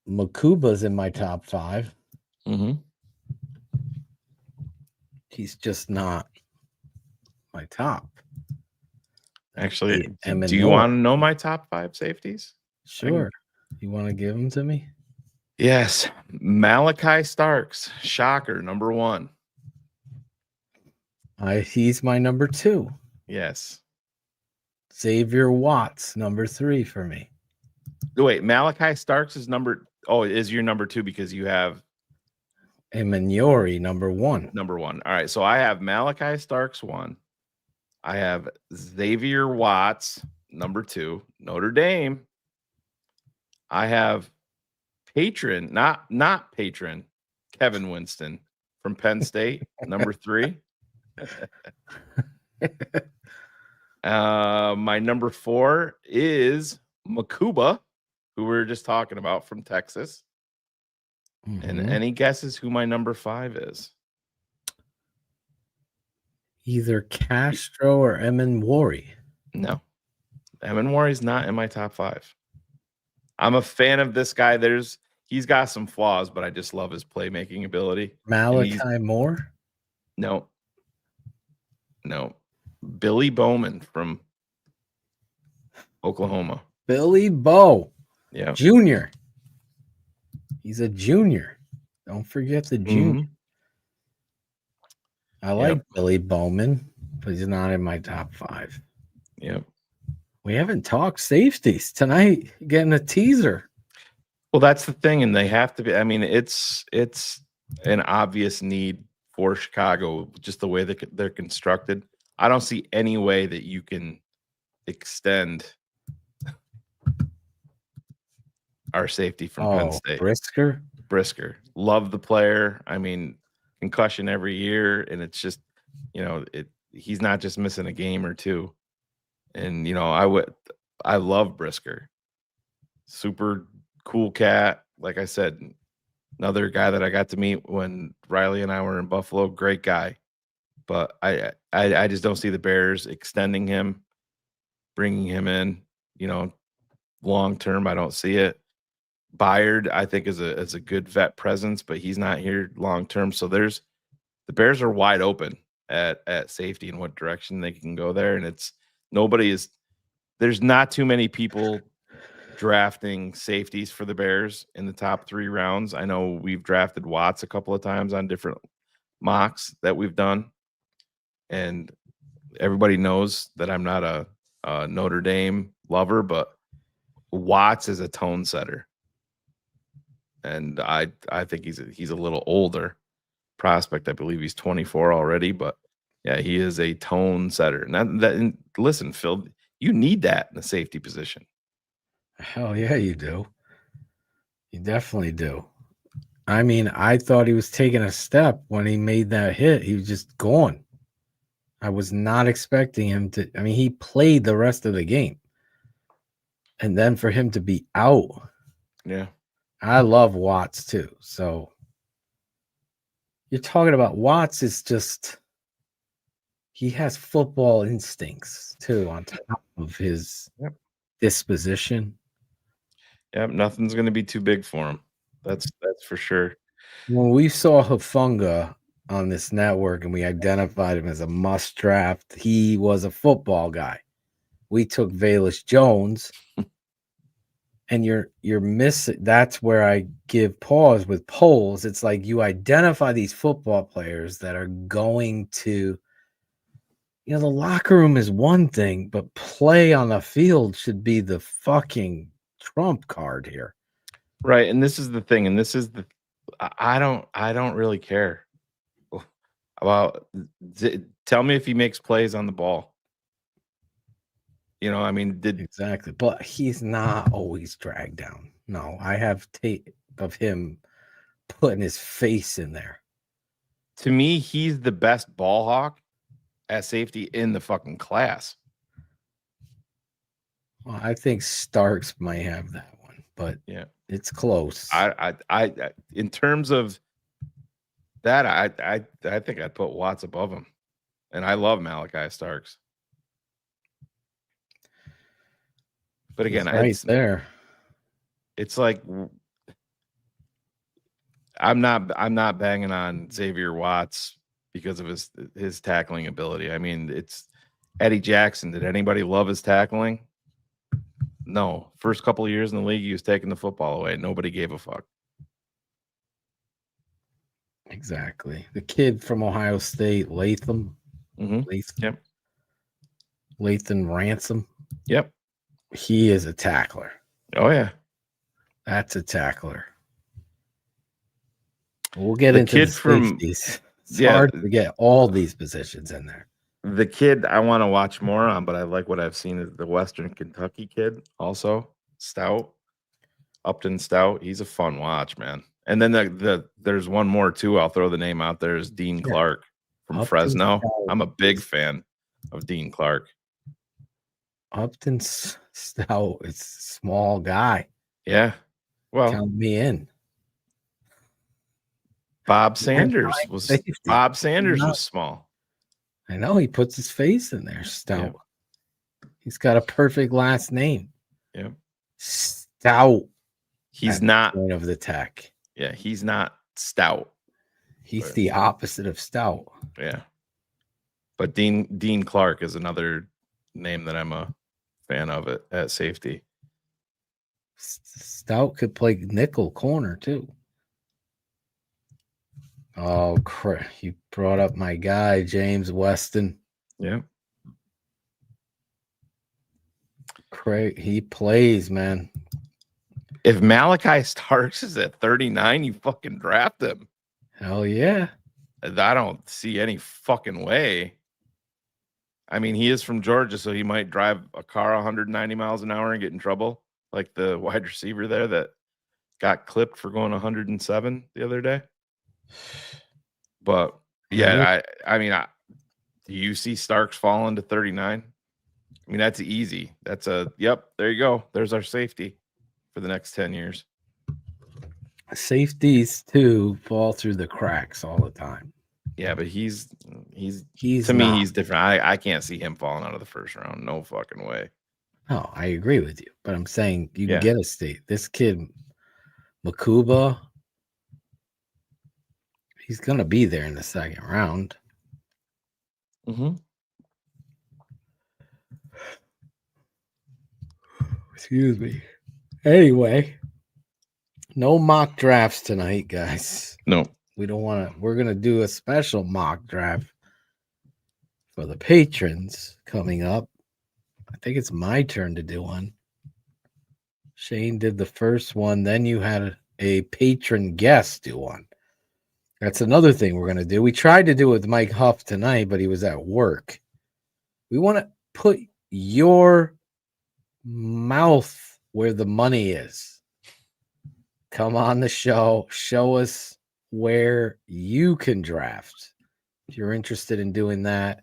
Makuba's in my top 5. Mm-hmm. He's just not my top. Actually, do you want to know my top 5 safeties? Sure. You want to give them to me? Yes. Malachi Starks, shocker, number 1. He's my number 2. Yes. Xavier Watts, number 3 for me. Wait, Malachi Starks is is your number 2 because you have Emmanuel, number 1. Number 1. All right. So I have Malachi Starks 1. I have Xavier Watts, number 2, Notre Dame. I have not patron, Kevin Winston from Penn State, number 3. My number 4 is Makuba, who we were just talking about from Texas. Mm-hmm. And any guesses who my number 5 is? Either Castro or Emin Wari. No. Emin Wari's not in my top 5. I'm a fan of this guy. He's got some flaws, but I just love his playmaking ability. Malachi Moore? No. Billy Bowman from Oklahoma. Billy Bo. Yeah. Junior. He's a junior. Don't forget the junior. I like Billy Bowman, but he's not in my top 5. Yep. We haven't talked safeties tonight. Getting a teaser. Well, that's the thing, and they have to be. I mean, it's an obvious need for Chicago, just the way that they're constructed. I don't see any way that you can extend our safety from Penn State. Brisker. Love the player. I mean, concussion every year, and it's just, he's not just missing a game or two. And I love Brisker. Super cool cat. Like I said, another guy that I got to meet when Riley and I were in Buffalo. Great guy. But I just don't see the Bears extending him, bringing him in, long term. I don't see it. Byard, I think, is a good vet presence, but he's not here long term. So the Bears are wide open at safety and what direction they can go there. And there's not too many people drafting safeties for the Bears in the top 3 rounds. I know we've drafted Watts a couple of times on different mocks that we've done. And everybody knows that I'm not a Notre Dame lover, but Watts is a tone setter. And I think he's a little older prospect. I believe he's 24 already, but yeah, he is a tone setter. And listen, Phil, you need that in the safety position. Hell yeah, you do. You definitely do. I mean, I thought he was taking a step when he made that hit. He was just gone. I was not expecting him to. I mean, he played the rest of the game. And then for him to be out. Yeah. I love Watts too. So you're talking about Watts is just, he has football instincts too on top of his disposition. Yep, nothing's going to be too big for him. That's for sure. When we saw Hafunga on this network and we identified him as a must draft, he was a football guy. We took Velus Jones. And you're missing. That's where I give pause with polls. It's like you identify these football players that are going to, the locker room is one thing, but play on the field should be the fucking trump card here. Right. And this is the thing. And this is I don't really care about, tell me if he makes plays on the ball. I mean, exactly, but he's not always dragged down. No, I have tape of him putting his face in there. To me, he's the best ball hawk at safety in the fucking class. Well, I think Starks might have that one, but yeah, it's close. I in terms of that, I think I'd put Watts above him, and I love Malachi Starks. But again, it's like I'm not banging on Xavier Watts because of his tackling ability. I mean, it's Eddie Jackson. Did anybody love his tackling? No. First couple of years in the league, he was taking the football away. Nobody gave a fuck. Exactly. The kid from Ohio State, Latham. Mm-hmm. Yep. Lathan Ransom. Yep. He is a tackler. Oh, yeah. That's a tackler. We'll get into the safeties. It's hard to get all these positions in there. The kid I want to watch more on, but I like what I've seen, is the Western Kentucky kid also. Stout. Upton Stout. He's a fun watch, man. And then there's one more, too. I'll throw the name out there, is Dean Clark from Upton Fresno. Stout. I'm a big fan of Dean Clark. Upton Stout is a small guy. Yeah. Well, count me in. Bob Sanders was small. I know, he puts his face in there. Stout. Yep. He's got a perfect last name. Yep. Stout. He's not point of the tech. Yeah, he's not stout. He's the opposite of stout. Yeah. But Dean Clark is another name that I'm a fan of it at safety. Stout could play nickel corner too. Oh, crap. You brought up my guy, James Weston. Yeah. Craig, he plays, man. If Malachi Starks is at 39, you fucking draft him. Hell yeah. I don't see any fucking way. I mean, he is from Georgia, so he might drive a car 190 miles an hour and get in trouble, like the wide receiver there that got clipped for going 107 the other day. But yeah, I mean, do you see Starks falling to 39? I mean, that's easy. That's yep, there you go. There's our safety for the next 10 years. Safeties too fall through the cracks all the time. Yeah, but he's to me, he's different. I can't see him falling out of the first round. No fucking way. No, I agree with you. But I'm saying you can Yeah. get a state. This kid, Makuba, he's gonna be there in the second round. Mm-hmm. Excuse me. Anyway, no mock drafts tonight, guys. No. We don't want to. We're going to do a special mock draft for the patrons coming up. I think it's my turn to do one. Shane did the first one. Then you had a patron guest do one. That's another thing we're going to do. We tried to do it with Mike Huff tonight, but he was at work. We want to put your mouth where the money is. Come on the show. Show us where you can draft. If you're interested in doing that,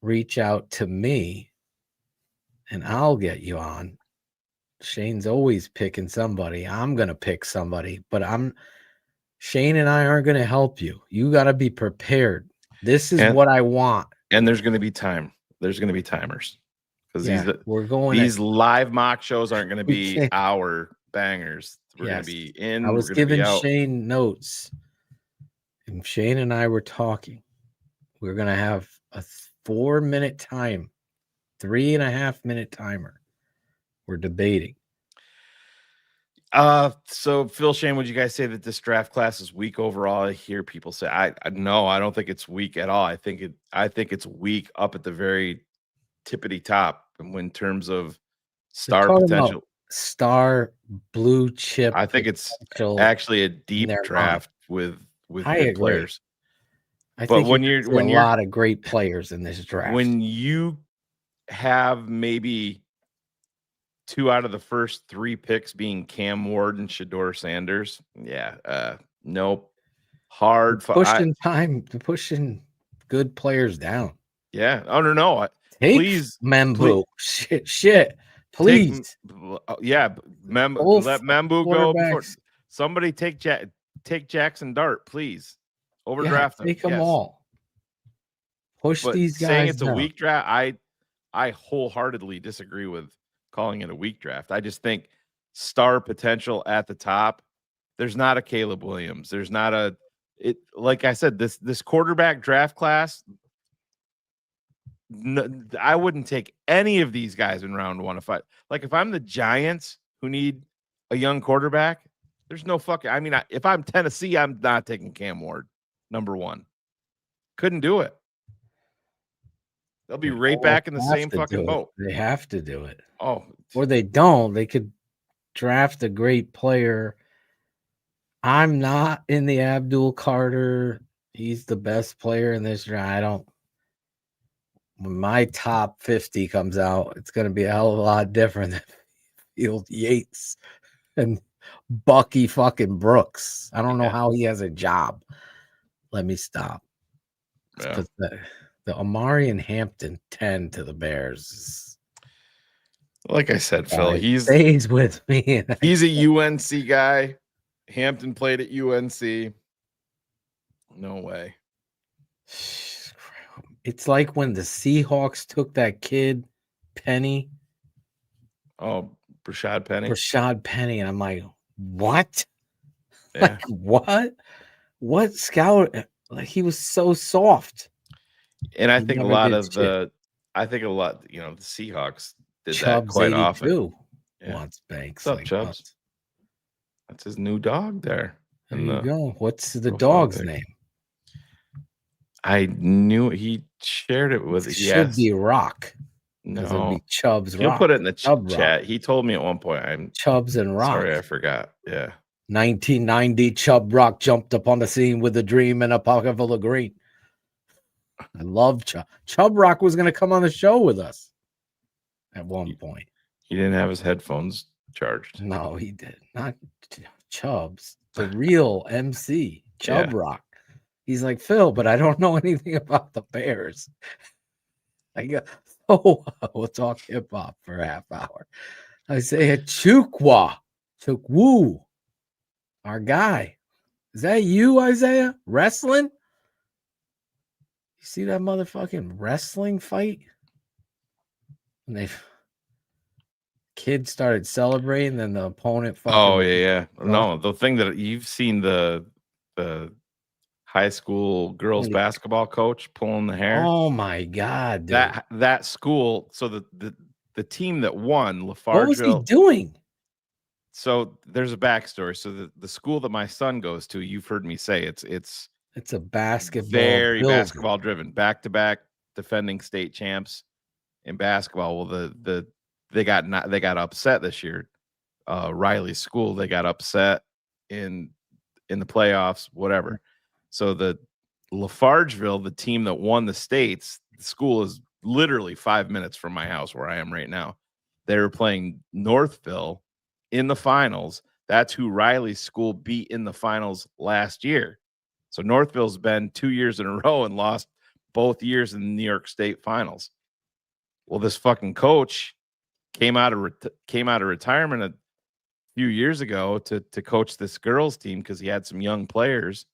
reach out to me and I'll get you on. Shane's always picking somebody. I'm going to pick somebody, but Shane and I aren't going to help you. You got to be prepared. This is what I want. And there's going to be time. There's going to be timers. Because these live mock shows aren't going to be hour bangers. We're going to be in. I was giving Shane notes. And Shane and I were talking. We're going to have a 4-minute time, 3.5-minute timer. We're debating. So Phil, Shane, would you guys say that this draft class is weak overall? I hear people say, I don't think it's weak at all. I think it's weak up at the very tippity top in terms of star potential. Star blue chip. I think it's actually a deep draft with good players. I think when you're a lot of great players in this draft. When you have maybe 2 out of the first 3 picks being Cam Ward and Shedeur Sanders, nope. Hard pushing good players down. Yeah. Oh no. Please, Membu. Shit. Please. Let Membu go before somebody take Jackson Dart, please. Overdraft them. Take them all. Push these guys. Saying it's a weak draft, I wholeheartedly disagree with calling it a weak draft. I just think star potential at the top. There's not a Caleb Williams. There's not like I said, this quarterback draft class. I wouldn't take any of these guys in round 1 if I'm the Giants who need a young quarterback. There's no fucking. I mean, if I'm Tennessee, I'm not taking Cam Ward number 1. Couldn't do it. They'll be right back in the same fucking boat. They have to do it. Oh, or they don't. They could draft a great player. I'm not in the Abdul Carter. He's the best player in this draft. When my top 50 comes out, it's going to be a hell of a lot different than Field Yates and Bucky fucking Brooks. I don't know how he has a job. Let me stop. Yeah. The Amari and Hampton 10 to the Bears. Like I said, Phil, he stays with me. He's a UNC guy. Hampton played at UNC. No way. It's like when the Seahawks took that kid, Penny. Oh, Rashad Penny. And I'm like, what? Yeah. Like, what? What scout? Like, he was so soft. And I think a lot, the Seahawks did Chubbs that quite often. Yeah. Wants Banks. What's up, Chubbs? That's his new dog there. There you go. What's the dog's name? I knew he shared it with. It should be Rock. No, be Chubbs. He'll Rock. put it in the chat. Rock. He told me at one point. I'm Chubbs and Rock. Sorry, I forgot. Yeah. 1990, Chubb Rock jumped upon the scene with a dream and a pocket full of green. I love Chubb. Chubb Rock was going to come on the show with us at one point. He didn't have his headphones charged. No, he did not. Chubbs, the real MC, Chubb Rock. He's like, Phil, but I don't know anything about the Bears. I go, oh, we'll talk hip hop for a half hour. Isaiah Chukwu, our guy. Is that you, Isaiah? Wrestling? You see that motherfucking wrestling fight? And they kids started celebrating, then the opponent fucking. Oh yeah. No, the thing that you've seen the high school girls basketball coach pulling the hair. Oh my god, dude. That school. So the team that won, Lafargeville. What was he doing? So there's a backstory. So the school that my son goes to, you've heard me say it's a basketball, very basketball driven, back-to-back defending state champs in basketball. Well, they got upset this year. Riley's school, they got upset in the playoffs, whatever. So the Lafargeville, the team that won the states, the school is literally 5 minutes from my house where I am right now. They were playing Northville in the finals. That's who Riley's school beat in the finals last year. So Northville's been 2 years in a row and lost both years in the New York State finals. Well, this fucking coach came out of retirement a few years ago to coach this girls team because he had some young players.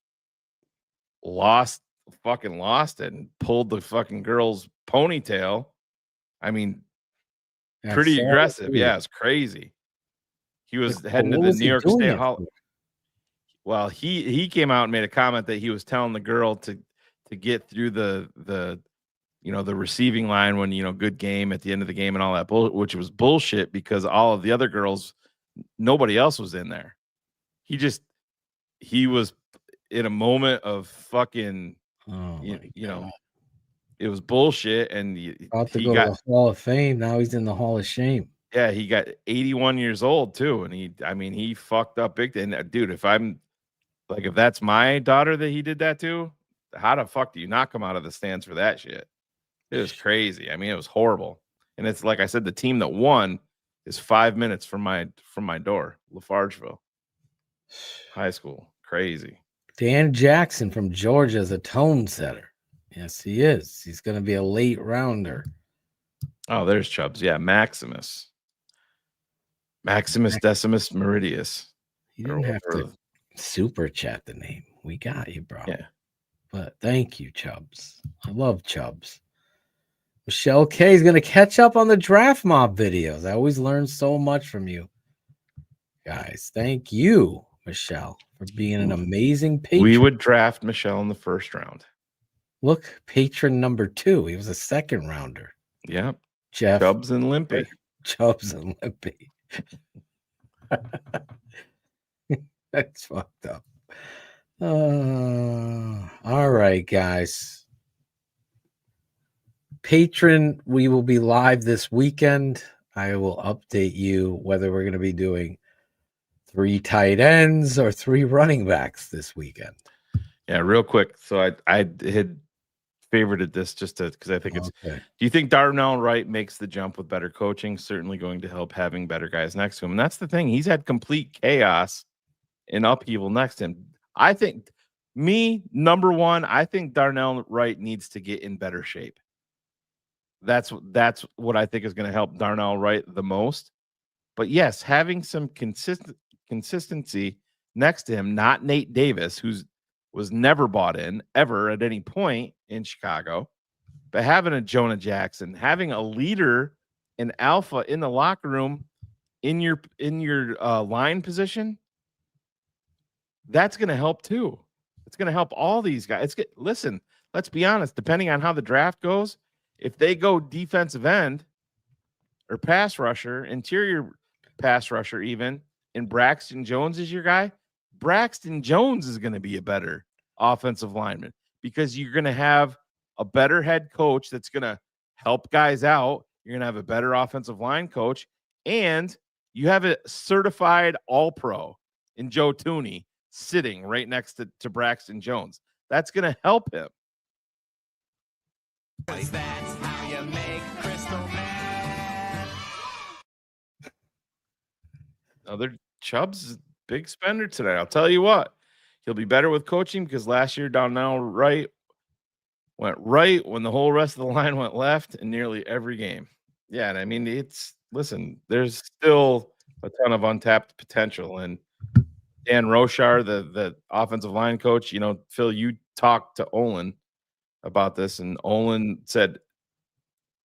Lost it and pulled the fucking girls' ponytail. I mean, pretty aggressive. Yeah, it's crazy. He was heading to the New York State Hall. Well, he came out and made a comment that he was telling the girl to get through the receiving line when, good game at the end of the game and all that which was bullshit because all of the other girls, nobody else was in there. He was in a moment of fucking, it was bullshit. And about to go to the Hall of Fame. Now he's in the Hall of Shame. Yeah, he got 81 years old too. And he fucked up big. And dude, if that's my daughter that he did that to, how the fuck do you not come out of the stands for that shit? It was crazy. I mean, it was horrible. And it's like I said, the team that won is 5 minutes from my door, Lafargeville High School. Crazy. Dan Jackson from Georgia is a tone setter. Yes, he is. He's going to be a late rounder. Oh, there's Chubbs. Yeah, Maximus Decimus Meridius. You didn't have to super chat the name. We got you, bro. Yeah. But thank you, Chubbs. I love Chubbs. Michelle K is going to catch up on the Draft Mob videos. I always learn so much from you guys. Thank you, Michelle, for being an amazing patron. We would draft Michelle in the first round. Look, patron number 2. He was a second rounder. Yep. Jeff Chubbs and Limpy. Chubbs and Limpy. That's fucked up. All right, guys. Patron, we will be live this weekend. I will update you whether we're going to be doing 3 tight ends or 3 running backs this weekend. Yeah, real quick. So I had favorited this just because I think it's. Okay. Do you think Darnell Wright makes the jump with better coaching? Certainly going to help having better guys next to him. And that's the thing. He's had complete chaos and upheaval next to him. I think number one, I think Darnell Wright needs to get in better shape. That's what I think is going to help Darnell Wright the most. But yes, having some consistency next to him, not Nate Davis, was never bought in ever at any point in Chicago, but having a Jonah Jackson, having a leader, an alpha in the locker room, in your line position, that's going to help too. It's going to help all these guys. Listen, let's be honest. Depending on how the draft goes, if they go defensive end or pass rusher, interior pass rusher even, and Braxton Jones is your guy, Braxton Jones is going to be a better offensive lineman because you're going to have a better head coach that's going to help guys out. You're going to have a better offensive line coach, and you have a certified all-pro in Joe Tooney sitting right next to Braxton Jones. That's going to help him. That's how you make Crystal mad. Other Chubb's big spender tonight. I'll tell you what, he'll be better with coaching because last year Donnell Wright went right when the whole rest of the line went left in nearly every game. Yeah, and I mean, there's still a ton of untapped potential. And Dan Roshar, the offensive line coach, Phil, you talked to Olin about this, and Olin said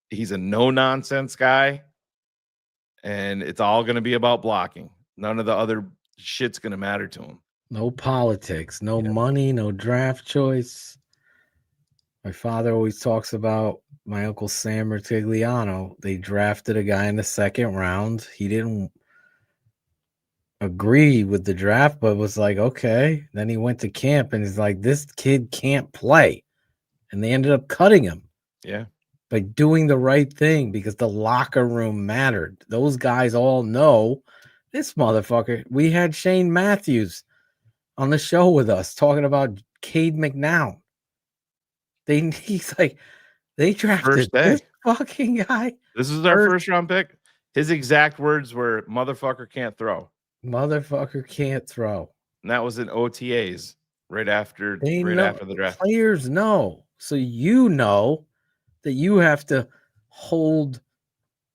he's a no-nonsense guy, and it's all going to be about blocking. None of the other shit's going to matter to him. No politics, no money, no draft choice. My father always talks about my Uncle Sam Rutigliano. They drafted a guy in the second round. He didn't agree with the draft, but was like, okay. Then he went to camp and he's like, this kid can't play. And they ended up cutting him. Yeah. By doing the right thing because the locker room mattered. Those guys all know this motherfucker. We had Shane Matthews on the show with us talking about Cade McNown. He's like, they drafted this fucking guy. This is our first round pick. His exact words were, motherfucker can't throw. Motherfucker can't throw. And that was in OTAs right after the draft. Players know. So you know that you have to hold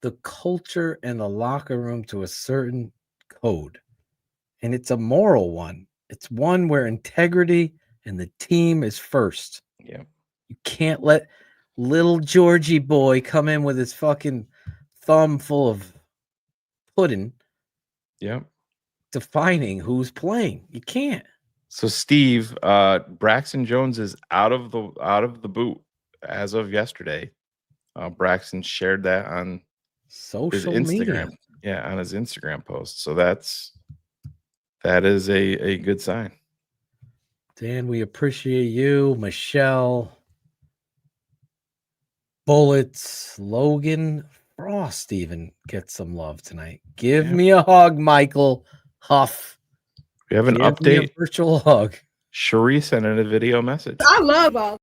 the culture and the locker room to a certain code. And it's a moral one. It's one where integrity and the team is first. Yeah. You can't let little Georgie boy come in with his fucking thumb full of pudding. Yep. Defining who's playing. You can't. So Steve, Braxton Jones is out of the boot as of yesterday. Braxton shared that on social his Instagram. media. Yeah, on his Instagram post. So that is a good sign. Dan, we appreciate you. Michelle, Bullets, Logan, Frost even gets some love tonight. Give me a hug, Michael Huff. We have an Give me update. a virtual hug. Cherie sent in a video message. I love all.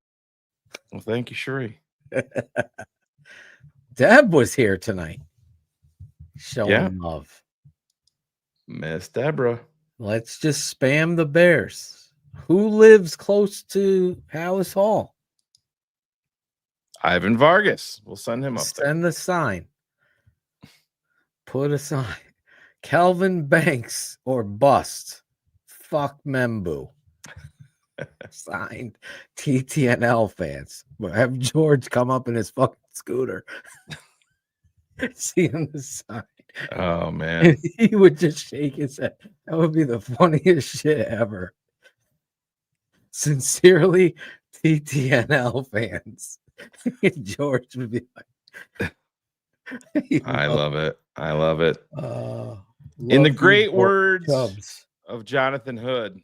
Well, thank you, Cherie. Deb was here tonight. Showing love. Miss Deborah. Let's just spam the Bears. Who lives close to Hallis Hall? Ivan Vargas. We'll send him up there. Send the sign. Put a sign. Calvin Banks or bust. Fuck Membu. Signed TTNL fans. We'll have George come up in his fucking scooter. Seeing the sign. Oh, man. And he would just shake his head. That would be the funniest shit ever. Sincerely, TTNL fans. George would be like, I love it. I love it. In love the great you, words Cubs. of Jonathan Hood.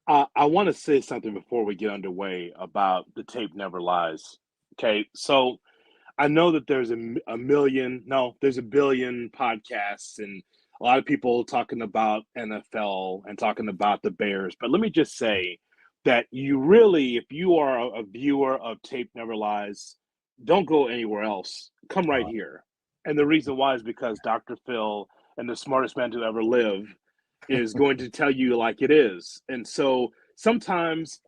I want to say something before we get underway about the tape never lies. Okay, so I know that there's there's a billion podcasts and a lot of people talking about NFL and talking about the Bears. But let me just say that you really, if you are a viewer of Tape Never Lies, don't go anywhere else. Come right here. And the reason why is because Dr. Phil and the smartest man to ever live is going to tell you like it is. And so sometimes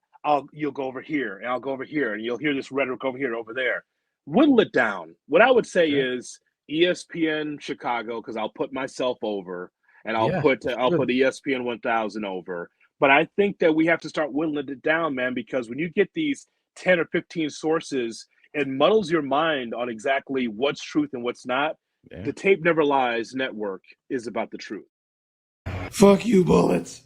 you'll go over here and I'll go over here and you'll hear this rhetoric over here, over there. Whittle it down. What I would say is ESPN Chicago, because I'll put myself over and I'll put ESPN 1000 over. But I think that we have to start whittling it down, man, because when you get these 10 or 15 sources, it muddles your mind on exactly what's truth and what's not. The Tape Never Lies network is about the truth. Fuck you, Bullets.